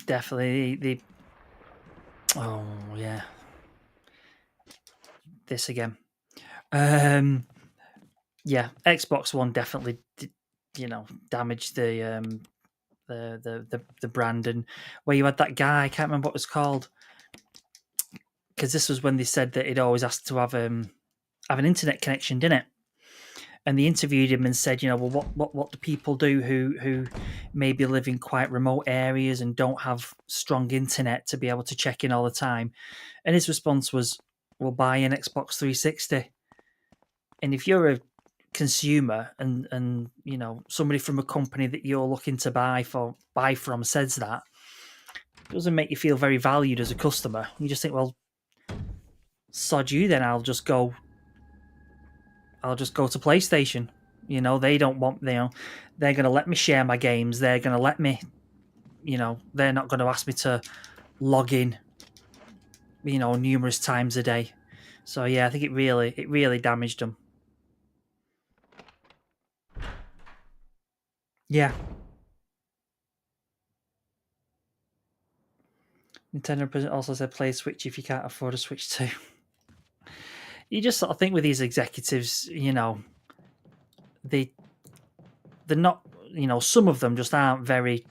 definitely. Oh yeah, this again. Um, yeah, Xbox One definitely, you know, damaged the brand, and where you had that guy, I can't remember what it was called, because this was when they said that he'd always asked to have an internet connection, didn't it? And they interviewed him and said, you know, well, what do people do who maybe live in quite remote areas and don't have strong internet to be able to check in all the time? And his response was, "Well, buy an Xbox 360." And if you're a consumer, and you know, somebody from a company that you're looking to buy from says that, it doesn't make you feel very valued as a customer. You just think, well, sod you then. I'll just go to PlayStation. You know, they don't want, you know, they're going to let me share my games. They're going to let me, you know, they're not going to ask me to log in, you know, numerous times a day. So yeah, I think it really damaged them. Yeah. Nintendo president also said play Switch if you can't afford a Switch 2. You just sort of think with these executives, you know, they're not, you know, some of them just aren't very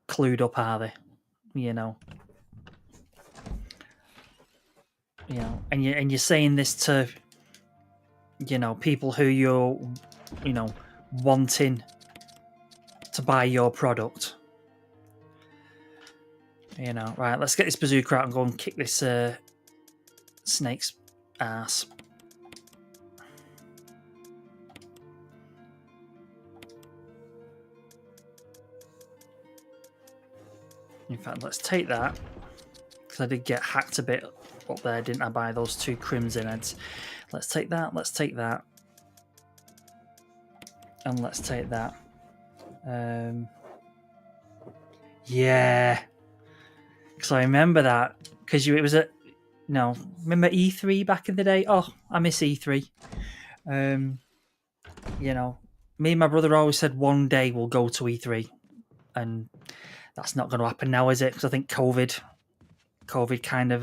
clued up, are they? You know, and you're saying this to, you know, people who you're, you know, wanting to buy your product. You know, right? Let's get this bazooka out and go and kick this snake's ass. In fact, let's take that, because I did get hacked a bit up there, didn't I, by those 2 crimson heads. Let's take that, let's take that. And let's take that. Yeah. Because I remember that. Because it was remember E3 back in the day? Oh, I miss E3. Me and my brother always said one day we'll go to E3. And that's not going to happen now, is it? Because I think COVID kind of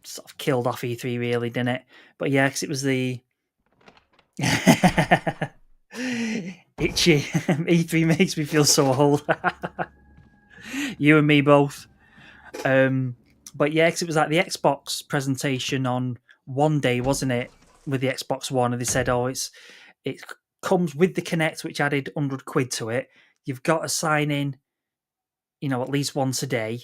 sort of killed off E3, really, didn't it? But yeah, because it was the itchy. E3 makes me feel so old. You and me both. But yeah, because it was like the Xbox presentation on one day, wasn't it? With the Xbox One, and they said, "Oh, it comes with the Kinect, which added £100 to it. You've got to sign in, at least once a day.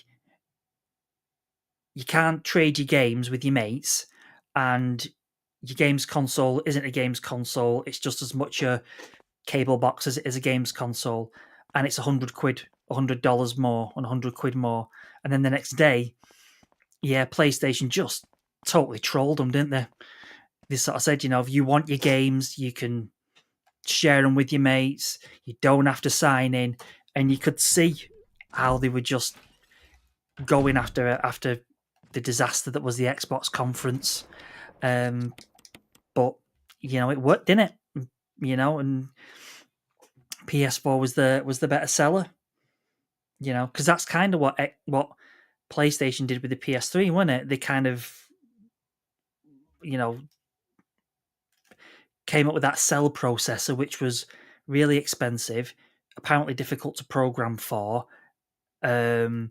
You can't trade your games with your mates, and your games console isn't a games console. It's just as much a cable box as it is a games console, and it's £100, $100 more, and £100 more." And then the next day, yeah, PlayStation just totally trolled them, didn't they? They sort of said, if you want your games, you can share them with your mates. You don't have to sign in, and you could see how they were just going after the disaster that was the Xbox conference. But it worked, didn't it? And PS4 was the better seller. Because that's kind of what PlayStation did with the PS3, wasn't it? They kind of, came up with that cell processor, which was really expensive, apparently difficult to program for. And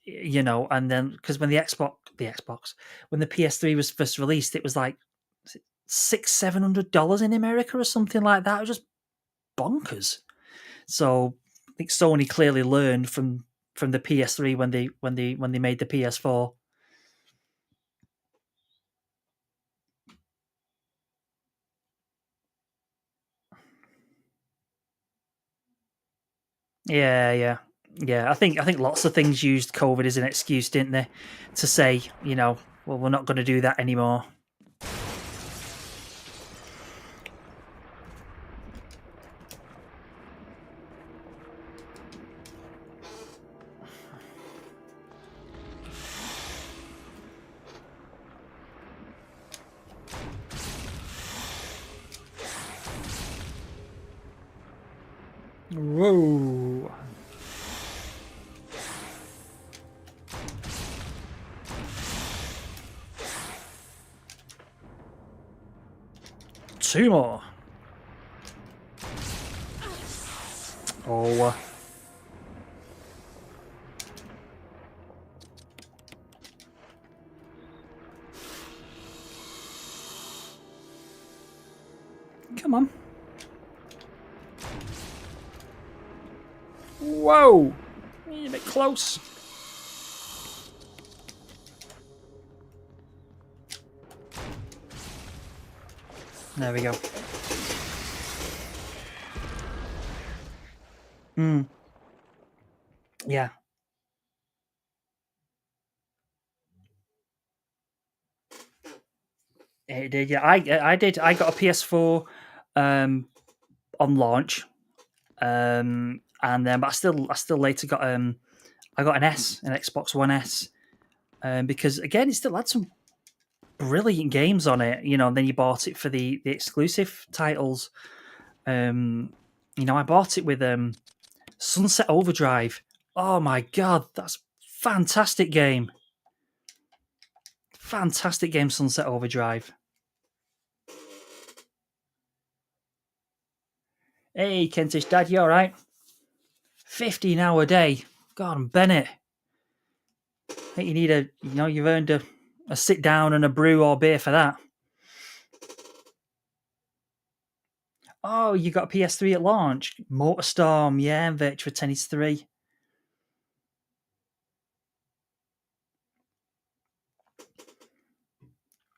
then because when the Xbox, when the PS3 was first released, it was like $600-700 in America or something like that. It was just bonkers. So I think Sony clearly learned from the PS3 when they made the PS4. Yeah. I think lots of things used COVID as an excuse, didn't they? To say, well, we're not going to do that anymore. Whoa. Two more. Oh. Come on. Whoa. A bit close. There we go. Yeah. It did. Yeah, I did. I got a PS4 on launch, and then but I still later got I got an Xbox One S, because again it still had some brilliant games on it. And then you bought it for the exclusive titles. I bought it with Sunset Overdrive. Oh my god, that's fantastic game! Fantastic game, Sunset Overdrive. Hey, Kentish Dad, you all right? 15-hour day. God, and Bennett. I think you need you've earned a sit down and a brew or beer for that. Oh, you got a PS3 at launch. MotorStorm, yeah, and Virtua Tennis 3.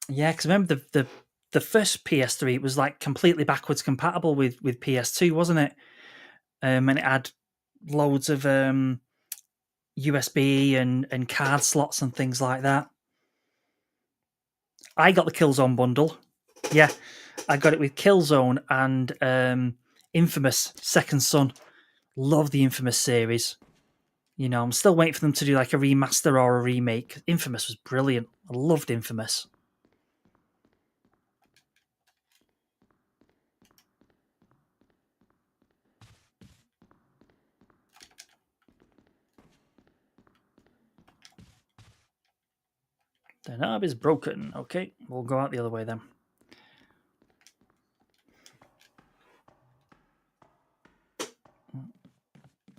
Yeah, because remember the first PS3, it was like completely backwards compatible with PS2, wasn't it? And it had loads of USB and card slots and things like that. I got the Killzone bundle. Yeah, I got it with Killzone and Infamous Second Son. Love the Infamous series. You know, I'm still waiting for them to do like a remaster or a remake. Infamous was brilliant. I loved Infamous. The knob is broken. Okay, we'll go out the other way then.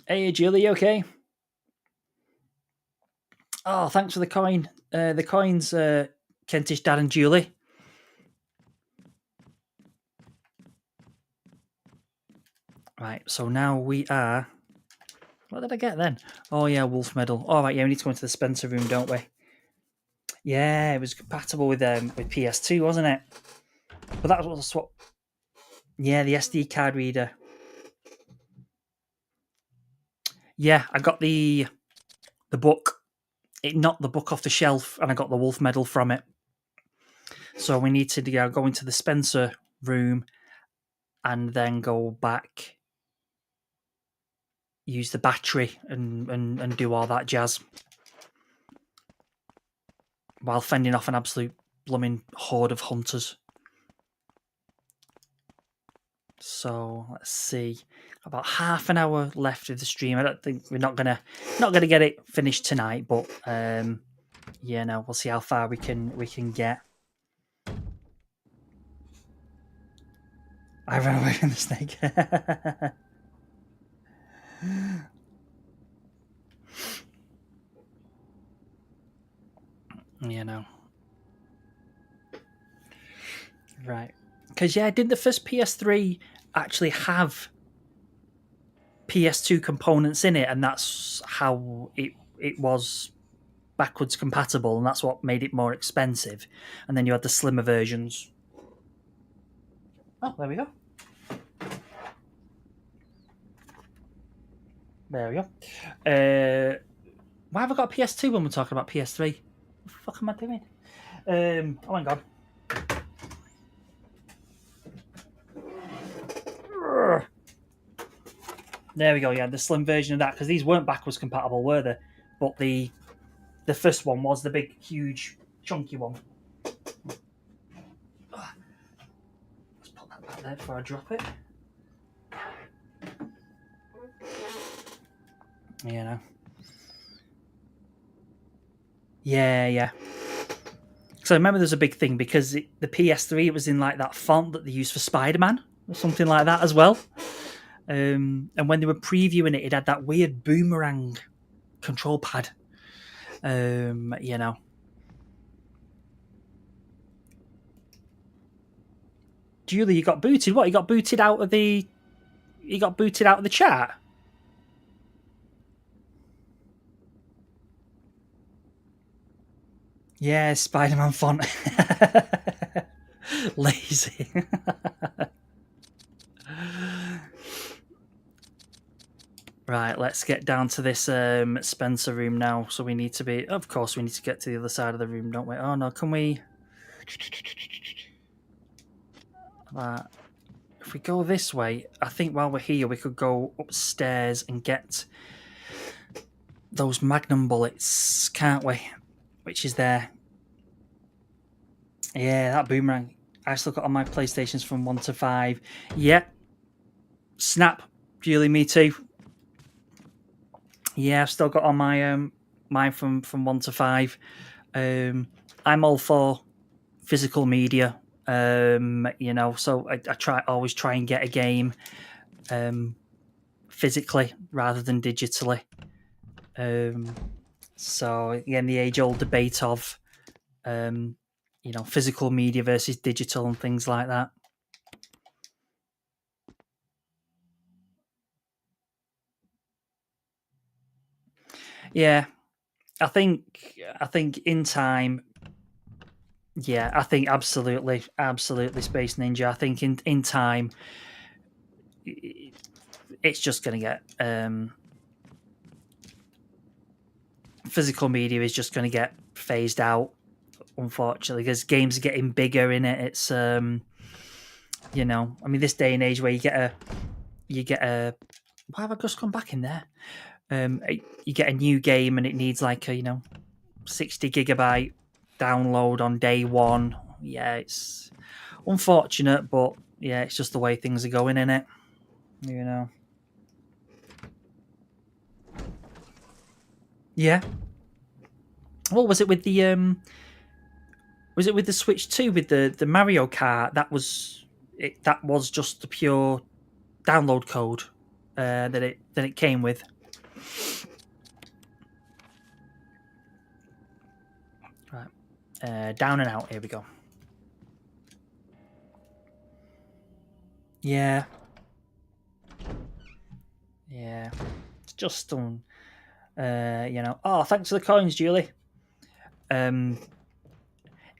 Hey, Julie, you okay? Oh, thanks for the coin. The coins, Kentish Dad and Julie. Right, so now we are... What did I get then? Oh, yeah, Wolf Medal. All right, yeah, we need to go into the Spencer room, don't we? Yeah, it was compatible with PS2, wasn't it? But that was what... Yeah, the SD card reader. Yeah, I got the book. It knocked the book off the shelf, and I got the Wolf Medal from it. So we need to go into the Spencer room and then go back, use the battery and do all that jazz while fending off an absolute blooming horde of hunters. So let's see, about half an hour left of the stream. I don't think we're not gonna get it finished tonight, but yeah, no, we'll see how far we can get. I ran away from the snake. You know. Right. Because, yeah, didn't the first PS3 actually have PS2 components in it? And that's how it was backwards compatible. And that's what made it more expensive. And then you had the slimmer versions. Oh, there we go. There we go. Why have I got a PS2 when we're talking about PS3? What the fuck am I doing? Oh my god. There we go, yeah, the slim version of that, because these weren't backwards compatible, were they? But the first one was the big, huge, chunky one. Let's put that back there before I drop it. You know. Yeah. So I remember there's a big thing because the PS3, it was in like that font that they used for Spider-Man or something like that as well. And when they were previewing it, it had that weird boomerang control pad. You know. Julie, you got booted. What? You got booted out of the? You got booted out of the chat? Yeah, Spider-Man font. Lazy. Right, let's get down to this Spencer room now. So we need to be... Of course, we need to get to the other side of the room, don't we? Oh, no, can we... If we go this way, I think while we're here, we could go upstairs and get those Magnum bullets, can't we? Which is there. Yeah, that boomerang. I still got on my PlayStations from 1 to 5. Yeah. Snap. Julie, me too. Yeah, I've still got on my mine from 1 to 5. I'm all for physical media. You know, so I always try and get a game physically rather than digitally. So again, the age-old debate of you know, physical media versus digital and things like that. Yeah, I think in time. Yeah, I think absolutely, Space Ninja. I think in time, it's just going to get physical media is just going to get phased out, unfortunately, because games are getting bigger in it. It's you know, I mean, this day and age where you get a why have I just gone back in there? You get a new game and it needs like a 60 gigabyte download on day one. Yeah, it's unfortunate, but yeah, it's just the way things are going in it. You know. Yeah. What was it with the Was it with the Switch 2 with the Mario Kart? That was just the pure download code that it came with. Right. Down and out. Here we go. Yeah. Yeah. It's just Oh, thanks for the coins, Julie.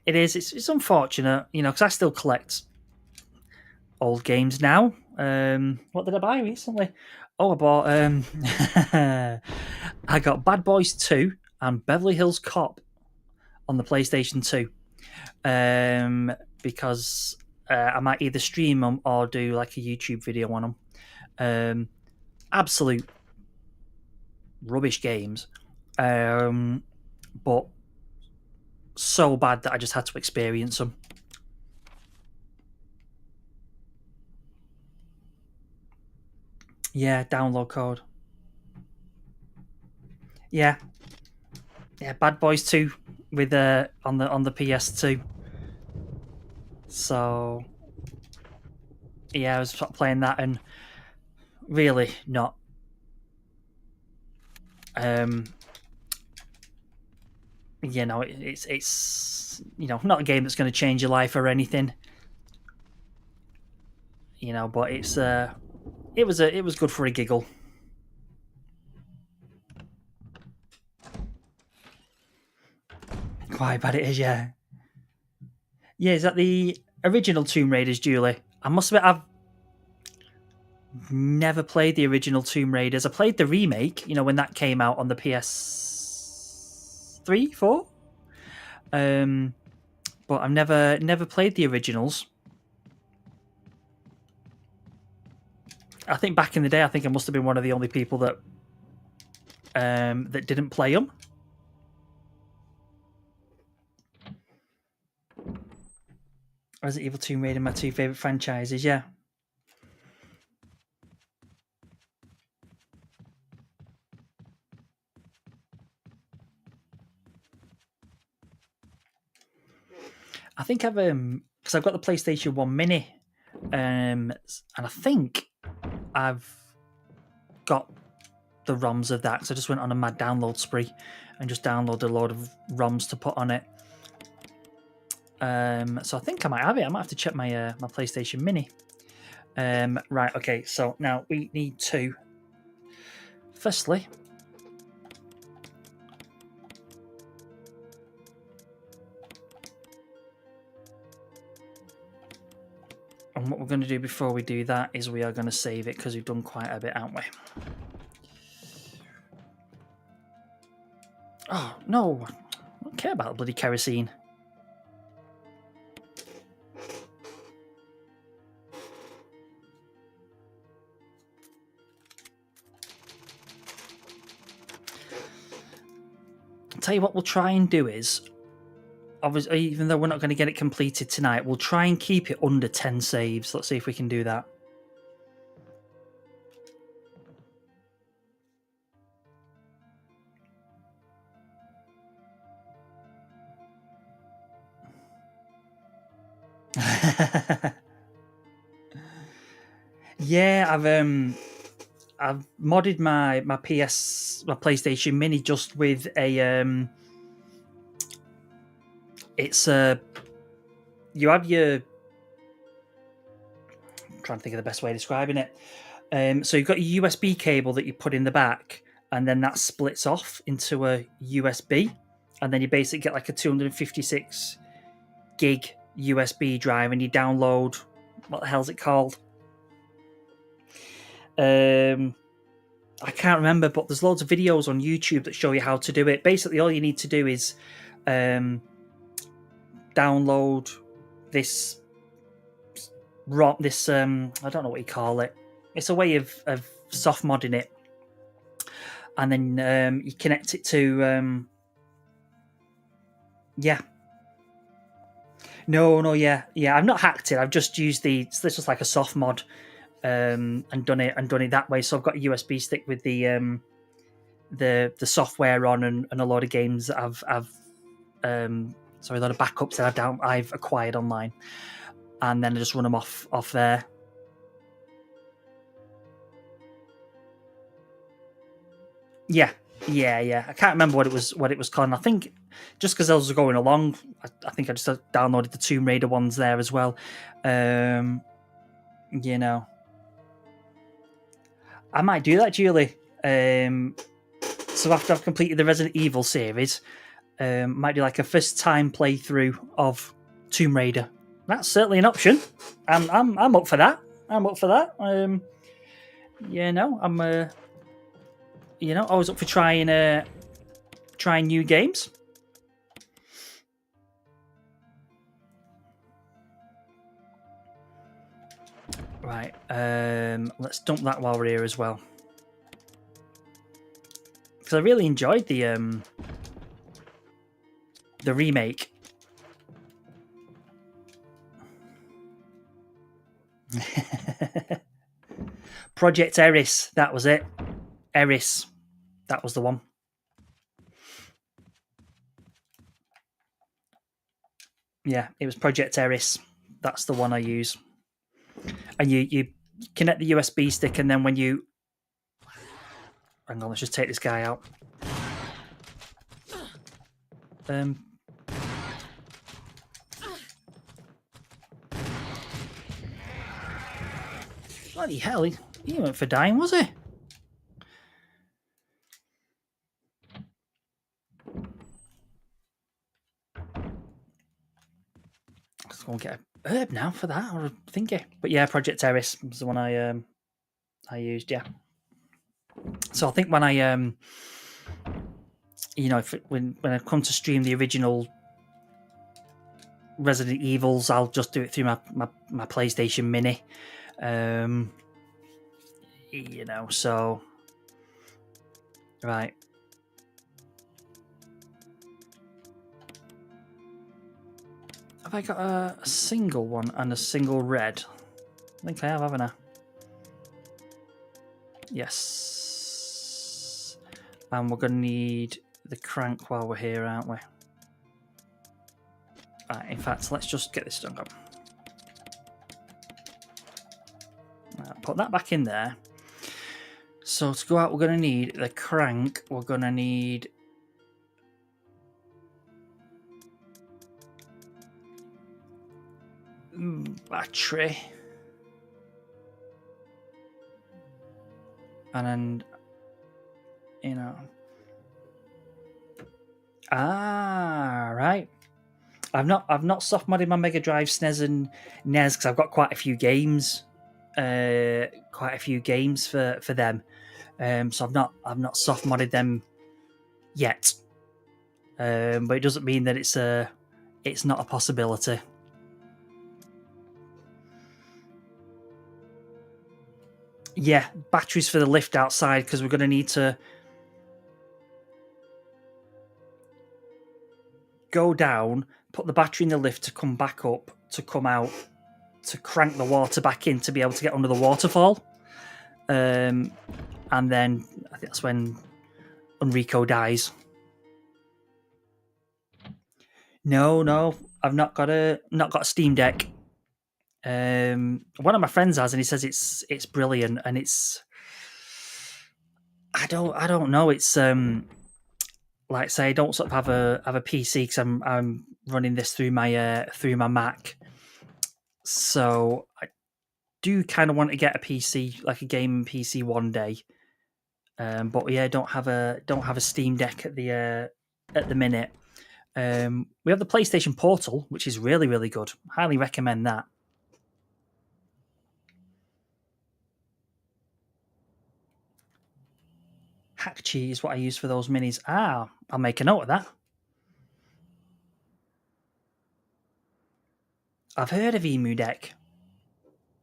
It is. It's unfortunate, because I still collect old games now. What did I buy recently? Oh, I bought. I got Bad Boys 2 and Beverly Hills Cop on the PlayStation 2. Because I might either stream them or do like a YouTube video on them. Absolute rubbish games, but so bad that I just had to experience them. Yeah, download code. Yeah, Bad Boys 2 with on the PS2. So yeah, I was playing that and really not. It's not a game that's going to change your life or anything. But it was good for a giggle. Quite bad it is, yeah. Yeah, is that the original Tomb Raiders, Julie? I must admit, I've never played the original Tomb Raiders. I played the remake, when that came out on the PS3, 4. But I've never played the originals. I think back in the day, I must have been one of the only people that didn't play them. Resident Evil 2 Raider, my two favourite franchises, yeah. I think I've because I've got the PlayStation 1 Mini, and I think I've got the ROMs of that because I just went on a mad download spree and just downloaded a load of ROMs to put on it. So I think I might have it. I might have to check my my PlayStation Mini. Right, okay, so now we need to firstly and what we're going to do before we do that is we are going to save it because we've done quite a bit, haven't we? Oh, no. I don't care about the bloody kerosene. I'll tell you what we'll try and do is, obviously, even though we're not going to get it completed tonight, we'll try and keep it under 10 saves. Let's see if we can do that. Yeah, I've modded my PlayStation Mini just with a it's you have your, I'm trying to think of the best way of describing it. So you've got a USB cable that you put in the back, and then that splits off into a USB, and then you basically get like a 256 gig USB drive, and you download, what the hell's it called? I can't remember, but there's loads of videos on YouTube that show you how to do it. Basically, all you need to do is download this I don't know what you call it. It's a way of soft modding it, and then you connect it to yeah. No, yeah. I've not hacked it. I've just used it's just like a soft mod, and done it that way. So I've got a USB stick with the software on and a lot of games that I've a lot of backups that I've acquired online, and then I just run them off there. Yeah. I can't remember what it was called. And I think just because I was going along, I think I just downloaded the Tomb Raider ones there as well. You know, I might do that, Julie. So after I've completed the Resident Evil series, might do like a first time playthrough of Tomb Raider. That's certainly an option. I'm up for that. I'm always up for trying new games. Right, let's dump that while we're here as well, because I really enjoyed the remake. Project Eris, that was it. Eris, that was the one. Yeah, it was Project Eris. That's the one I use. And you connect the USB stick, and then when you... Hang on, let's just take this guy out. Bloody hell, he went for dying, was he? Let's go and get a herb now for that, or a thingy. But yeah, Project Eris was the one I used, yeah. So I think when I when I come to stream the original Resident Evils, I'll just do it through my PlayStation Mini. So right. Have I got a single one and a single red? I think I have, haven't I? Yes. And we're going to need the crank while we're here, aren't we? Right, in fact, let's just get this done. Right, put that back in there. So to go out, we're going to need the crank. We're going to need... battery. And then, right. I've not soft modded my Mega Drive, SNES, and NES because I've got quite a few games. For them. So I've not soft modded them yet. But it doesn't mean that it's not a possibility. Yeah, batteries for the lift outside, because we're going to need to go down, put the battery in the lift to come back up, to come out, to crank the water back in to be able to get under the waterfall. And then I think that's when Enrico dies. No, I've not got a Steam Deck. One of my friends has, and he says it's brilliant, and it's I don't know. It's like say I don't sort of have a PC because I'm running this through my Mac. So I do kind of want to get a PC, like a gaming PC, one day. But yeah, I don't have a Steam Deck at the minute. We have the PlayStation Portal, which is really, really good. Highly recommend that. Hack cheat is what I use for those minis. Ah, I'll make a note of that. I've heard of Emu Deck.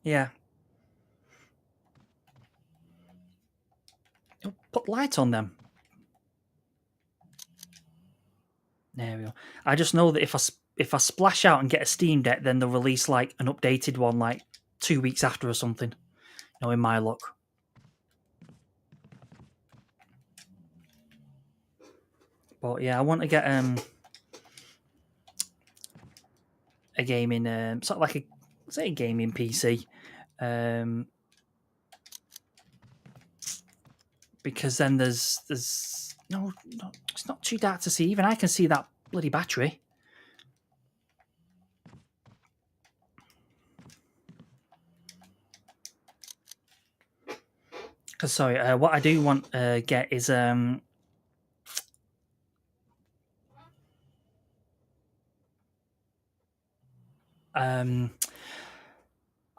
Yeah. Put light on them. There we go. I just know that if I splash out and get a Steam Deck, then they'll release like an updated one like 2 weeks after or something. In my luck. But yeah, I want to get a gaming sort of like a gaming PC. Because then there's no, it's not too dark to see. Even I can see that bloody battery. Because sorry, what I do want to get is I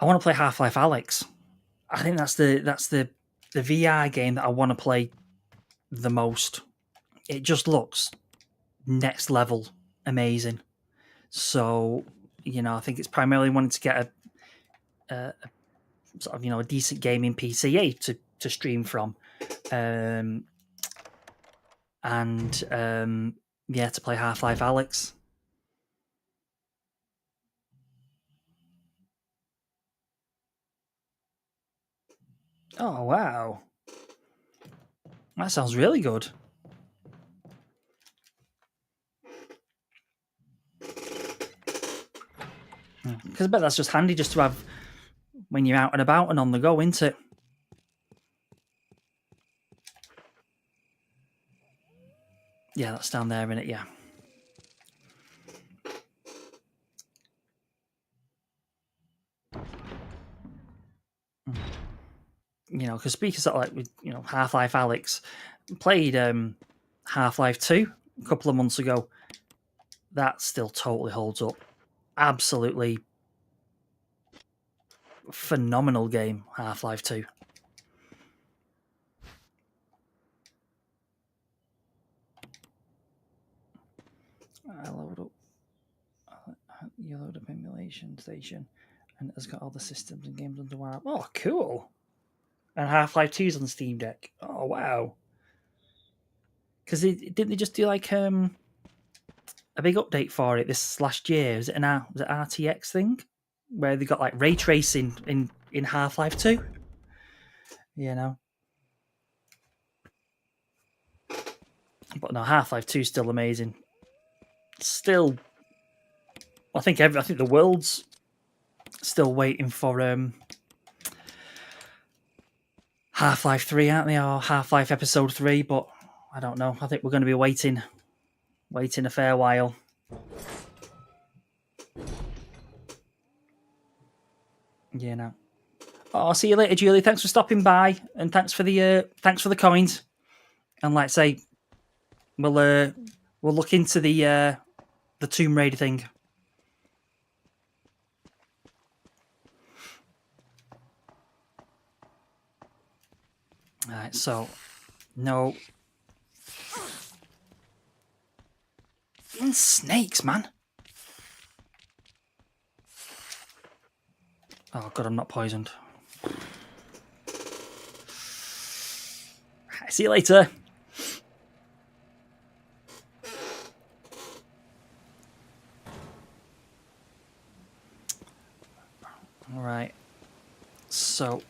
want to play Half-Life Alyx. I think that's the VR game that I want to play the most. It just looks next level amazing. So, I think it's primarily wanting to get a sort of, a decent gaming PC to stream from. And to play Half-Life Alyx. Oh, wow. That sounds really good. Because I bet that's just handy just to have when you're out and about and on the go, isn't it? Yeah, that's down there, isn't it? Yeah. Because speaking of like with Half-Life Alyx, played Half-Life 2 a couple of months ago. That still totally holds up. Absolutely phenomenal game, Half-Life 2. I load up. You load up emulation station, and it's got all the systems and games under one. Oh, cool! And Half-Life 2's on Steam Deck. Oh, wow! Because didn't they just do like a big update for it this last year? Was it RTX thing where they got like ray tracing in Half-Life 2? But no, Half-Life 2 is still amazing. Still, I think the world's still waiting for Half-Life 3, aren't they? Or Half-Life Episode 3, but I don't know. I think we're going to be waiting a fair while. Oh, I'll see you later, Julie. Thanks for stopping by, and thanks for the coins. And like I say, we'll look into the Tomb Raider thing. All right, so no snakes, man. Oh god, I'm not poisoned. See you later. All right. So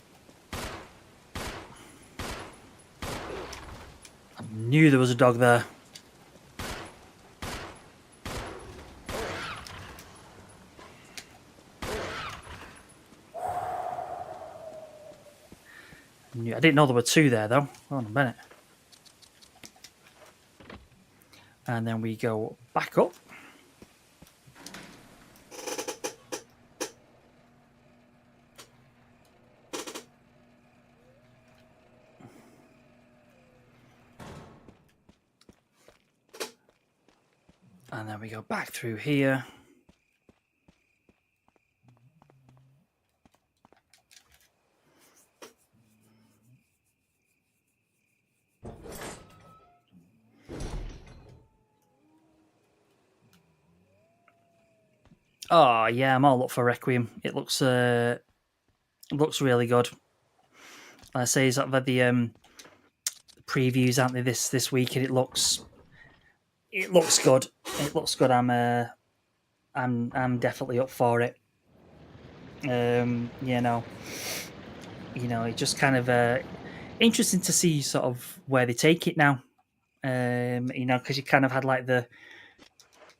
I knew there was a dog there. I didn't know there were two there, though. Hold on a minute. And then we go back up. And then we go back through here. Oh yeah, I'm all up for Requiem. It looks really good. I say sort of the previews, aren't they, this week, and it looks good. It looks good. I'm definitely up for it. You know, it just kind of interesting to see sort of where they take it now. Because you kind of had like the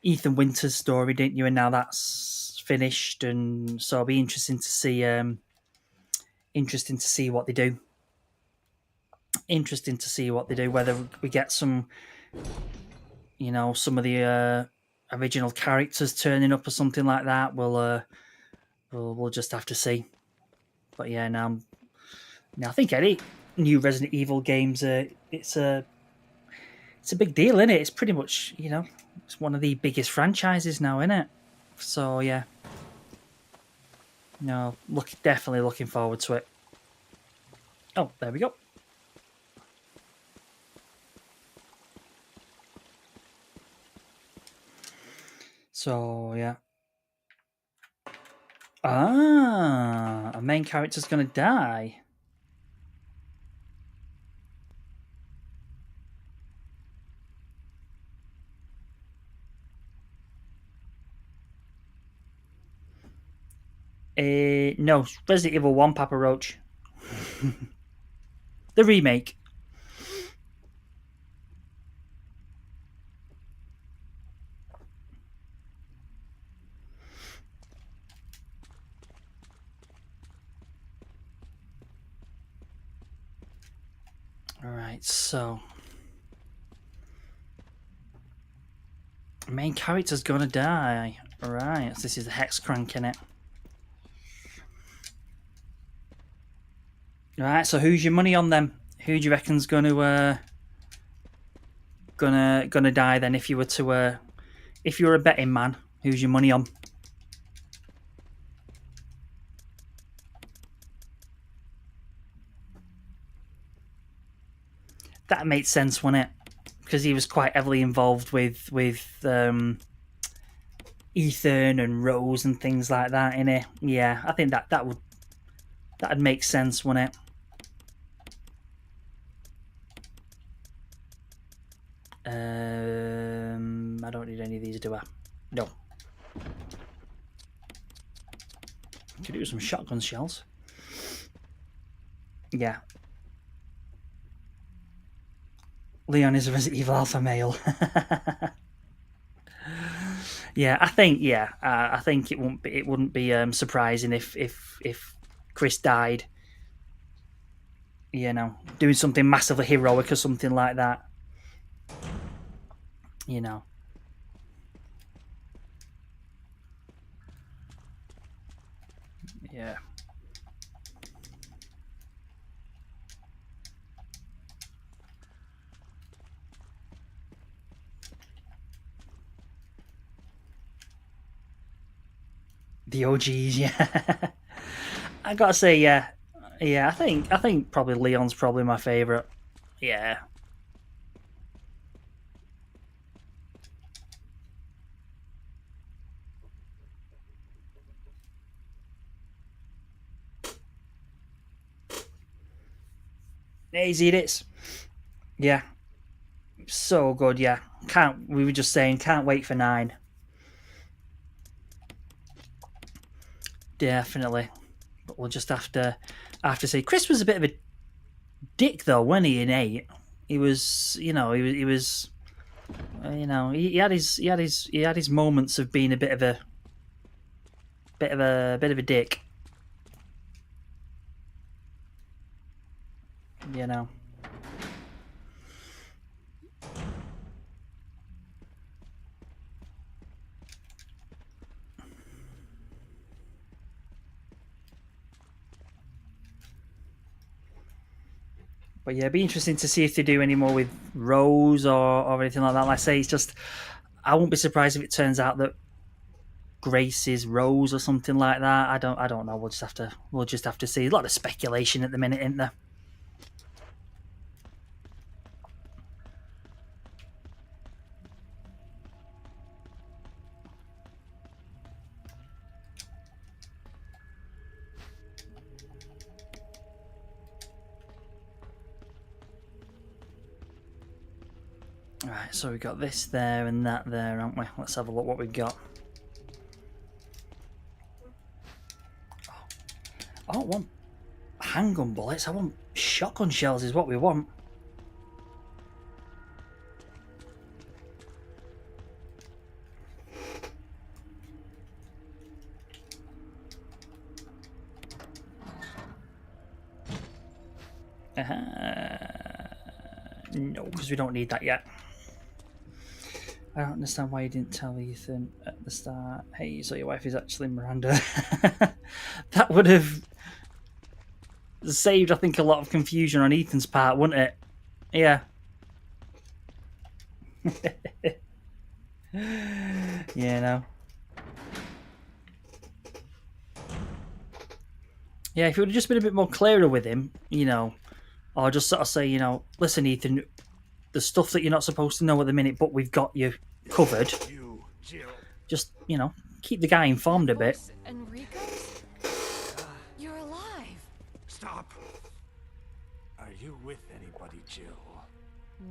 Ethan Winters story, didn't you? And now that's finished, and so it'll be interesting to see. Interesting to see what they do. Interesting to see what they do. Whether we get some, some of the original characters turning up or something like that. We'll just have to see. But yeah, now I think any new Resident Evil games, it's a big deal, isn't it? It's pretty much it's one of the biggest franchises now, isn't it? So yeah, no, definitely looking forward to it. Oh, there we go. So yeah. A main character's gonna die. No, Resident Evil 1, Papa Roach. The remake. Alright, so main character's gonna die. Alright, so this is the Hex Crank in it. Alright, so who's your money on them? Who do you reckon's gonna die then if you were to if you were a betting man, who's your money on? That made sense, wouldn't it? Because he was quite heavily involved with Ethan and Rose and things like that, innit? Yeah, I think that'd make sense, wouldn't it? I don't need any of these, do I? No. Could do some shotgun shells. Yeah. Leon is a Resident Evil alpha male. Yeah, I think it wouldn't be surprising if Chris died. Doing something massively heroic or something like that. Yeah. The OGs, yeah. I gotta say, yeah. I think probably Leon's probably my favourite. Yeah. Easy it is. Yeah. So good, yeah. We were just saying, can't wait for 9. Definitely. But we'll just have to see. Chris was a bit of a dick though, wasn't he, in 8? He was, he was he had his moments of being a bit of a dick. But yeah, it'd be interesting to see if they do any more with Rose or anything like that. Like I say, it's just I won't be surprised if it turns out that Grace is Rose or something like that. I don't know. We'll just have to see. A lot of speculation at the minute, isn't there? Right, so we've got this there and that there, haven't we? Let's have a look what we've got. I don't want handgun bullets, I want shotgun shells is what we want. No, because we don't need that yet. I don't understand why you didn't tell Ethan at the start. Hey, so your wife is actually Miranda. That would have saved, I think, a lot of confusion on Ethan's part, wouldn't it? Yeah. Yeah, no. Yeah, if you would have just been a bit more clearer with him, you know, or just sort of say, you know, listen, Ethan, the stuff that you're not supposed to know at the minute, but we've got you covered. You, Jill. Just, you know, keep the guy informed a bit. Folks, Enrico's? You're alive. Stop. Are you with anybody, Jill?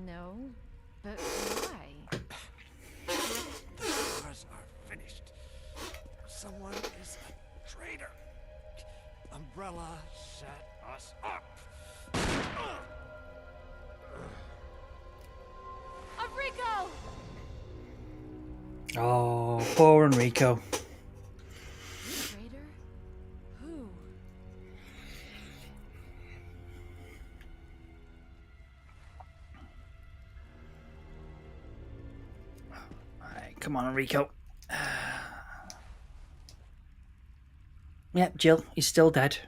No, but why? The stars are finished. Someone is a traitor. Umbrella set us up. Enrico! Oh, poor Enrico. Traitor? Who? Alright, come on, Enrico. Yep, Jill, he's still dead.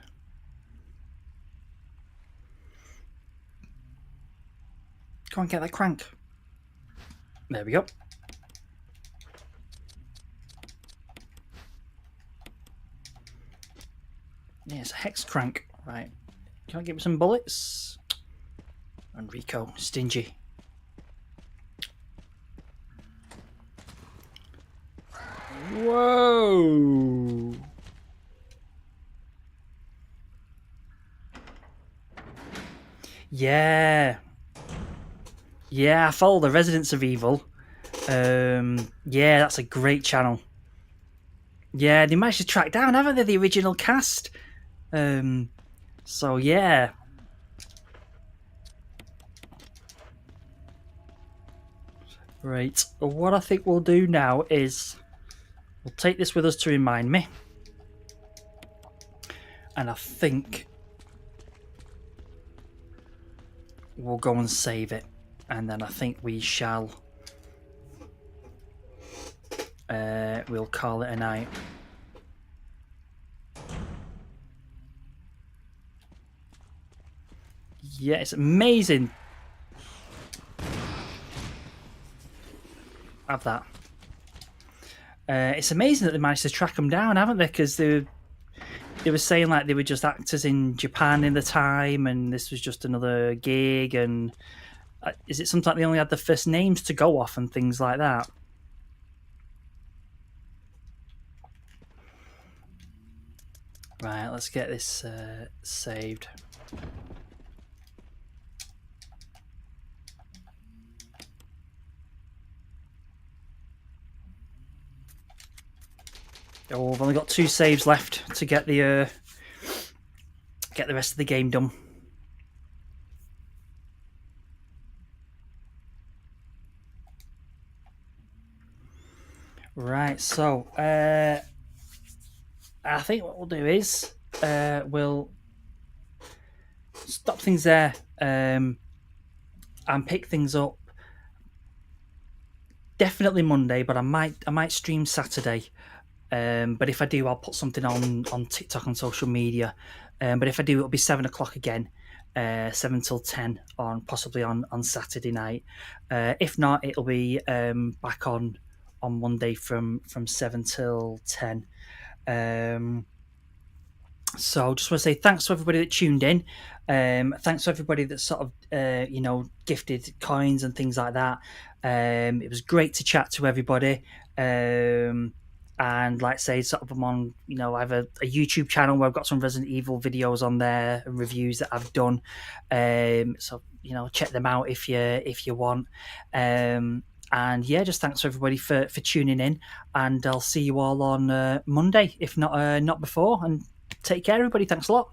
Go on, get that crank. There we go. Yeah, it's a hex crank. Right. Can I give me some bullets? Enrico, stingy. Whoa! Yeah. Yeah, I follow the Residents of Evil. Yeah, that's a great channel. Yeah, they managed to track down, haven't they, the original cast? So yeah. Right. What I think we'll do now is we'll take this with us to remind me. And I think we'll go and save it. And then I think we shall we'll call it a night. Yeah, it's amazing. Have that. It's amazing that they managed to track them down, haven't they? Because they were saying like they were just actors in Japan in the time, and this was just another gig. And is it something like they only had the first names to go off and things like that? Right, let's get this saved. Oh, I've only got 2 saves left to get the rest of the game done. Right, so I think what we'll do is we'll stop things there and pick things up. Definitely Monday, but I might stream Saturday. But if I do, I'll put something on TikTok and social media. But if I do, it'll be 7 o'clock again, 7 till 10 possibly on Saturday night. If not, it'll be back on Monday from 7 till 10. So just want to say thanks to everybody that tuned in. Thanks to everybody that sort of gifted coins and things like that. It was great to chat to everybody. and like I say, sort of I'm on, I have a YouTube channel where I've got some Resident Evil videos on there and reviews that I've done. So check them out if you want. And yeah, just thanks to everybody for tuning in, and I'll see you all on Monday, if not before. And take care, everybody. Thanks a lot.